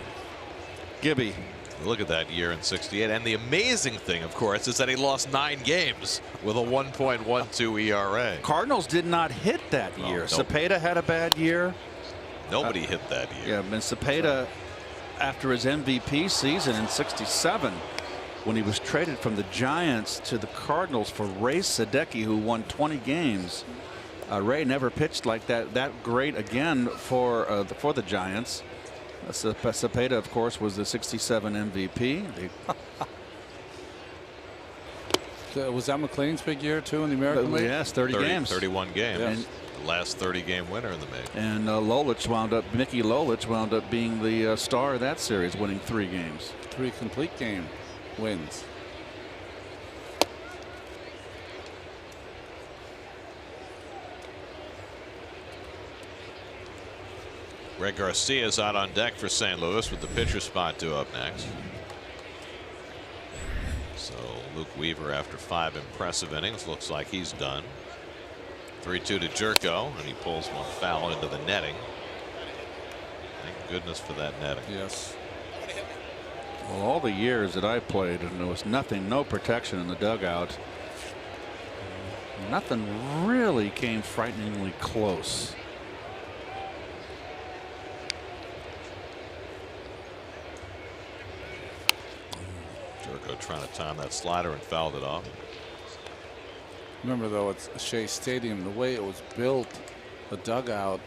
Speaker 3: Gibby.
Speaker 4: Look at that year in '68, and the amazing thing, of course, is that he lost 9 games with a 1.12 ERA.
Speaker 3: Cardinals did not hit that year.
Speaker 4: Nope.
Speaker 3: Cepeda had a bad year.
Speaker 4: Nobody hit that year.
Speaker 3: Yeah, and Cepeda, after his MVP season in '67, when he was traded from the Giants to the Cardinals for Ray Sadecki, who won 20 games. Ray never pitched like that great again for the Giants. Cepeda, of course, was the '67 MVP.
Speaker 5: Was that McLean's big year too in the American League?
Speaker 3: Yes, 30 games,
Speaker 4: 31 games.
Speaker 3: And
Speaker 4: The last 30-game winner in the major.
Speaker 3: And Mickey Lolich wound up being the star of that series, winning 3 games.
Speaker 5: 3 complete game wins.
Speaker 4: Greg Garcia is out on deck for St. Louis with the pitcher spot due up next. So Luke Weaver, after 5 impressive innings, looks like he's done. 3-2 to Jerko, and he pulls one foul into the netting. Thank goodness for that netting.
Speaker 5: Yes.
Speaker 3: Well, all the years that I played, and there was no protection in the dugout. Nothing really came frighteningly close.
Speaker 4: Jerko trying to time that slider and fouled it off.
Speaker 5: Remember, though, it's Shea Stadium. The way it was built, the dugout,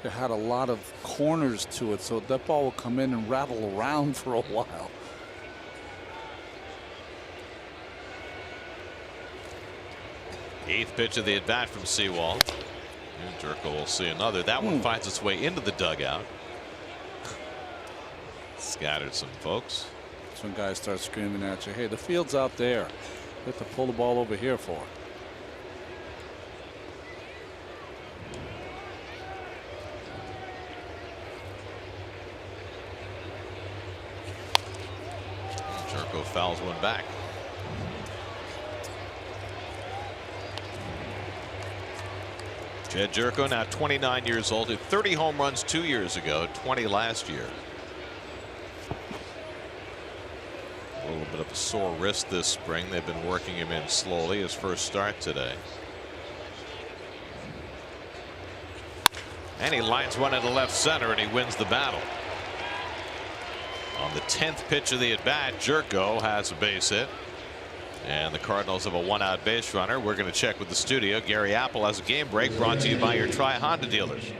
Speaker 5: it had a lot of corners to it, so that ball would come in and rattle around for a while.
Speaker 4: Eighth pitch of the at bat from Sewald. And Jerko will see another. That one finds its way into the dugout. Scattered some folks.
Speaker 5: That's when guys start screaming at you, hey, the field's out there. You have to pull the ball over here for.
Speaker 4: Jerko fouls one back. Jed Jerko, now 29 years old, hit 30 home runs 2 years ago, 20 last year. A little bit of a sore wrist this spring. They've been working him in slowly. His first start today. And he lines one into left center, and he wins the battle. On the 10th pitch of the at bat, Jerko has a base hit. And the Cardinals have a 1-out base runner. We're going to check with the studio. Gary Apple has a game break brought to you by your Tri-Honda dealers.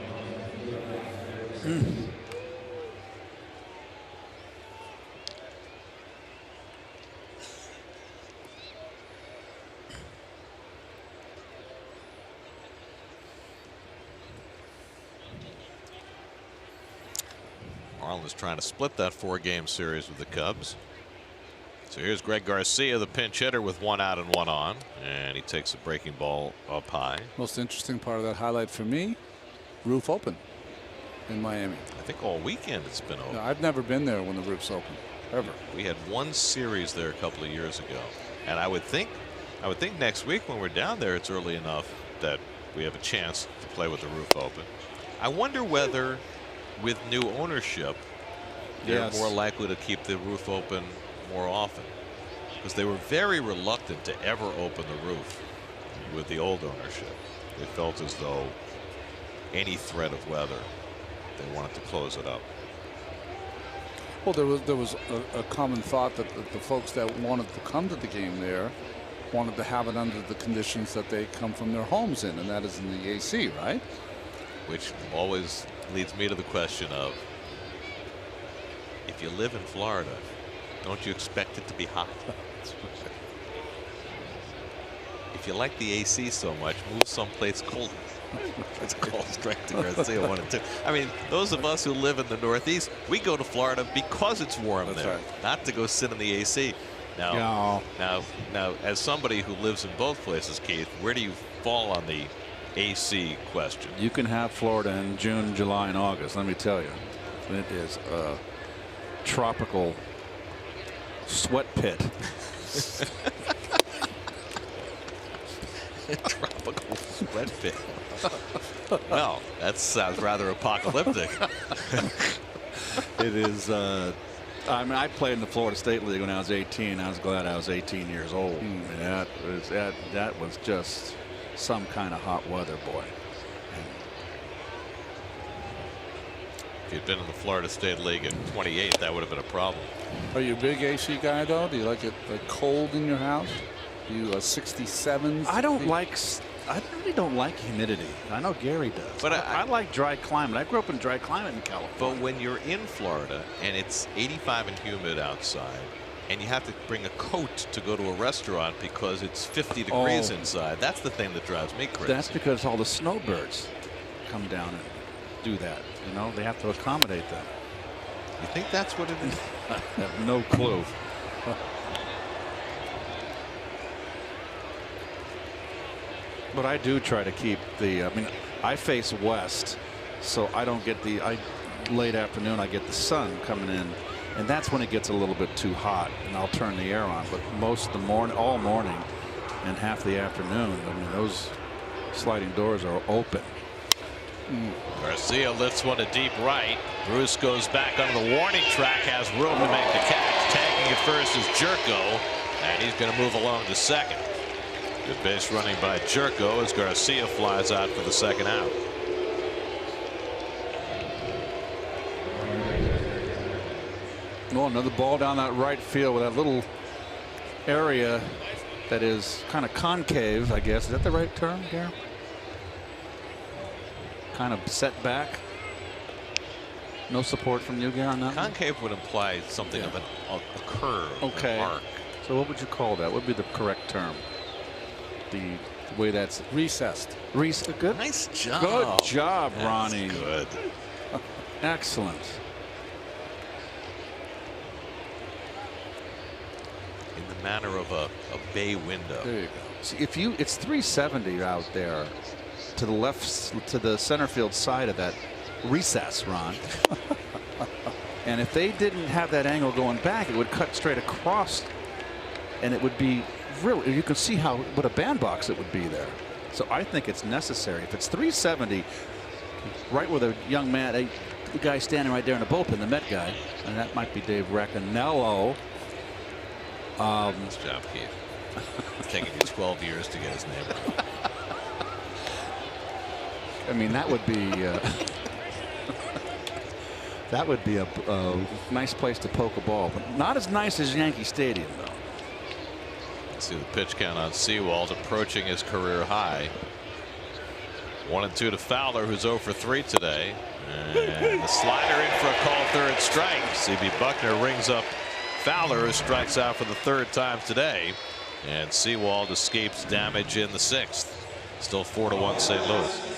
Speaker 4: Marlins trying to split that 4-game series with the Cubs. So here's Greg Garcia, the pinch hitter, with 1 out and 1 on, and he takes a breaking ball up high.
Speaker 5: Most interesting part of that highlight for me, roof open in Miami.
Speaker 4: I think all weekend it's been open.
Speaker 5: No, I've never been there when the roof's open, ever.
Speaker 4: We had one series there a couple of years ago, and I would think next week when we're down there, it's early enough that we have a chance to play with the roof open. I wonder whether, with new ownership, they're more likely to keep the roof open more often, because they were very reluctant to ever open the roof with the old ownership. They felt as though any threat of weather, they wanted to close it up.
Speaker 5: Well, there was a common thought that the folks that wanted to come to the game there wanted to have it under the conditions that they come from their homes in, and that is in the AC, right?
Speaker 4: Which always leads me to the question of, if you live in Florida, don't you expect it to be hot? If you like the AC so much, move someplace colder. It's called strike to Garcia 1 and 2. I mean, those of us who live in the Northeast, we go to Florida because it's warm there,
Speaker 5: right.
Speaker 4: not to go sit in the AC. Now, as somebody who lives in both places, Keith, where do you fall on the AC question?
Speaker 3: You can have Florida in June, July, and August. Let me tell you, it is a tropical sweat pit.
Speaker 4: Tropical sweat pit. Well, that sounds rather apocalyptic.
Speaker 3: It is. I mean, I played in the Florida State League when I was 18. I was glad I was 18 years old. And that was just some kind of hot weather, boy.
Speaker 4: If you'd been in the Florida State League at 28, that would have been a problem.
Speaker 5: Are you a big AC guy, though? Do you like it cold in your house? You 67s?
Speaker 3: I really don't like humidity. I know Gary does. But I like dry climate. I grew up in dry climate in California.
Speaker 4: But when you're in Florida and it's 85 and humid outside, and you have to bring a coat to go to a restaurant because it's 50 degrees inside. That's the thing that drives me crazy.
Speaker 3: That's because all the snowbirds come down and do that. You know, they have to accommodate them.
Speaker 4: You think that's what it is?
Speaker 3: I have no clue. But I do try to keep the, I mean, I face west, so I don't get the, late afternoon I get the sun coming in, and that's when it gets a little bit too hot, and I'll turn the air on. But most of the morning, all morning and half the afternoon, I mean, those sliding doors are open.
Speaker 4: Garcia lifts one to deep right. Bruce goes back under the warning track, has room to make the catch. Tagging at first is Jerko, and he's going to move along to second. Good base running by Jerko as Garcia flies out for the second out.
Speaker 3: Oh, another ball down that right field with that little area that is kind of concave, I guess. Is that the right term, Gary? Kind of set back. No support from you, Gary, on that?
Speaker 4: Concave would imply something of a curve.
Speaker 3: Okay.
Speaker 4: An arc.
Speaker 3: So what would you call that? What would be the correct term? The way that's
Speaker 5: Recessed.
Speaker 3: Good.
Speaker 4: Nice job.
Speaker 3: Good job, Ronnie.
Speaker 4: That's good.
Speaker 3: Excellent.
Speaker 4: In the manner of a bay window.
Speaker 3: There you go. See, if you, it's 370 out there to the left, to the center field side of that recess, Ron. And if they didn't have that angle going back, it would cut straight across, and it would be really, you can see how, what a bandbox it would be there. So I think it's necessary. If it's 370, right where the young man, the guy standing right there in the bullpen, the Met guy, and that might be Dave Racanello.
Speaker 4: Nice job, Keith. It's taking you 12 years to get his name right.
Speaker 3: I mean, that would be a nice place to poke a ball, but not as nice as Yankee Stadium, though.
Speaker 4: Let's see the pitch count on Seawald approaching his career high. 1-2 to Fowler, who's 0 for 3 today. And the slider in for a call third strike. CB Buckner rings up Fowler, who strikes out for the third time today. And Seawald escapes damage in the sixth. Still 4-1 St. Louis.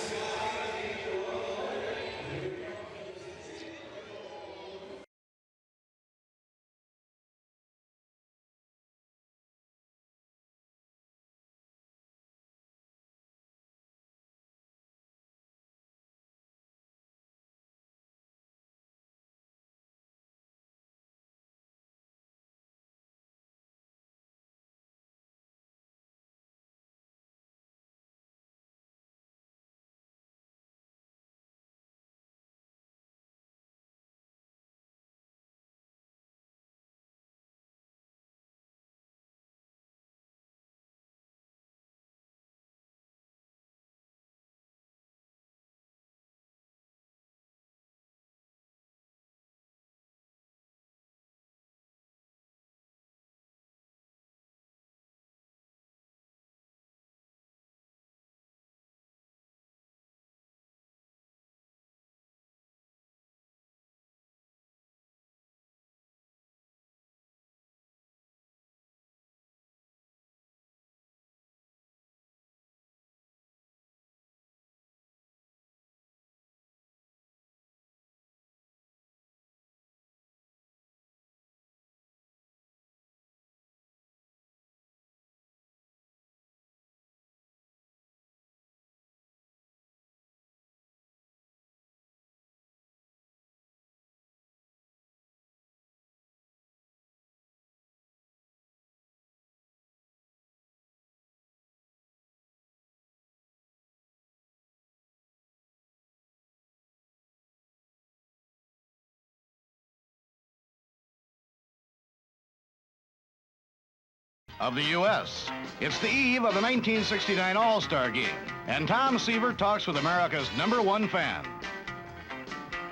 Speaker 7: Of the U.S. It's the eve of the 1969 All-Star Game, and Tom Seaver talks with America's #1 fan.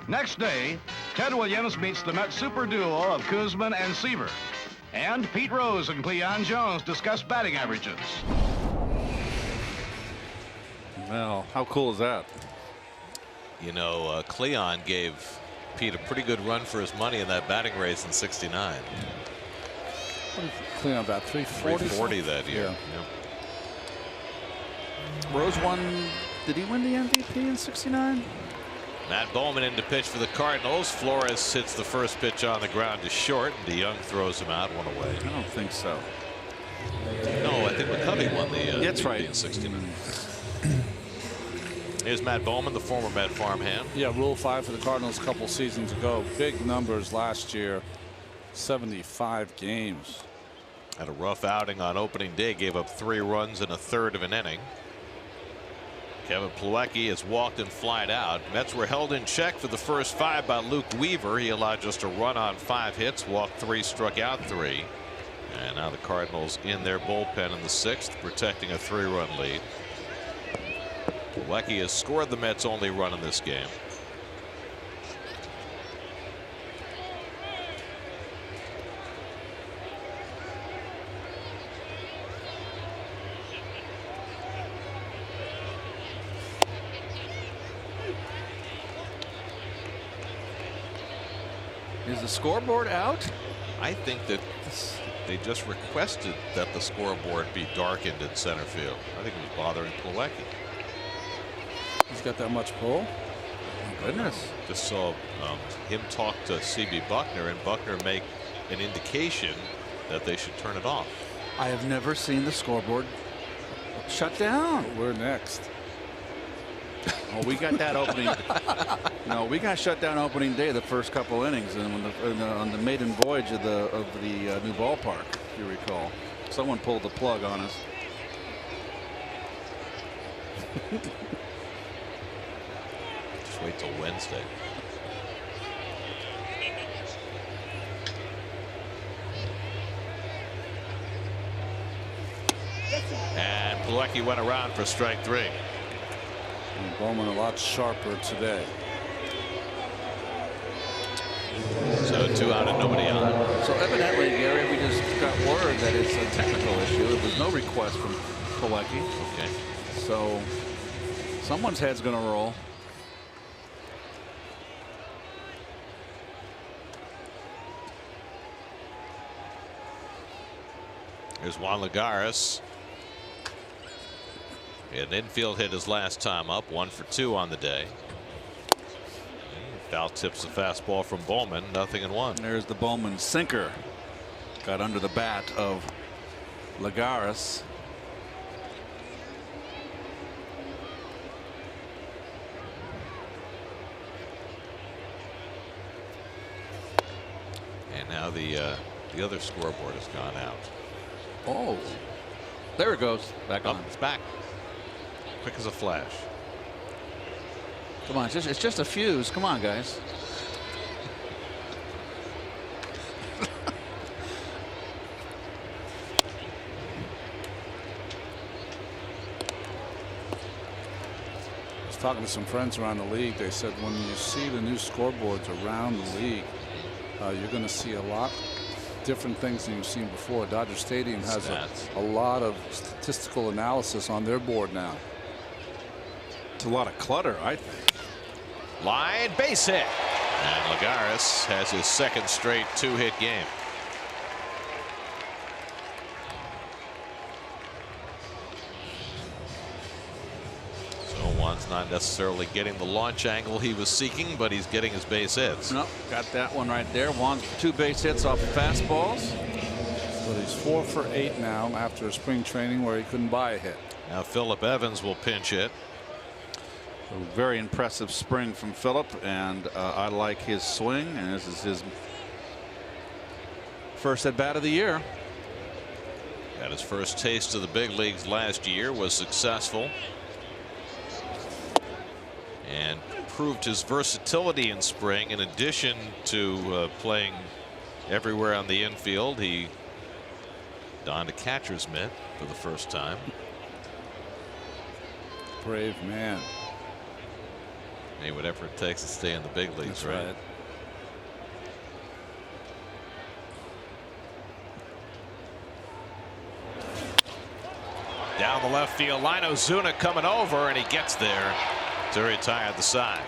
Speaker 7: Next day, Ted Williams meets the Met super duo of Koosman and Seaver, and Pete Rose and Cleon Jones discuss batting averages.
Speaker 3: Well, how cool is that?
Speaker 4: You know, Cleon gave Pete a pretty good run for his money in that batting race in '69.
Speaker 5: Clean on about 340.
Speaker 4: 340 that year.
Speaker 5: Yeah.
Speaker 4: Yep.
Speaker 3: Rose won. Did he win the MVP in '69?
Speaker 4: Matt Bowman in to pitch for the Cardinals. Flores hits the first pitch on the ground to short. DeYoung throws him out, 1 away.
Speaker 3: I don't think so.
Speaker 4: No, I think McCovey won the
Speaker 3: That's
Speaker 4: MVP
Speaker 3: right.
Speaker 4: in '69. Here's Matt Bowman, the former Met farmhand.
Speaker 5: Yeah, Rule 5 for the Cardinals a couple seasons ago. Big numbers last year. 75 games.
Speaker 4: Had a rough outing on opening day, gave up 3 runs in a third of an inning. Kevin Plawecki has walked and flied out. Mets were held in check for the first 5 by Luke Weaver. He allowed just a run on 5 hits, walked 3, struck out 3. And now the Cardinals in their bullpen in the 6th, protecting a 3-run lead. Plawecki has scored the Mets' only run in this game.
Speaker 3: Is the scoreboard out?
Speaker 4: I think that they just requested that the scoreboard be darkened in center field. I think it was bothering Plawecki.
Speaker 5: He's got that much pull.
Speaker 3: My goodness.
Speaker 4: Just saw him talk to C.B. Buckner, and Buckner make an indication that they should turn it off.
Speaker 3: I have never seen the scoreboard shut down.
Speaker 5: We're next.
Speaker 3: Oh, we got that opening. No, we got shut down opening day the first couple innings, and when on the maiden voyage of the new ballpark, if you recall, someone pulled the plug on us.
Speaker 4: Just wait till Wednesday. And Plawecki went around for strike 3.
Speaker 5: And Bowman a lot sharper today.
Speaker 4: So 2 out and nobody on.
Speaker 3: So evidently, Gary, we just got word that it's a technical issue. There was no request from Plawecki.
Speaker 4: Okay.
Speaker 3: So someone's head's going to roll.
Speaker 4: Here's Juan Lagares. An infield hit his last time up, 1 for 2 on the day. Foul tips the fastball from Bowman, 0-1.
Speaker 3: There's the Bowman sinker. Got under the bat of Lagares.
Speaker 4: And now the other scoreboard has gone out.
Speaker 3: Oh, there it goes. Back on.
Speaker 4: It's back. Quick as a flash.
Speaker 3: Come on, it's just a fuse. Come on, guys.
Speaker 5: I was talking to some friends around the league. They said when you see the new scoreboards around the league, you're going to see a lot different things than you've seen before. Dodger Stadium has a lot of statistical analysis on their board now.
Speaker 3: It's a lot of clutter, I think.
Speaker 4: Line base hit. And Lagares has his second straight 2-hit game. So Juan's not necessarily getting the launch angle he was seeking, but he's getting his base hits.
Speaker 3: Nope, got that one right there. Juan's 2 base hits off fastballs.
Speaker 5: So he's 4 for 8 now after a spring training where he couldn't buy a hit.
Speaker 4: Now Phillip Evans will pinch hit.
Speaker 3: A very impressive spring from Phillip, and I like his swing, and this is his first at bat of the year.
Speaker 4: Got his first taste of the big leagues last year, was successful, and proved his versatility in spring. In addition to playing everywhere on the infield, he donned a catcher's mitt for the first time.
Speaker 5: Brave man.
Speaker 4: Hey, whatever it takes to stay in the big leagues,
Speaker 5: That's
Speaker 4: right? Down the left field line, Ozuna coming over, and he gets there to retire the side.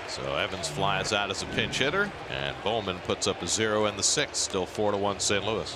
Speaker 4: So Evans flies out as a pinch hitter, and Bowman puts up a 0 in the 6th. Still 4-1 St. Louis.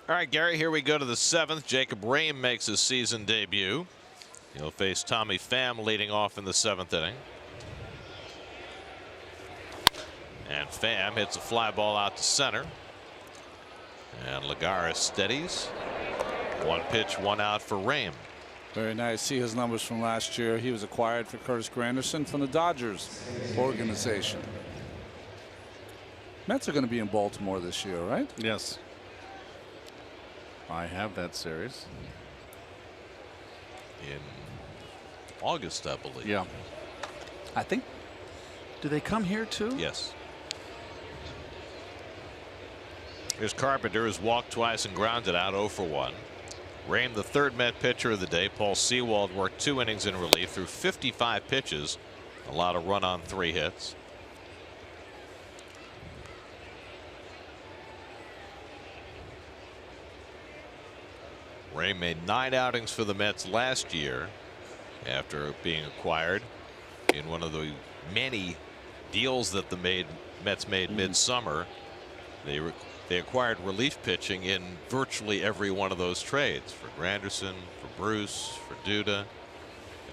Speaker 4: All right, Gary, here we go to the 7th. Jacob Rame makes his season debut. He'll face Tommy Pham leading off in the 7th inning. And Pham hits a fly ball out to center. And Lagares steadies. 1 pitch, 1 out for Rame.
Speaker 5: Very nice. See his numbers from last year. He was acquired for Curtis Granderson from the Dodgers organization. Mets are going to be in Baltimore this year, right?
Speaker 3: Yes. I have that series.
Speaker 4: In August, I believe.
Speaker 3: Yeah. I think. Do they come here too?
Speaker 4: Yes. Here's Carpenter, who's walked twice and grounded out 0 for 1. Rame, the 3rd Met pitcher of the day. Paul Sewald worked 2 innings in relief through 55 pitches. Allowed a run on 3 hits. Rame made 9 outings for the Mets last year after being acquired in one of the many deals that the Mets made midsummer. They acquired relief pitching in virtually every one of those trades for Granderson, for Bruce, for Duda,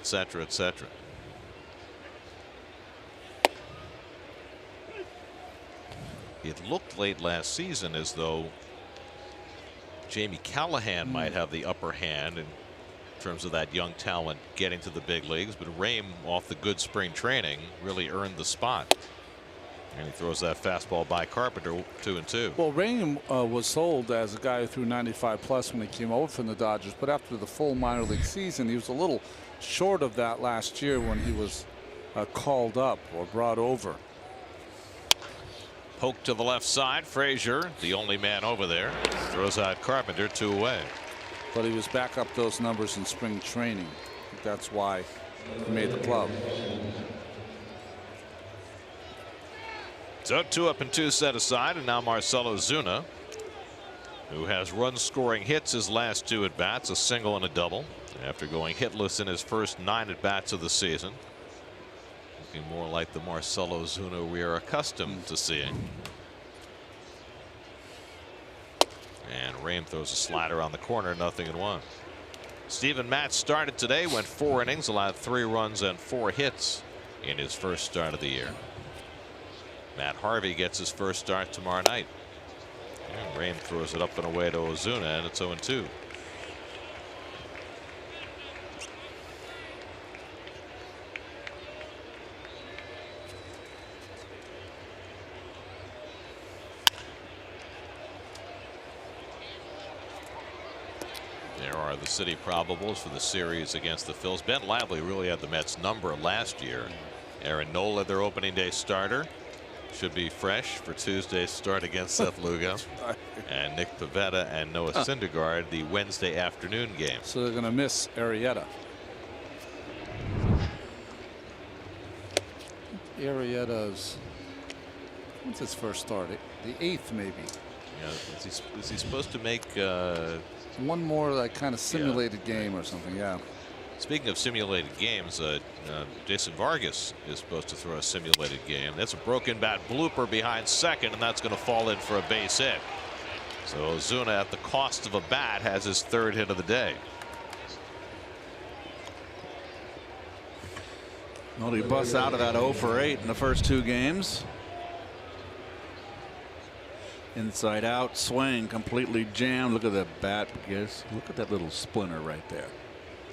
Speaker 4: etc., etc. It looked late last season as though Jamie Callahan might have the upper hand in terms of that young talent getting to the big leagues, but Rame, off the good spring training, really earned the spot. And he throws that fastball by Carpenter, 2-2.
Speaker 5: Well, Rame was sold as a guy who threw 95 plus when he came over from the Dodgers, but after the full minor league season, he was a little short of that last year when he was called up or brought over.
Speaker 4: Poke to the left side. Frazier, the only man over there, throws out Carpenter, 2 away.
Speaker 5: But he was back up those numbers in spring training. I think that's why he made the club.
Speaker 4: So 2 up and 2 set aside, and now Marcell Ozuna, who has run scoring hits his last 2 at bats, a single and a double, after going hitless in his first 9 at bats of the season. Looking more like the Marcell Ozuna we are accustomed to seeing. And Rame throws a slider on the corner, 0-1. Steven Matz started today, went 4 innings, allowed 3 runs and 4 hits in his first start of the year. Matt Harvey gets his first start tomorrow night. And Rame throws it up and away to Ozuna, and it's 0-2. There are the city probables for the series against the Phils. Ben Lively really had the Mets number last year. Aaron Nola, their opening day starter, should be fresh for Tuesday's start against Seth Lugo. And Nick Pivetta and Noah Syndergaard, the Wednesday afternoon game.
Speaker 5: So they're going to miss Arrieta. Arrieta's, what's his first start? The 8th, maybe.
Speaker 4: Yeah, is he supposed to make
Speaker 5: one more like kind of simulated game or something? Yeah.
Speaker 4: Speaking of simulated games, Jason Vargas is supposed to throw a simulated game. That's a broken bat blooper behind second, and that's going to fall in for a base hit. So Ozuna, at the cost of a bat, has his 3rd hit of the day.
Speaker 3: Well, he busts out of that 0 for 8 in the first 2 games. Inside out swing, completely jammed. Look at that bat. Yes, look at that little splinter right there.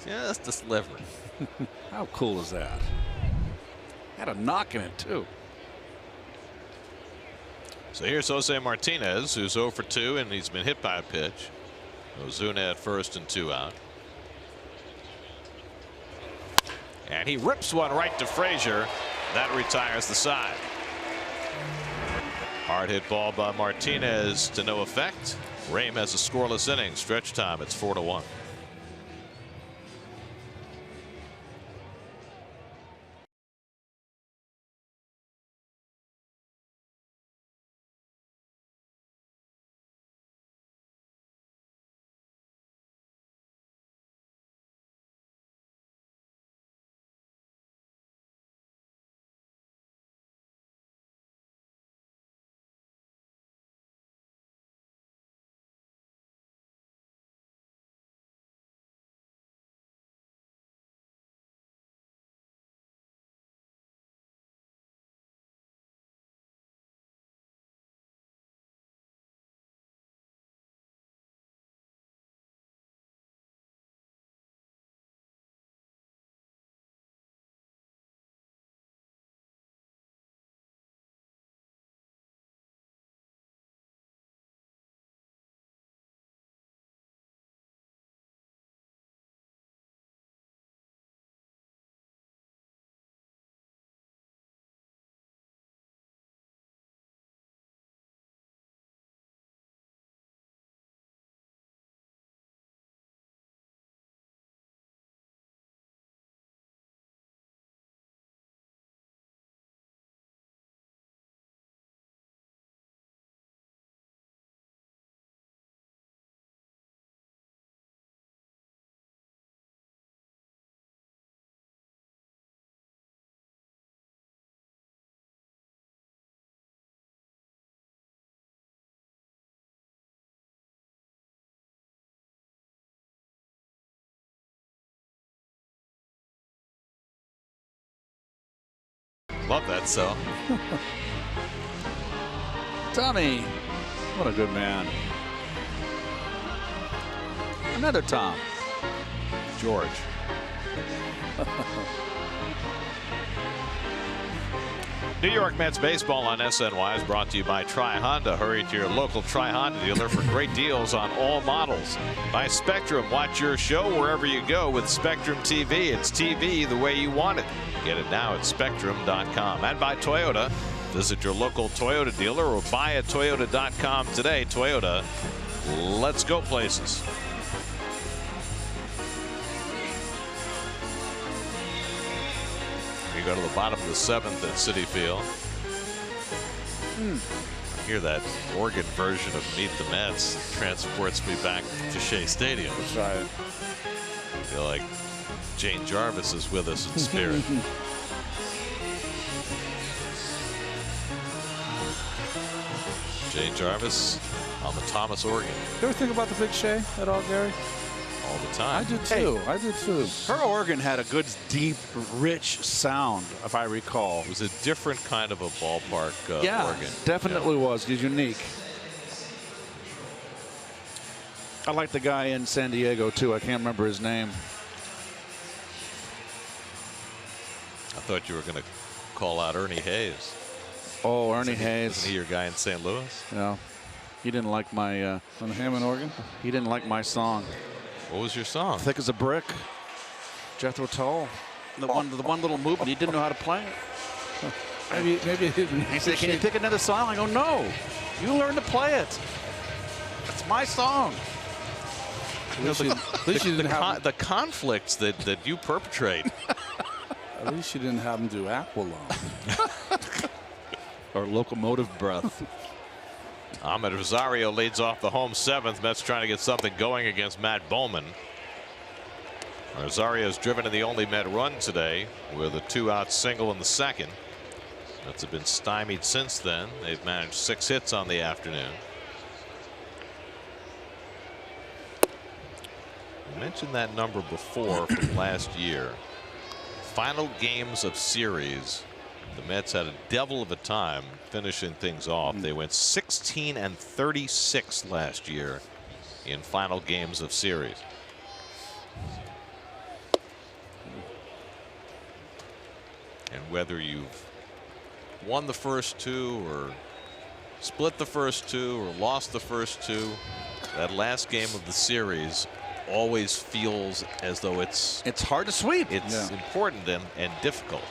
Speaker 4: Just a sliver.
Speaker 3: How cool is that? Had a knock in it too.
Speaker 4: So here's Jose Martinez, who's 0 for 2, and he's been hit by a pitch. Ozuna at first and 2 out. And he rips one right to Frazier. That retires the side. Hard hit ball by Martinez to no effect. Rame has a scoreless inning. Stretch time, it's 4-1. Love that so.
Speaker 3: Tommy, what a good man. Another Tom.
Speaker 4: George. New York Mets baseball on SNY is brought to you by Tri-Honda. Hurry to your local Tri-Honda dealer for great deals on all models. By Spectrum, watch your show wherever you go with Spectrum TV. It's TV the way you want it. Get it now at spectrum.com. And by Toyota, visit your local Toyota dealer or buy at toyota.com today. Toyota, let's go places. We go to the bottom of the 7th at Citi Field. I hear that organ version of Meet the Mets transports me back to Shea Stadium.
Speaker 5: That's right.
Speaker 4: I feel like Jane Jarvis is with us in spirit. Jane Jarvis on the Thomas organ.
Speaker 5: You ever think about the Big Shea at all, Gary?
Speaker 4: All the time.
Speaker 5: I do too. I do too.
Speaker 3: Her organ had a good, deep, rich sound, if I recall.
Speaker 4: It was a different kind of a ballpark organ.
Speaker 3: Definitely was. It was unique. I like the guy in San Diego too. I can't remember his name.
Speaker 4: I thought you were going to call out Ernie Hayes.
Speaker 3: Oh, Ernie Hayes.
Speaker 4: Isn't he your guy in St. Louis?
Speaker 3: Yeah. He didn't like my
Speaker 5: On the Hammond organ?
Speaker 3: he didn't like my song.
Speaker 4: What was your song?
Speaker 3: Thick as a brick. Jethro Tull. The one little movement. He didn't know how to play it.
Speaker 5: Maybe he didn't.
Speaker 3: He said, "Can you pick another song?" I go, "No. You learn to play it. It's my song."
Speaker 5: At least you didn't have
Speaker 4: The conflicts that you perpetrate.
Speaker 5: At least you didn't have him do Aqualung.
Speaker 3: Or Locomotive Breath.
Speaker 4: Ahmed Rosario leads off the home 7th. Mets trying to get something going against Matt Bowman. Rosario's driven in the only Met run today with a 2-out single in the 2nd. Mets have been stymied since then. They've managed 6 hits on the afternoon. I mentioned that number before from last year. Final games of series. The Mets had a devil of a time finishing things off. They went 16-36 last year in final games of series. And whether you've won the first 2 or split the first 2 or lost the first 2, that last game of the series always feels as though it's
Speaker 3: hard to sweep.
Speaker 4: It's important and difficult.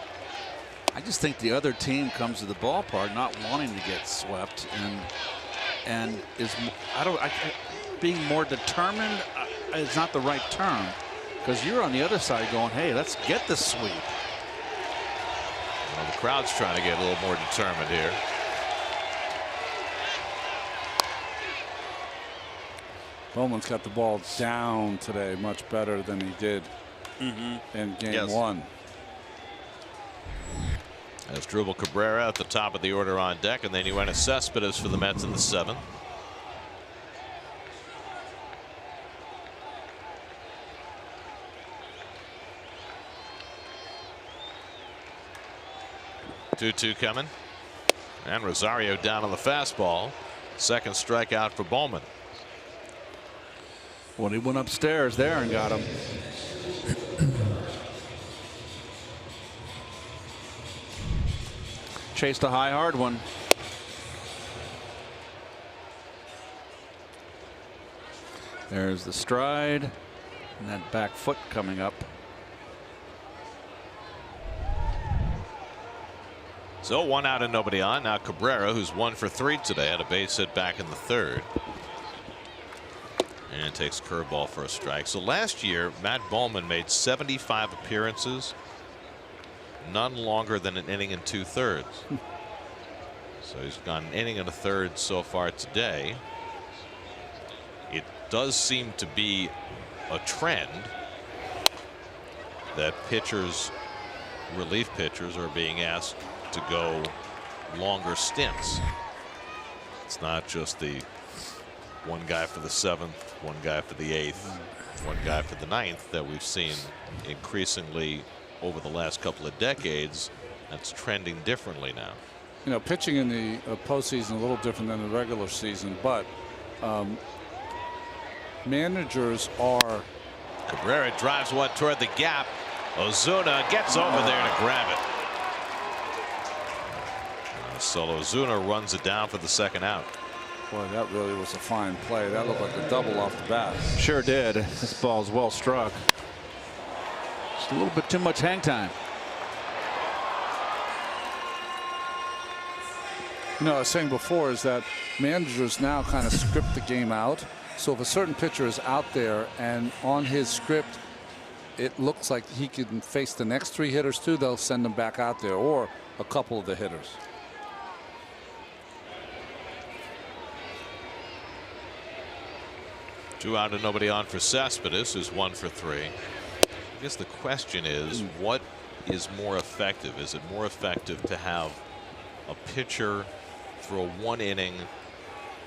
Speaker 3: I just think the other team comes to the ballpark not wanting to get swept and is being more determined is not the right term, because you're on the other side going, hey, let's get the sweep.
Speaker 4: Well, the crowd's trying to get a little more determined here.
Speaker 5: Bowman's got the ball down today much better than he did in game 1.
Speaker 4: As Drupal Cabrera at the top of the order on deck, and then you went to Cespedes for the Mets in the 7th. Two coming, and Rosario down on the fastball. Second strikeout for Bowman.
Speaker 3: Well, he went upstairs there and got him. Chased a high, hard one. There's the stride and that back foot coming up.
Speaker 4: So 1 out and nobody on. Now Cabrera, who's 1 for 3 today, had a base hit back in the 3rd. And takes curveball for a strike. So last year, Matt Bowman made 75 appearances, none longer than an inning and 2/3. So he's gone an inning and a third so far today. It does seem to be a trend that pitchers, relief pitchers, are being asked to go longer stints. It's not just the one guy for the 7th, one guy for the 8th, one guy for the 9th that we've seen increasingly over the last couple of decades. That's trending differently now.
Speaker 5: You know, pitching in the postseason a little different than the regular season, but managers are.
Speaker 4: Cabrera drives one toward the gap. Ozuna gets over there to grab it. So Ozuna runs it down for the second out.
Speaker 5: Boy, that really was a fine play. That looked like a double off the bat.
Speaker 3: Sure did. This ball's well struck. Just a little bit too much hang time.
Speaker 5: You know, I was saying before is that managers now kind of script the game out. So if a certain pitcher is out there and on his script, it looks like he can face the next 3 hitters too, they'll send him back out there, or a couple of the hitters.
Speaker 4: Two out and nobody on for Cespedes, who's 1 for 3. I guess the question is, what is more effective? Is it more effective to have a pitcher throw 1 inning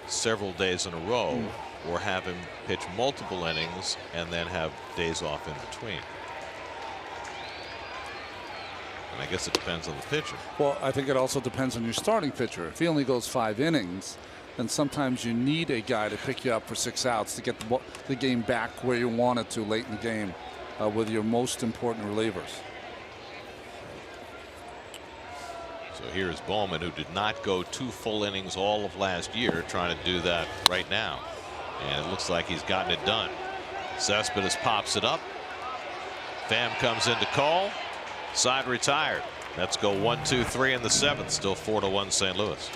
Speaker 4: several days in a row, or have him pitch multiple innings and then have days off in between? And I guess it depends on the pitcher.
Speaker 5: Well, I think it also depends on your starting pitcher. If he only goes 5 innings, then sometimes you need a guy to pick you up for 6 outs to get the game back where you want it to late in the game with your most important relievers.
Speaker 4: So here's Bowman, who did not go 2 full innings all of last year, trying to do that right now. And it looks like he's gotten it done. Cespedes pops it up. Pham comes in to call. Side retired. Let's go 1, 2, 3 in the 7th. Still 4-1 St. Louis.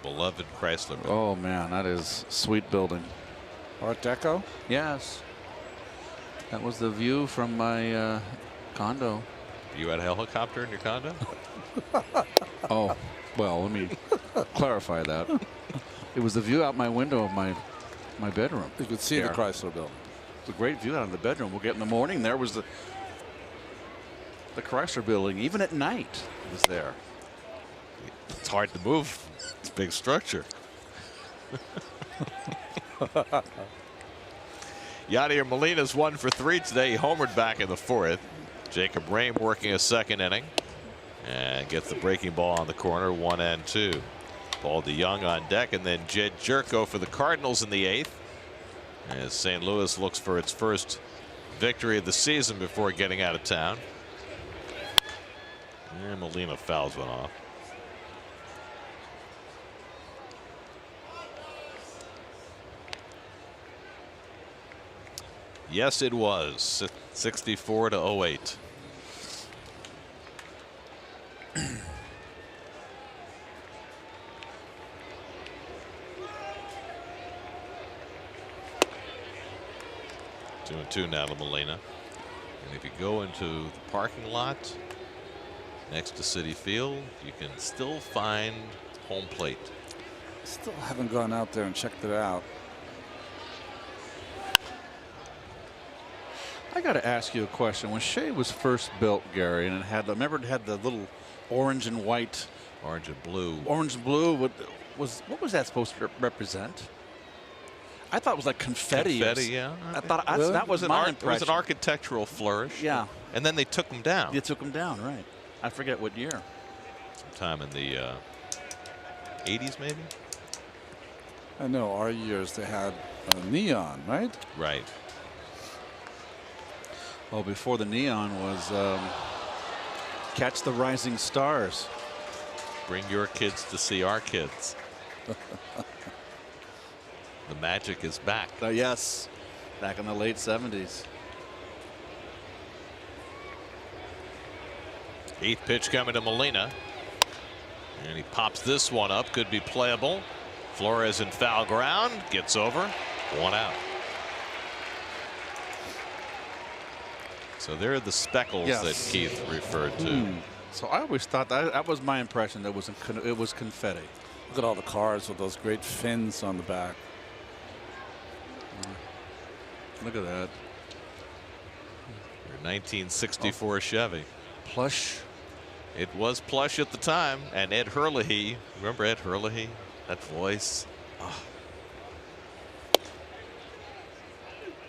Speaker 4: Beloved Chrysler building.
Speaker 3: Oh man, that is sweet building.
Speaker 5: Art Deco?
Speaker 3: Yes. That was the view from my condo.
Speaker 4: You had a helicopter in your condo?
Speaker 3: Oh, well, let me clarify that. It was the view out my window of my bedroom.
Speaker 5: You could see the Chrysler building.
Speaker 3: It's a great view out of the bedroom. We'll get in the morning. There was the Chrysler building. Even at night, it was there.
Speaker 4: It's hard to move. It's a big structure. Yadier Molina's 1 for 3 today. He homered back in the 4th. Jacob Rame working a 2nd inning and gets the breaking ball on the corner. 1 and 2. Paul DeYoung on deck, and then Jed Jerko for the Cardinals in the 8th as St. Louis looks for its first victory of the season before getting out of town. And Molina fouls one off. Yes, it was 64 to 08. Two and two now to Molina. And if you go into the parking lot next to Citi Field, you can still find home plate.
Speaker 5: Still haven't gone out there and checked it out.
Speaker 3: I got to ask you a question. When Shea was first built, Gary, and it had the, remember it had the little orange and white,
Speaker 4: Orange and blue.
Speaker 3: orange and blue. What was that supposed to represent? I thought it was like confetti.
Speaker 4: Confetti, yeah.
Speaker 3: I thought
Speaker 5: Really?
Speaker 3: that was my
Speaker 4: It was
Speaker 3: impression.
Speaker 4: an architectural flourish.
Speaker 3: Yeah.
Speaker 4: And then they took them down.
Speaker 3: You took them down, right? I forget what year.
Speaker 4: Sometime in the 80s, maybe?
Speaker 5: I know our years they had neon, right?
Speaker 4: Right.
Speaker 3: Well, before the neon was Catch the Rising Stars.
Speaker 4: Bring your kids to see our kids. The magic is back.
Speaker 3: Yes, back in the late 70s.
Speaker 4: 8th pitch coming to Molina. And he pops this one up. Could be playable. Flores in foul ground. Gets over. 1 out. So there are the speckles
Speaker 3: Yes.
Speaker 4: that Keith referred to.
Speaker 3: So I always thought that was my impression. That it was confetti.
Speaker 5: Look at all the cars with those great fins on the back.
Speaker 3: Look at that.
Speaker 4: Your 1964 Chevy.
Speaker 3: Plush.
Speaker 4: It was plush at the time. And Ed Herlihy. Remember Ed Herlihy? That voice. Oh.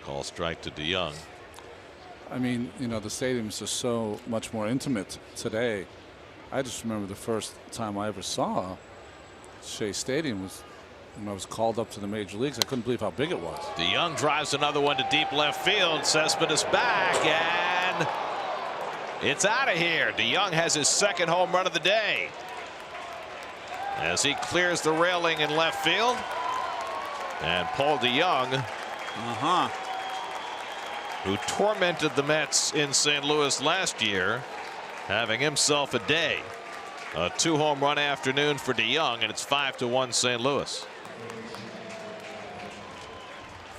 Speaker 4: Call strike to DeYoung.
Speaker 5: I mean, you know, the stadiums are so much more intimate today. I just remember the first time I ever saw Shea Stadium was when I was called up to the major leagues. I couldn't believe how big it was.
Speaker 4: DeYoung drives another one to deep left field. Cespedes back, and it's out of here. DeYoung has his second home run of the day as he clears the railing in left field. And Paul DeYoung, who tormented the Mets in St. Louis last year, having himself a day. A 2-home run afternoon for DeYoung, and it's 5-1 St. Louis.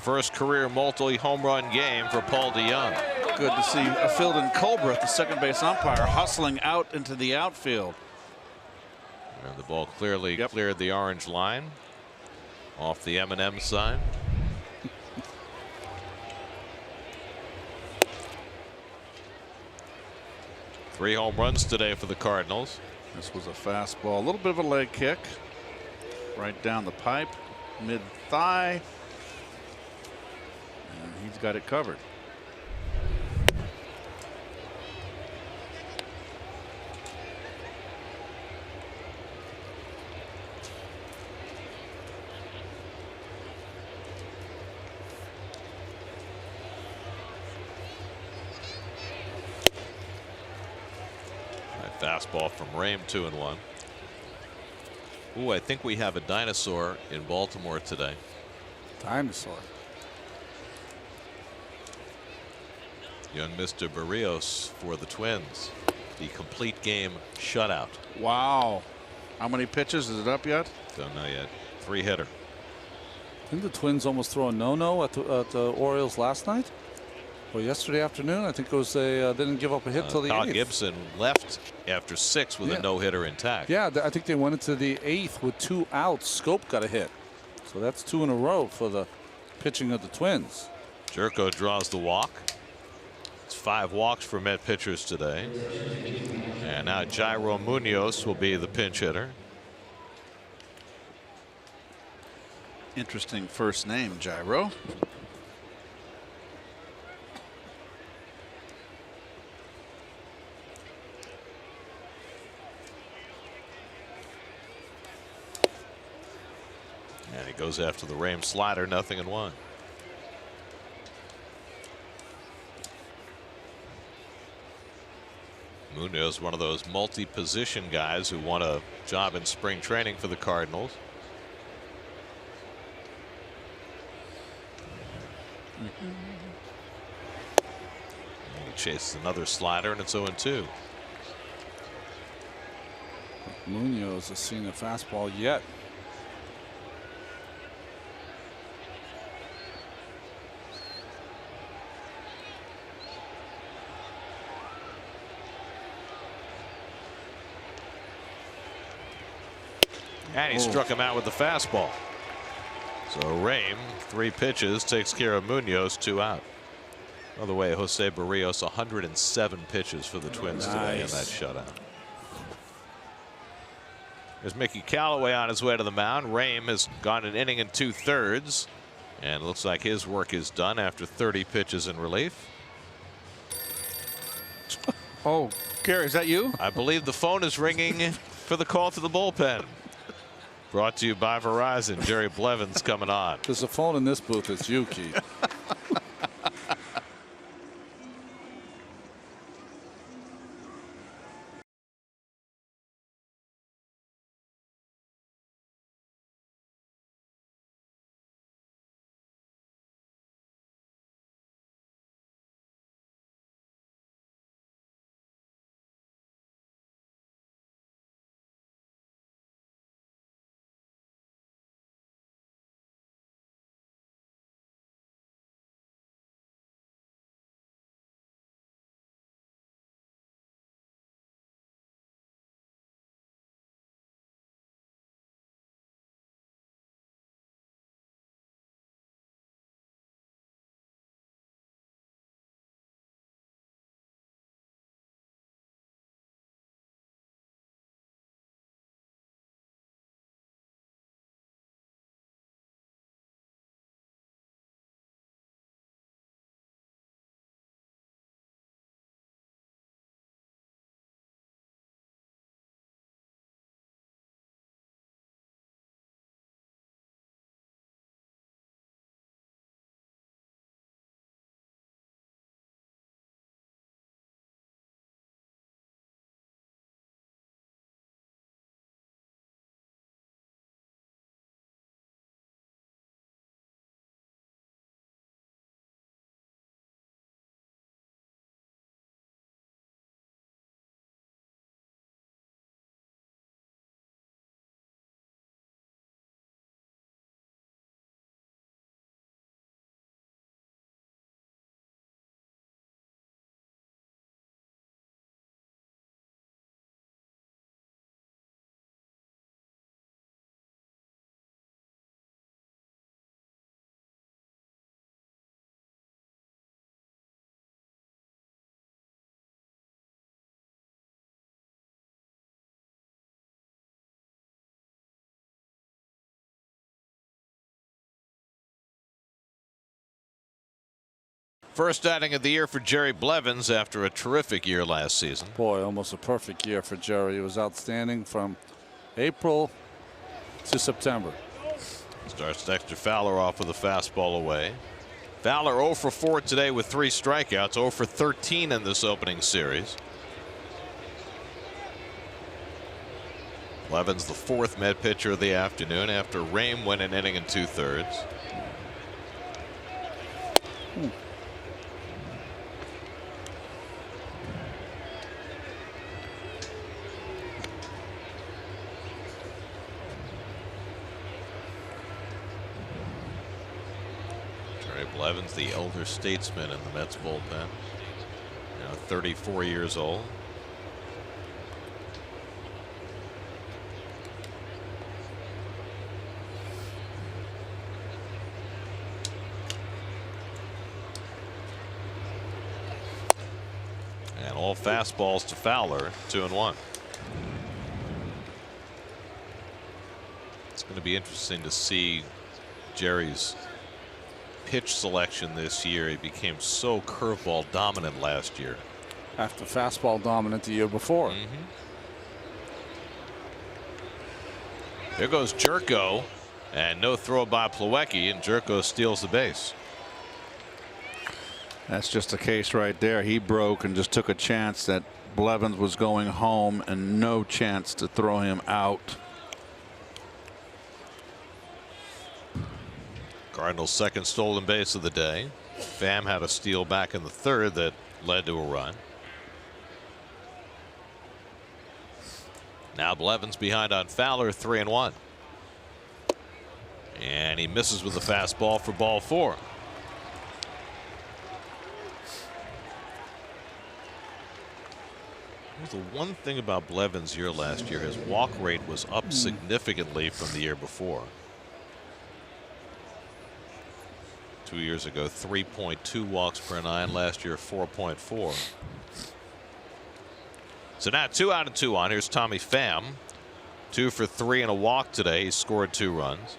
Speaker 4: First career multi-home run game for Paul DeYoung.
Speaker 3: Good to see Philden Colbreth, the second base umpire, hustling out into the outfield.
Speaker 4: And the ball clearly cleared the orange line off the M&M sign. Three home runs today for the Cardinals.
Speaker 3: This was a fastball, a little bit of a leg kick, right down the pipe, mid thigh, and he's got it covered.
Speaker 4: Fastball from Rame, 2-1. Ooh, I think we have a dinosaur in Baltimore today.
Speaker 5: Dinosaur.
Speaker 4: Young Mr. Barrios for the Twins. The complete game shutout.
Speaker 3: Wow. How many pitches? Is it up yet?
Speaker 4: Don't know yet. 3-hitter.
Speaker 5: Didn't the Twins almost throw a no-no at the Orioles last night? Or yesterday afternoon? I think it was they didn't give up a hit till the
Speaker 4: Kyle
Speaker 5: 8th.
Speaker 4: Gibson left after 6 with a no-hitter intact.
Speaker 5: Yeah, I think they went into the 8th with 2 outs. Scope got a hit. So that's 2 in a row for the pitching of the Twins.
Speaker 4: Jerko draws the walk. It's 5 walks for Met pitchers today. And now Jairo Munoz will be the pinch hitter.
Speaker 3: Interesting first name, Jairo.
Speaker 4: And he goes after the Rame slider, 0-1. Munoz, one of those multi-position guys who won a job in spring training for the Cardinals. chases another slider, and it's 0-2.
Speaker 5: Munoz has seen a fastball yet.
Speaker 4: And he struck him out with the fastball. So Rame, 3 pitches, takes care of Munoz, 2 out. By the way, Jose Barrios, 107 pitches for the Twins today in that shutout. There's Mickey Callaway on his way to the mound. Rame has gone an inning and 2/3, and looks like his work is done after 30 pitches in relief.
Speaker 3: Oh, Gary, is that you?
Speaker 4: I believe the phone is ringing for the call to the bullpen. Brought to you by Verizon. Jerry Blevins coming on.
Speaker 5: There's a phone in this booth. It's you, Keith.
Speaker 4: First outing of the year for Jerry Blevins after a terrific year last season.
Speaker 5: Boy, almost a perfect year for Jerry. It was outstanding from April to September.
Speaker 4: Starts Dexter Fowler off with a fastball away. Fowler 0 for 4 today with 3 strikeouts, 0 for 13 in this opening series. Blevins, the 4th Met pitcher of the afternoon after Rame went an inning and 2/3. Blevins, the elder statesman in the Mets bullpen, now 34 years old. And all fastballs to Fowler, 2-1. It's going to be interesting to see Jerry's pitch selection this year. He became so curveball dominant last year.
Speaker 5: After fastball dominant the year before.
Speaker 4: There goes Jerko, and no throw by Plawecki, and Jerko steals the base.
Speaker 3: That's just a case right there. He broke and just took a chance that Blevins was going home and no chance to throw him out.
Speaker 4: Cardinals' second stolen base of the day. Pham had a steal back in the third that led to a run. Now Blevins behind on Fowler, 3-1. And he misses with the fastball for ball 4. The one thing about Blevins' year last year, his walk rate was up significantly from the year before. 2 years ago, 3.2 walks per 9. Last year, 4.4. So now 2 out and 2 on. Here's Tommy Pham. 2 for 3 and a walk today. He scored 2 runs.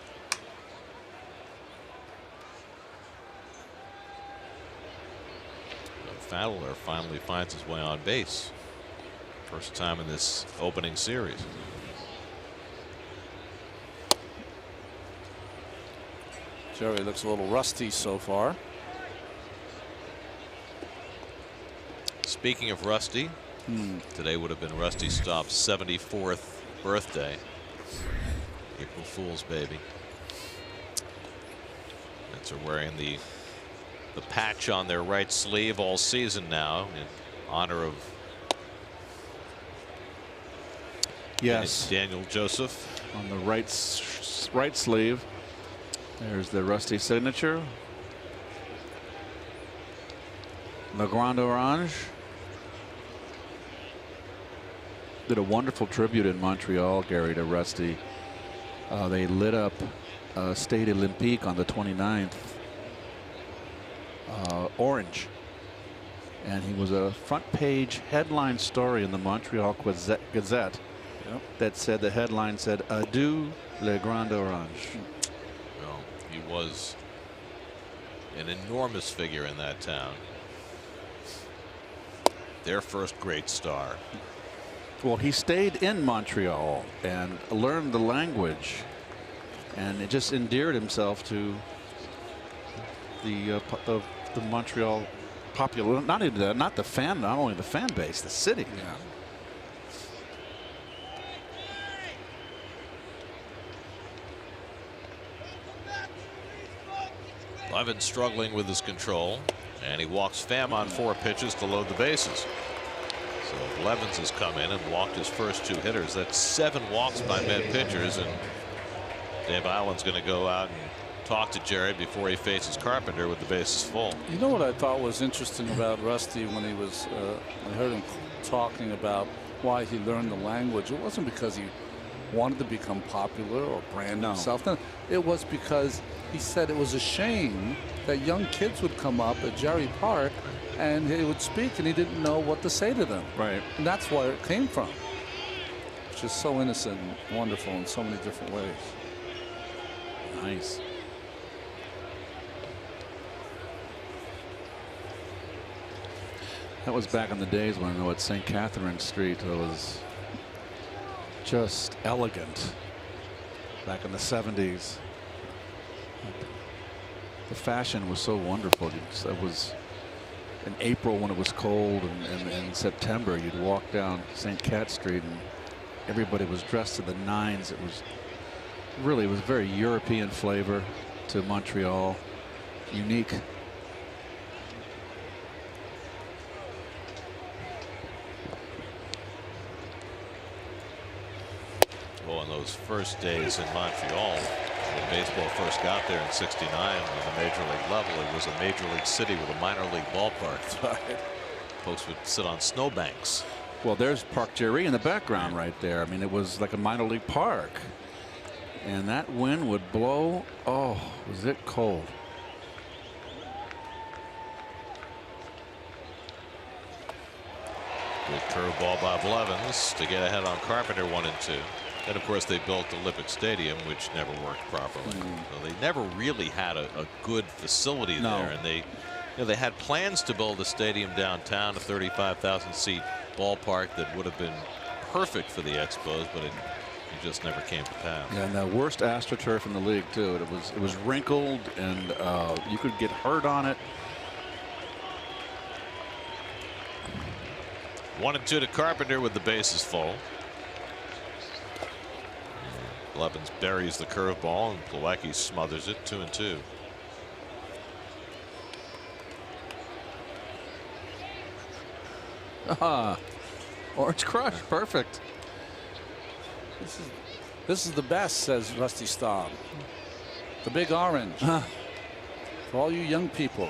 Speaker 4: Fowler finally finds his way on base. First time in this opening series.
Speaker 5: Jerry looks a little rusty so far.
Speaker 4: Speaking of Rusty, today would have been Rusty Staub's 74th birthday. April Fool's baby. Mets are wearing the patch on their right sleeve all season now in honor of Daniel Joseph.
Speaker 3: On the right sleeve. There's the Rusty signature. Le Grand Orange. Did a wonderful tribute in Montreal, Gary, to Rusty. They lit up Stade Olympique on the 29th. Orange. And he was a front page headline story in the Montreal Gazette. That said, the headline said, "Adieu, Le Grand Orange."
Speaker 4: Well, he was an enormous figure in that town. Their first great star.
Speaker 3: Well, he stayed in Montreal and learned the language, and it just endeared himself to the Montreal popular. Not only the fan base, the city.
Speaker 5: Yeah.
Speaker 4: Blevins struggling with his control, and he walks Pham on 4 pitches to load the bases. So Blevins has come in and walked his first 2 hitters. That's 7 walks by Met pitchers, and Dave Island's going to go out and talk to Jerry before he faces Carpenter with the bases full.
Speaker 5: You know what I thought was interesting about Rusty when he was, I heard him talking about why he learned the language. It wasn't because he wanted to become popular or brand himself. No, it was because he said it was a shame that young kids would come up at Jerry Park and he would speak and he didn't know what to say to them.
Speaker 3: Right.
Speaker 5: And that's where it came from. It's just so innocent and wonderful in so many different ways.
Speaker 3: Nice. That was back in the days when at St. Catherine Street it was just elegant. Back in the 70s. The fashion was so wonderful. It was in April when it was cold, and in September you'd walk down St. Cat Street and everybody was dressed to the nines. It was very European flavor to Montreal. Unique.
Speaker 4: Well, in those first days in Montreal, when baseball first got there in '69 on the major league level, it was a major league city with a minor league ballpark. Folks would sit on snowbanks.
Speaker 3: Well, there's Park Jerry in the background right there. I mean, it was like a minor league park. And that wind would blow. Oh, was it cold.
Speaker 4: Good curveball by Blevins to get ahead on Carpenter, 1-2. And of course they built Olympic Stadium, which never worked properly. So they never really had a good facility there, and they had plans to build a stadium downtown, a 35,000 seat ballpark that would have been perfect for the Expos, but it just never came to pass.
Speaker 3: Yeah, and the worst AstroTurf in the league too. It was wrinkled, and you could get hurt on it.
Speaker 4: 1-2 to Carpenter with the bases full. Blevins buries the curveball and Plawecki smothers it. 2-2.
Speaker 3: Orange Crush, perfect.
Speaker 5: This is the best, says Rusty Staub. The big orange. For all you young people.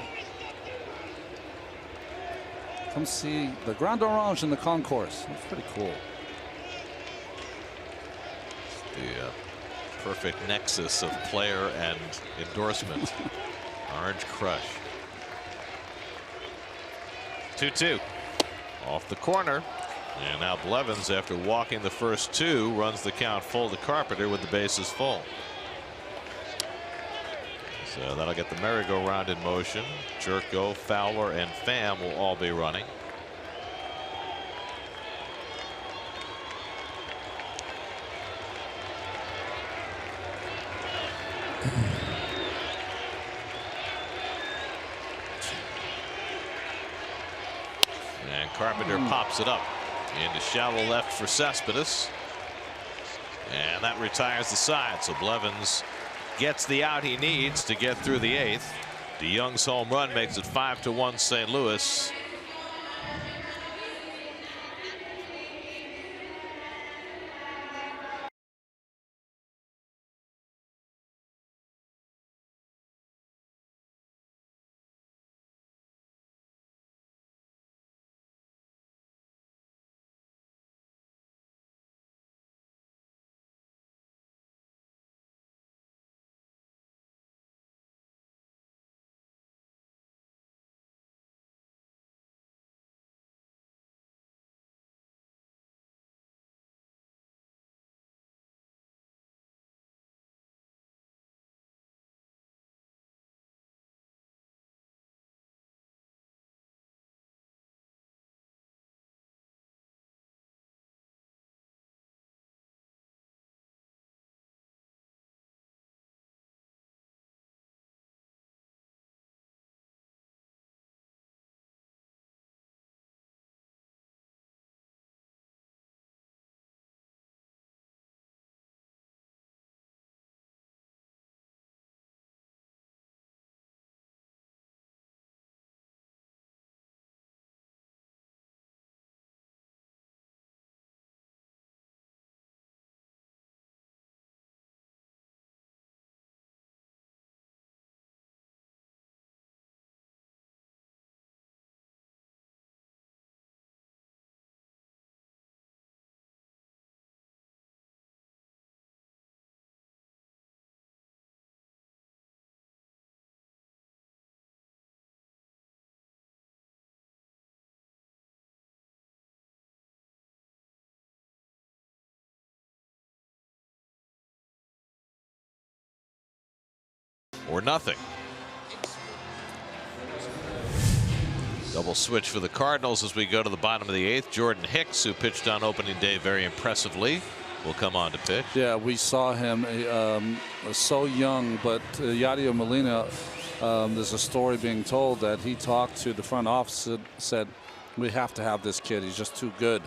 Speaker 5: Come see the Grand Orange in the concourse. It's pretty cool.
Speaker 4: The perfect nexus of player and endorsement. Orange Crush. 2-2. Off the corner. And now Blevins, after walking the first two, runs the count full to Carpenter with the bases full. So that'll get the merry-go-round in motion. Jerko, Fowler, and Pham will all be running. And Carpenter pops it up into shallow left for Cespedes. And that retires the side. So Blevins gets the out he needs to get through the eighth. DeYoung's home run makes it 5-1 St. Louis. Or nothing. Double switch for the Cardinals as we go to the bottom of the eighth. Jordan Hicks, who pitched on opening day very impressively, will come on to pitch.
Speaker 5: Yeah, we saw him so young, but Yadier Molina, there's a story being told that he talked to the front office and said, we have to have this kid. He's just too good.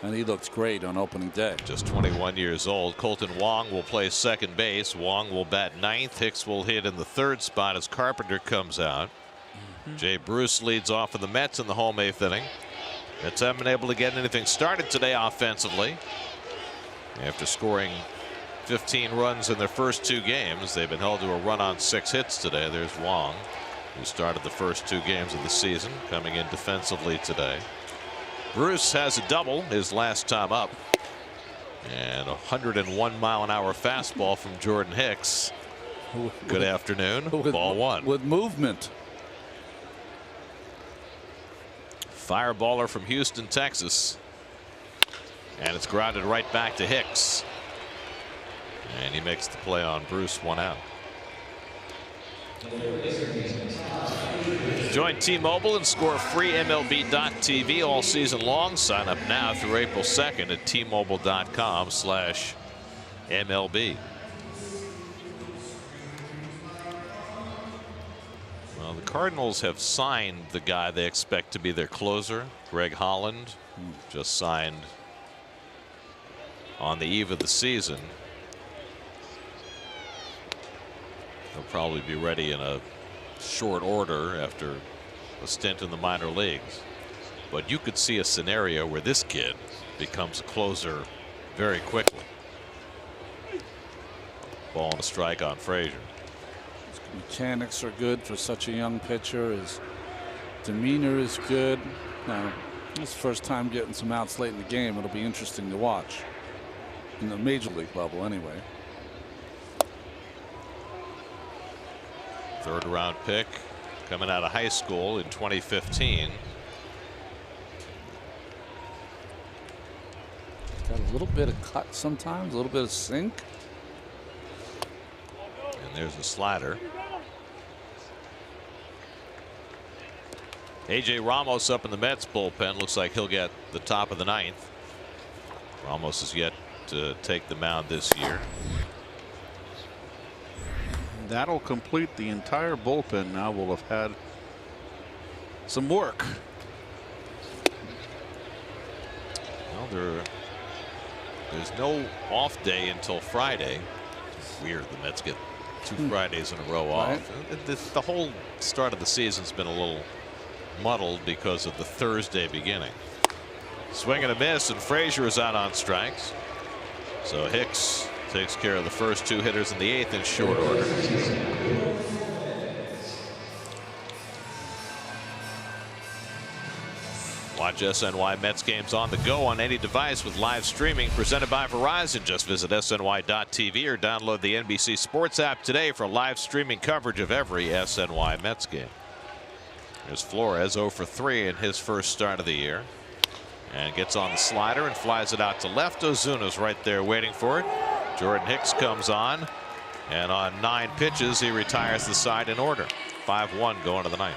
Speaker 5: And he looked great on opening day.
Speaker 4: Just 21 years old. Colton Wong will play second base. Wong will bat ninth. Hicks will hit in the third spot as Carpenter comes out. Jay Bruce leads off for the Mets in the home eighth inning. Mets haven't been able to get anything started today offensively. After scoring 15 runs in their first two games, they've been held to a run on 6 hits today. There's Wong, who started the first 2 games of the season, coming in defensively today. Bruce has a double his last time up. And 101-mile-an-hour fastball from Jordan Hicks. Good afternoon. Ball one.
Speaker 5: With movement.
Speaker 4: Fireballer from Houston, Texas. And it's grounded right back to Hicks. And he makes the play on Bruce, 1 out. Join T-Mobile and score free MLB.tv all season long. Sign up now through April 2nd at T-Mobile.com/MLB. Well, the Cardinals have signed the guy they expect to be their closer, Greg Holland, just signed on the eve of the season. He'll probably be ready in a short order after a stint in the minor leagues. but you could see a scenario where this kid becomes a closer very quickly. Ball and a strike on Frazier.
Speaker 5: His mechanics are good for such a young pitcher. His demeanor is good. Now, this first time getting some outs late in the game. It'll be interesting to watch in the major league level anyway.
Speaker 4: Third round pick coming out of high school in 2015.
Speaker 5: Got a little bit of cut sometimes, a little bit of sink.
Speaker 4: And there's a slider. A.J. Ramos up in the Mets bullpen. Looks like he'll get the top of the ninth. Ramos is yet to take the mound this year.
Speaker 3: That'll complete the entire bullpen. Now we'll have had some work.
Speaker 4: Well, there's no off day until Friday. Weird, the Mets get 2 Fridays in a row off.
Speaker 5: Right.
Speaker 4: The whole start of the season's been a little muddled because of the Thursday beginning. Swing and a miss, and Frazier is out on strikes. So Hicks takes care of the first 2 hitters in the 8th in short order. Watch SNY Mets games on the go on any device with live streaming presented by Verizon. Just visit SNY.TV or download the NBC Sports app today for live streaming coverage of every SNY Mets game. There's Flores 0 for 3 in his first start of the year. And gets on the slider and flies it out to left. Ozuna's right there waiting for it. Jordan Hicks comes on. And on 9 pitches, he retires the side in order. 5-1 going to the 9th.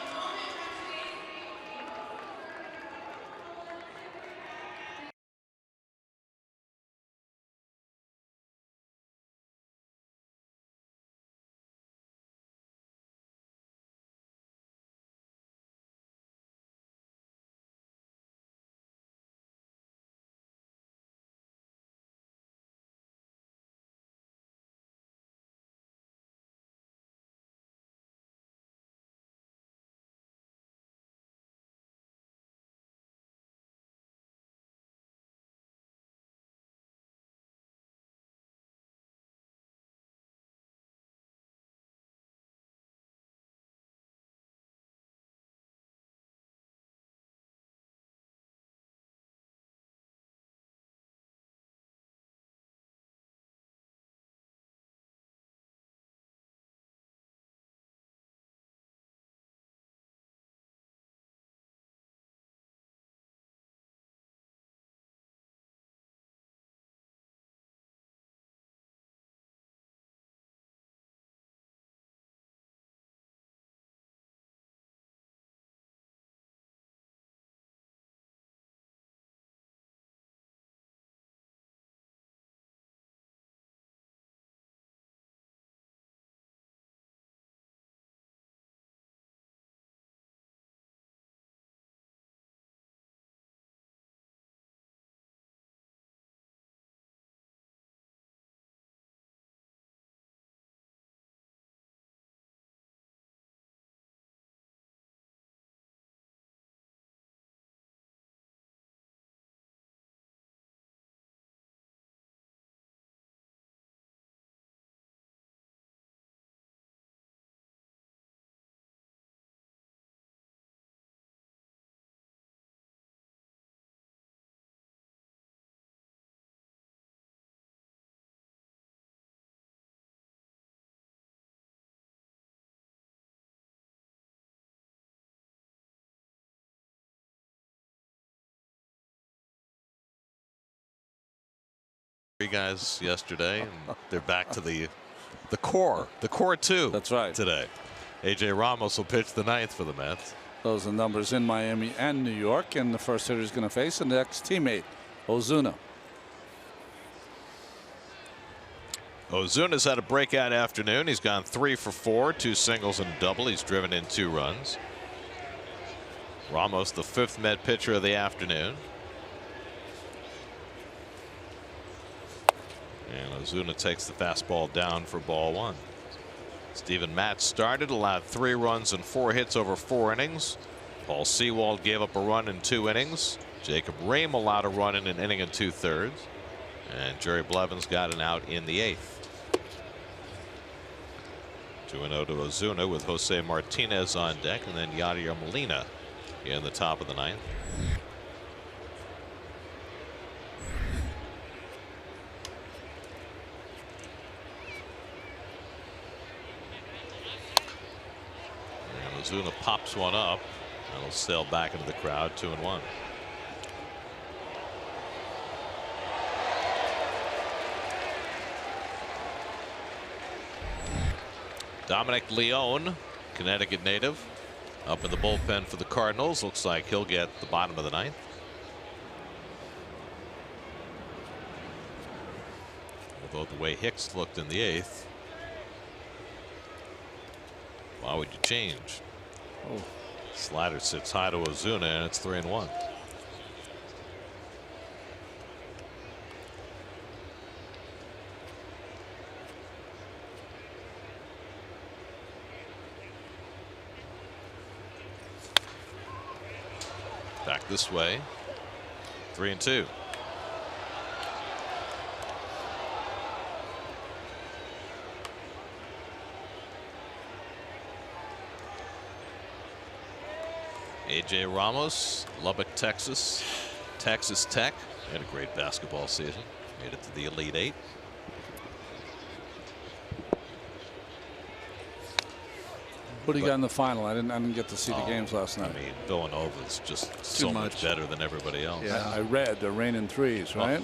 Speaker 4: Guys yesterday, and they're back to the core 2.
Speaker 5: That's right.
Speaker 4: Today, A.J. Ramos will pitch the 9th for the Mets.
Speaker 5: Those are numbers in Miami and New York, and the first hitter is going to face the next teammate, Ozuna.
Speaker 4: Ozuna's had a breakout afternoon. He's gone 3 for 4, 2 singles and a double. He's driven in 2 runs. Ramos, the 5th Met pitcher of the afternoon. And Ozuna takes the fastball down for ball 1. Steven Matz started, allowed 3 runs and 4 hits over 4 innings. Paul Sewald gave up a run in 2 innings. Jacob Rehm allowed a run in an inning and 2/3. And Jerry Blevins got an out in the 8th. 2-0 to Ozuna with Jose Martinez on deck, and then Yadier Molina in the top of the 9th. And Ozuna pops one up. That'll sail back into the crowd. 2-1. Dominic Leone, Connecticut native, up in the bullpen for the Cardinals. Looks like he'll get the bottom of the 9th. Although the way Hicks looked in the 8th, why would you change?
Speaker 5: Oh.
Speaker 4: Slider sits high to Ozuna, and it's 3-1. Back this way. 3-2. A.J. Ramos, Lubbock, Texas. Texas Tech had a great basketball season. Made it to the Elite 8.
Speaker 5: What do you got in the final? I didn't get to see the games last night.
Speaker 4: I mean, Villanova's just so much better than everybody else.
Speaker 5: Yeah, I read they're raining threes, right?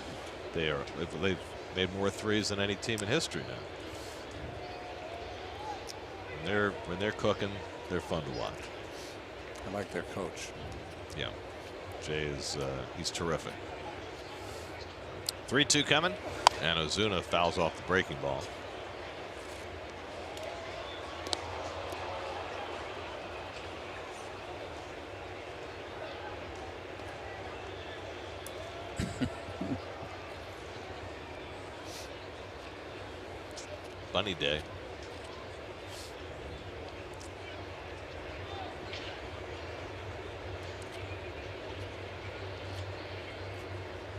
Speaker 4: They've made more threes than any team in history now. When they're cooking, they're fun to watch.
Speaker 5: I like their coach.
Speaker 4: Yeah, Jay is he's terrific. 3-2 coming, and Ozuna fouls off the breaking ball. Bunny day.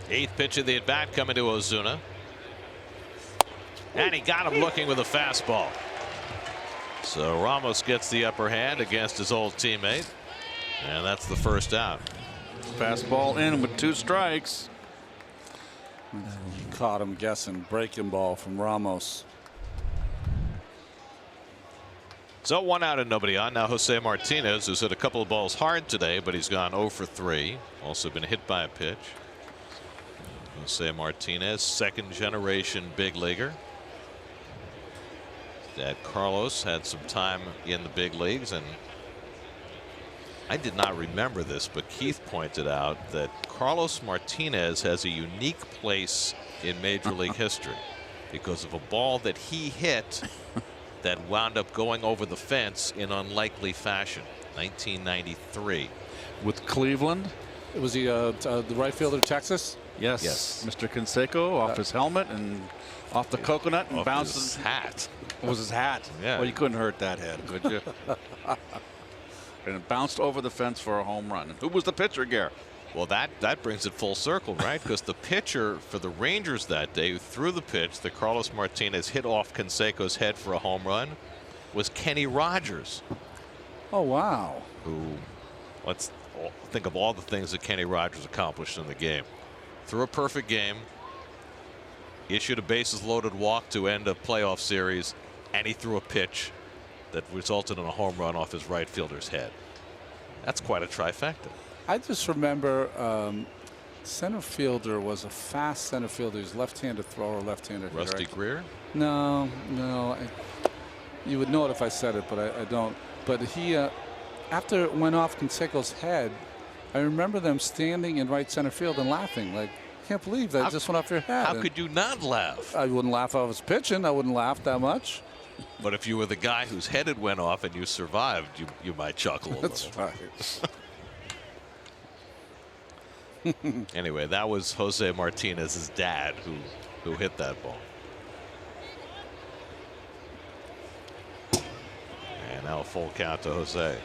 Speaker 4: Eighth pitch of the at bat coming to Ozuna, and he got him looking with a fastball. So Ramos gets the upper hand against his old teammate, and that's the first out.
Speaker 3: Fastball in with 2 strikes.
Speaker 5: Caught him guessing. Breaking ball from Ramos.
Speaker 4: So 1 out and nobody on. Now Jose Martinez, who's hit a couple of balls hard today, but he's gone 0 for 3. Also been hit by a pitch. Jose Martinez, 2nd generation big leaguer. His dad Carlos had some time in the big leagues, and I did not remember this, but Keith pointed out that Carlos Martinez has a unique place in Major League history because of a ball that he hit that wound up going over the fence in unlikely fashion. 1993.
Speaker 3: With Cleveland.
Speaker 5: It was the right fielder, Texas.
Speaker 3: Yes. Mr. Canseco off his helmet and off the coconut and bounced
Speaker 4: his hat.
Speaker 3: It was his hat.
Speaker 4: Yeah.
Speaker 3: Well, you couldn't hurt that head, could you? And it bounced over the fence for a home run. And who was the pitcher, Gare?
Speaker 4: Well, that brings it full circle, right? Because the pitcher for the Rangers that day who threw the pitch that Carlos Martinez hit off Canseco's head for a home run was Kenny Rogers.
Speaker 5: Oh, wow.
Speaker 4: Who, let's think of all the things that Kenny Rogers accomplished in the game. Threw a perfect game, issued a bases loaded walk to end a playoff series, and he threw a pitch that resulted in a home run off his right fielder's head. That's quite a trifecta.
Speaker 5: I just remember center fielder was a fast center fielder. He was left-handed thrower, left-handed hitter.
Speaker 4: Rusty Greer?
Speaker 5: No. You would know it if I said it, but I don't. But he, after it went off Canseco's head, I remember them standing in right center field and laughing. Like, I can't believe that just went off your head.
Speaker 4: How could you not laugh?
Speaker 5: I wouldn't laugh if I was pitching. I wouldn't laugh that much.
Speaker 4: But if you were the guy whose head it went off and you survived, you might chuckle a little.
Speaker 5: That's right.
Speaker 4: Anyway, that was Jose Martinez's dad who hit that ball. And now full count to Jose.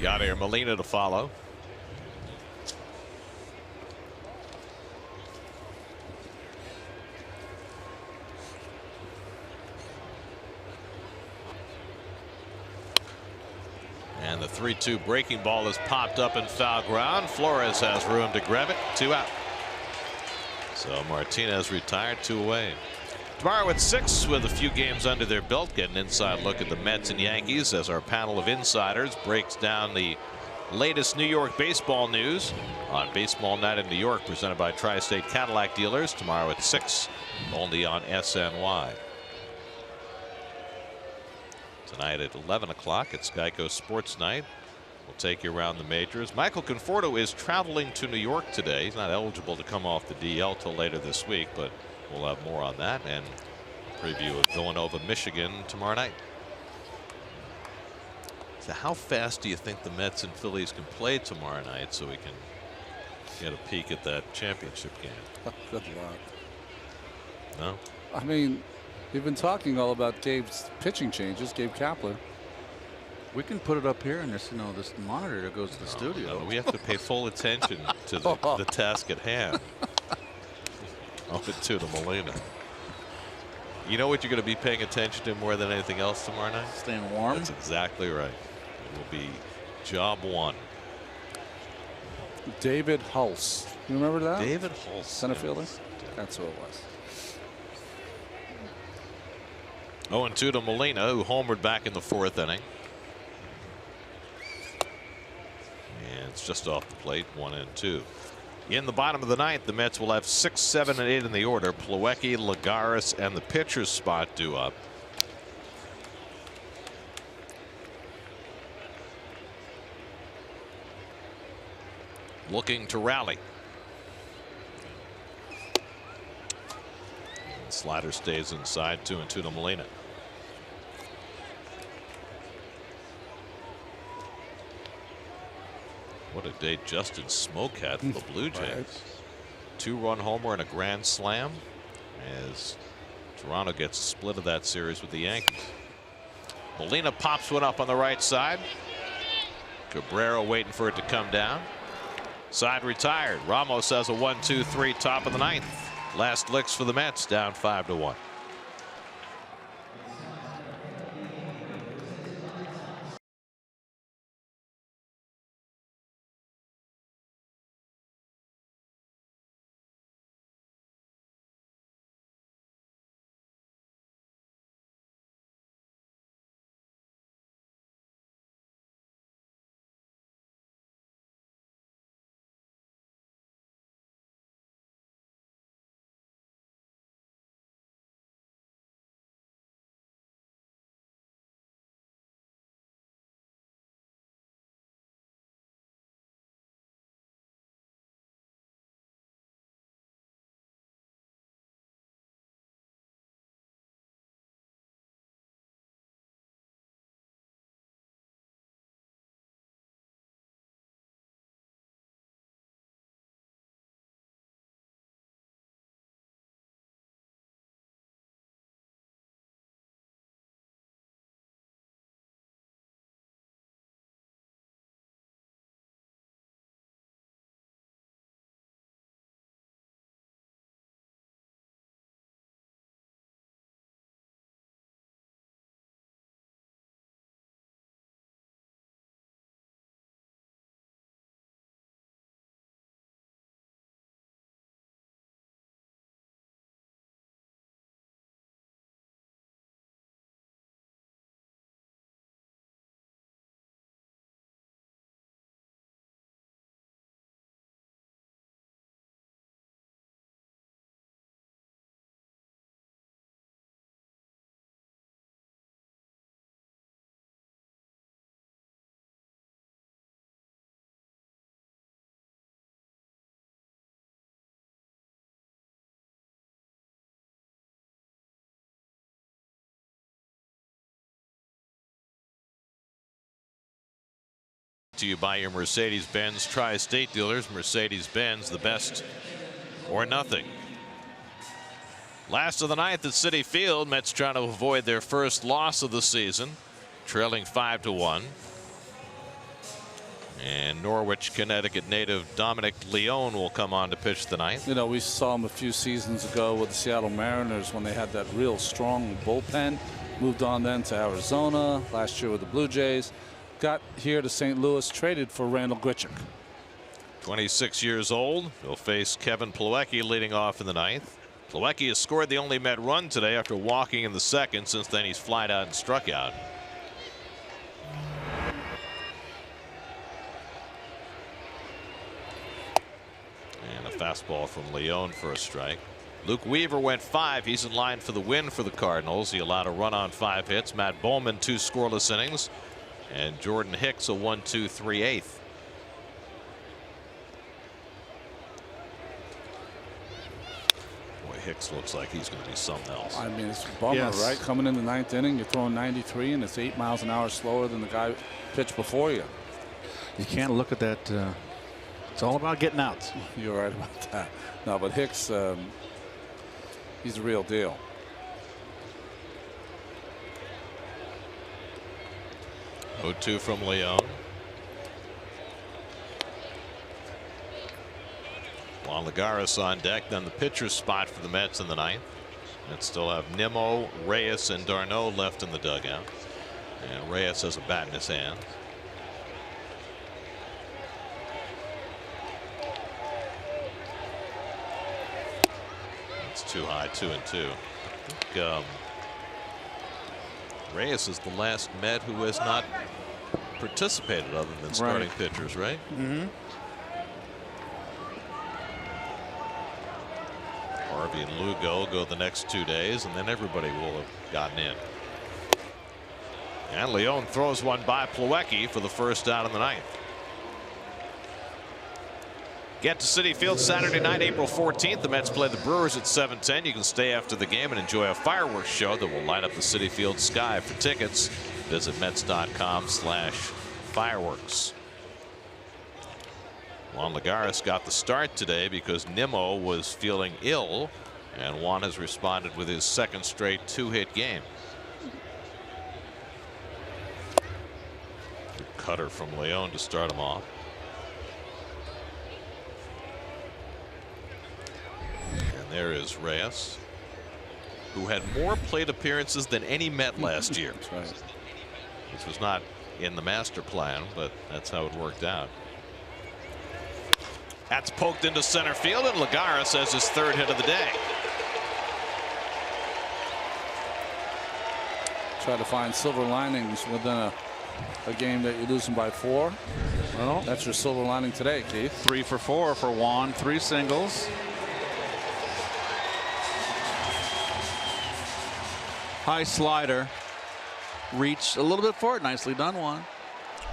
Speaker 4: Yadier Molina to follow. And the 3-2 breaking ball is popped up in foul ground. Flores has room to grab it. 2 out. So Martinez retired, 2 away. Tomorrow at 6, with a few games under their belt, get an inside look at the Mets and Yankees as our panel of insiders breaks down the latest New York baseball news on Baseball Night in New York, presented by Tri-State Cadillac Dealers. Tomorrow at 6, only on SNY. Tonight at 11 o'clock, it's Geico Sports Night. We'll take you around the majors. Michael Conforto is traveling to New York today. He's not eligible to come off the DL till later this week, but we'll have more on that and a preview of Villanova, Michigan tomorrow night. So how fast do you think the Mets and Phillies can play tomorrow night so we can get a peek at that championship game?
Speaker 5: Good luck.
Speaker 4: No?
Speaker 5: I mean, you've been talking all about Gabe's pitching changes, Gabe Kapler.
Speaker 3: We can put it up here in this, this monitor that goes to the studio.
Speaker 4: No, we have to pay full attention to the task at hand. Up at 2 to Molina. You know what you're going to be paying attention to more than anything else tomorrow night?
Speaker 3: Staying warm.
Speaker 4: That's exactly right. It will be job 1.
Speaker 5: David Hulse. You remember that?
Speaker 4: David Hulse.
Speaker 5: Center fielder? That's who it was.
Speaker 4: 0-2 to Molina, who homered back in the 4th inning. And it's just off the plate, 1-2. In the bottom of the 9th, the Mets will have 6, 7, and 8 in the order. Plawecki, Lagares, and the pitcher's spot due up. Looking to rally. And slider stays inside, 2-2 to Molina. What a day Justin Smoke had for the Blue Jays. 2-run homer and a grand slam as Toronto gets a split of that series with the Yankees. Molina pops one up on the right side. Cabrera waiting for it to come down. Side retired. Ramos has a 1-2-3 top of the 9th. Last licks for the Mets, down 5-1. To you by your Mercedes-Benz Tri-State dealers. Mercedes-Benz, the best or nothing. Last of the 9th at Citi Field. Mets trying to avoid their first loss of the season, trailing 5-1. And Norwich, Connecticut native Dominic Leone will come on to pitch the ninth.
Speaker 5: You know, we saw him a few seasons ago with the Seattle Mariners when they had that real strong bullpen. Moved on then to Arizona, last year with the Blue Jays. Got here to St. Louis, traded for Randall Grichuk.
Speaker 4: 26 years old. He'll face Kevin Plawecki leading off in the ninth. Plawecki has scored the only Met run today after walking in the second. Since then, he's flied out and struck out. And a fastball from Leone for a strike. Luke Weaver went 5. He's in line for the win for the Cardinals. He allowed a run on 5 hits. Matt Bowman 2 scoreless innings. And Jordan Hicks a 1-2 3/8. Boy, Hicks looks like he's going to be something else.
Speaker 5: I mean, it's a bummer, right? Coming in the 9th inning, you're throwing 93, and it's 8 miles an hour slower than the guy pitched before you.
Speaker 3: You can't look at that. It's all about getting outs.
Speaker 5: You're right about that. No, but Hicks, he's the real deal.
Speaker 4: Oh, 2 from Leone. Juan Lagares on deck. Then the pitcher's spot for the Mets in the ninth. And still have Nimmo, Reyes, and d'Arnaud left in the dugout. And Reyes has a bat in his hand. It's too high, 2-2. I think Reyes is the last Met who has not participated other than starting pitchers, right?
Speaker 3: Mm-hmm.
Speaker 4: Harvey and Lugo go the next 2 days, and then everybody will have gotten in. And Leone throws one by Plawecki for the first out in the ninth. Get to Citi Field Saturday night, April 14th. The Mets play the Brewers at 7:10. You can stay after the game and enjoy a fireworks show that will light up the Citi Field sky. For tickets, visit Mets.com/fireworks. Juan Lagares got the start today because Nimmo was feeling ill, and Juan has responded with his second straight 2-hit game. Good cutter from Leone to start him off. And there is Reyes, who had more plate appearances than any Met last year.
Speaker 5: That's right.
Speaker 4: Which was not in the master plan, but that's how it worked out. That's poked into center field, and Lagares has his 3rd hit of the day.
Speaker 5: Try to find silver linings within a game that you're losing by 4. Well, that's your silver lining today, Keith.
Speaker 3: 3 for 4 for Juan. 3 singles. High slider. Reached a little bit for it. Nicely done, Juan.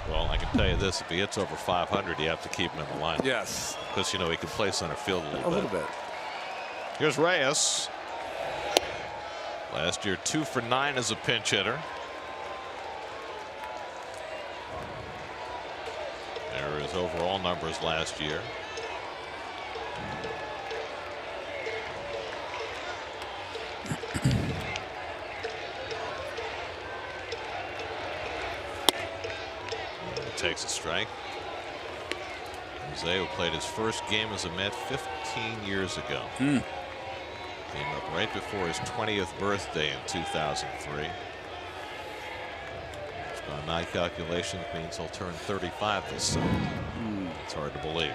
Speaker 4: Well, I can tell you this: if he hits over 500, you have to keep him in the line.
Speaker 5: Yes.
Speaker 4: Because, you know, he can play center field a little bit. Here's Reyes. Last year, 2 for 9 as a pinch hitter. There are his overall numbers last year. Takes a strike. Jose, who played his first game as a Met 15 years ago. Came up right before his 20th birthday in 2003. Which by my calculations means he'll turn 35 this summer. It's hard to believe.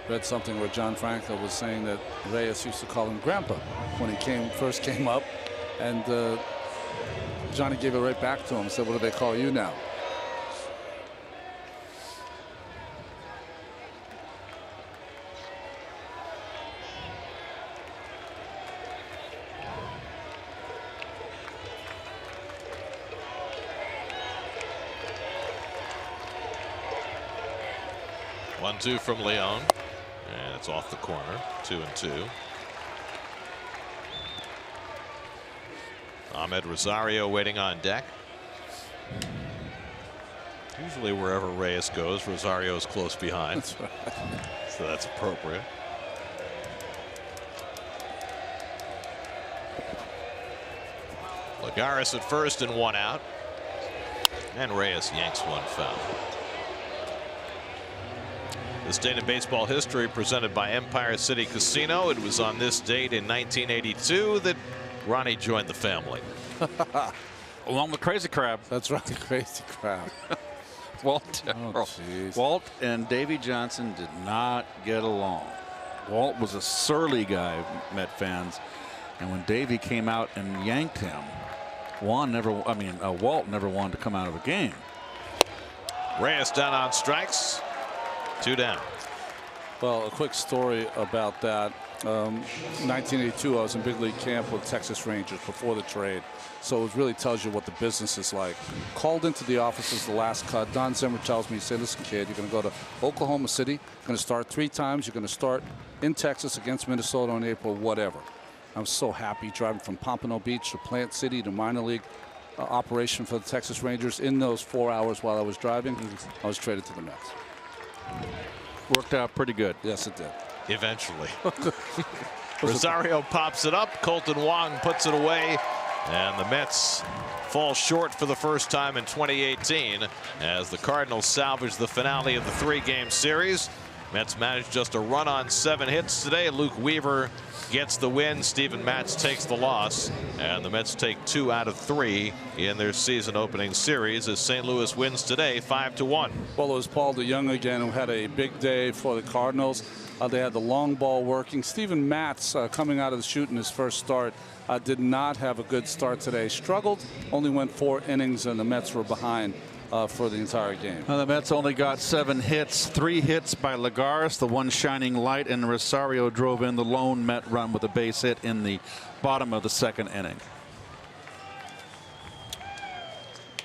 Speaker 5: Read something where John Franco was saying that Reyes used to call him Grandpa when he first came up, and Johnny gave it right back to him. Said, "What do they call you now?"
Speaker 4: One, 2 from Leone, and it's off the corner. 2-2. Ahmed Rosario waiting on deck. Usually wherever Reyes goes, Rosario is close behind.
Speaker 5: That's right.
Speaker 4: So that's appropriate. Lagares at first and 1 out. And Reyes yanks one foul. This date in baseball history presented by Empire City Casino. It was on this date in 1982 that Ronnie joined the family.
Speaker 3: Along with Crazy Crab.
Speaker 5: That's right, Crazy Crab.
Speaker 3: Walt and Davy Johnson did not get along. Walt was a surly guy, Met fans, and when Davy came out and yanked him, Walt never wanted to come out of a game.
Speaker 4: Reyes down on strikes. 2 down.
Speaker 5: Well, a quick story about that. 1982, I was in big league camp with Texas Rangers before the trade. So it really tells you what the business is like. Called into the office as the last cut. Don Zimmer tells me, he said, listen, kid, you're going to go to Oklahoma City. You're going to start 3 times. You're going to start in Texas against Minnesota in April, whatever. I was so happy driving from Pompano Beach to Plant City to minor league operation for the Texas Rangers. In those 4 hours while I was driving, I was traded to the Mets.
Speaker 3: Worked out pretty good.
Speaker 5: Yes, it did.
Speaker 4: Eventually. Rosario pops it up. Colton Wong puts it away. And the Mets fall short for the first time in 2018 as the Cardinals salvage the finale of the 3-game series. Mets managed just a run on 7 hits today. Luke Weaver gets the win. Steven Matz takes the loss. And the Mets take 2 out of 3 in their season opening series as St. Louis wins today 5-1.
Speaker 5: Well, it was Paul DeJong again who had a big day for the Cardinals. They had the long ball working. Steven Matz coming out of the chute in his first start did not have a good start today. Struggled, only went 4 innings, and the Mets were behind for the entire game.
Speaker 3: Well, the Mets only got 7 hits, 3 hits by Lagares, the one shining light, and Rosario drove in the lone Met run with a base hit in the bottom of the 2nd inning.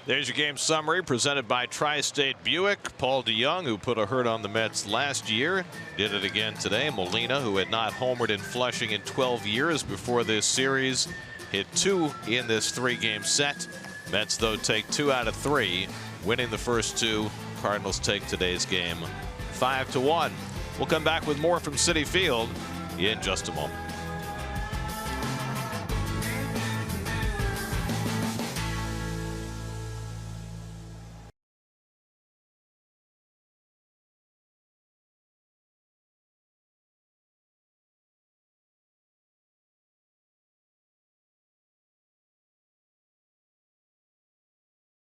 Speaker 4: There's your game summary presented by Tri-State Buick. Paul DeJong, who put a hurt on the Mets last year, did it again today. Molina, who had not homered in Flushing in 12 years before this series, hit 2 in this 3-game set. Mets, though, take 2 out of 3, winning the first 2. Cardinals take today's game 5-1. We'll come back with more from Citi Field in just a moment.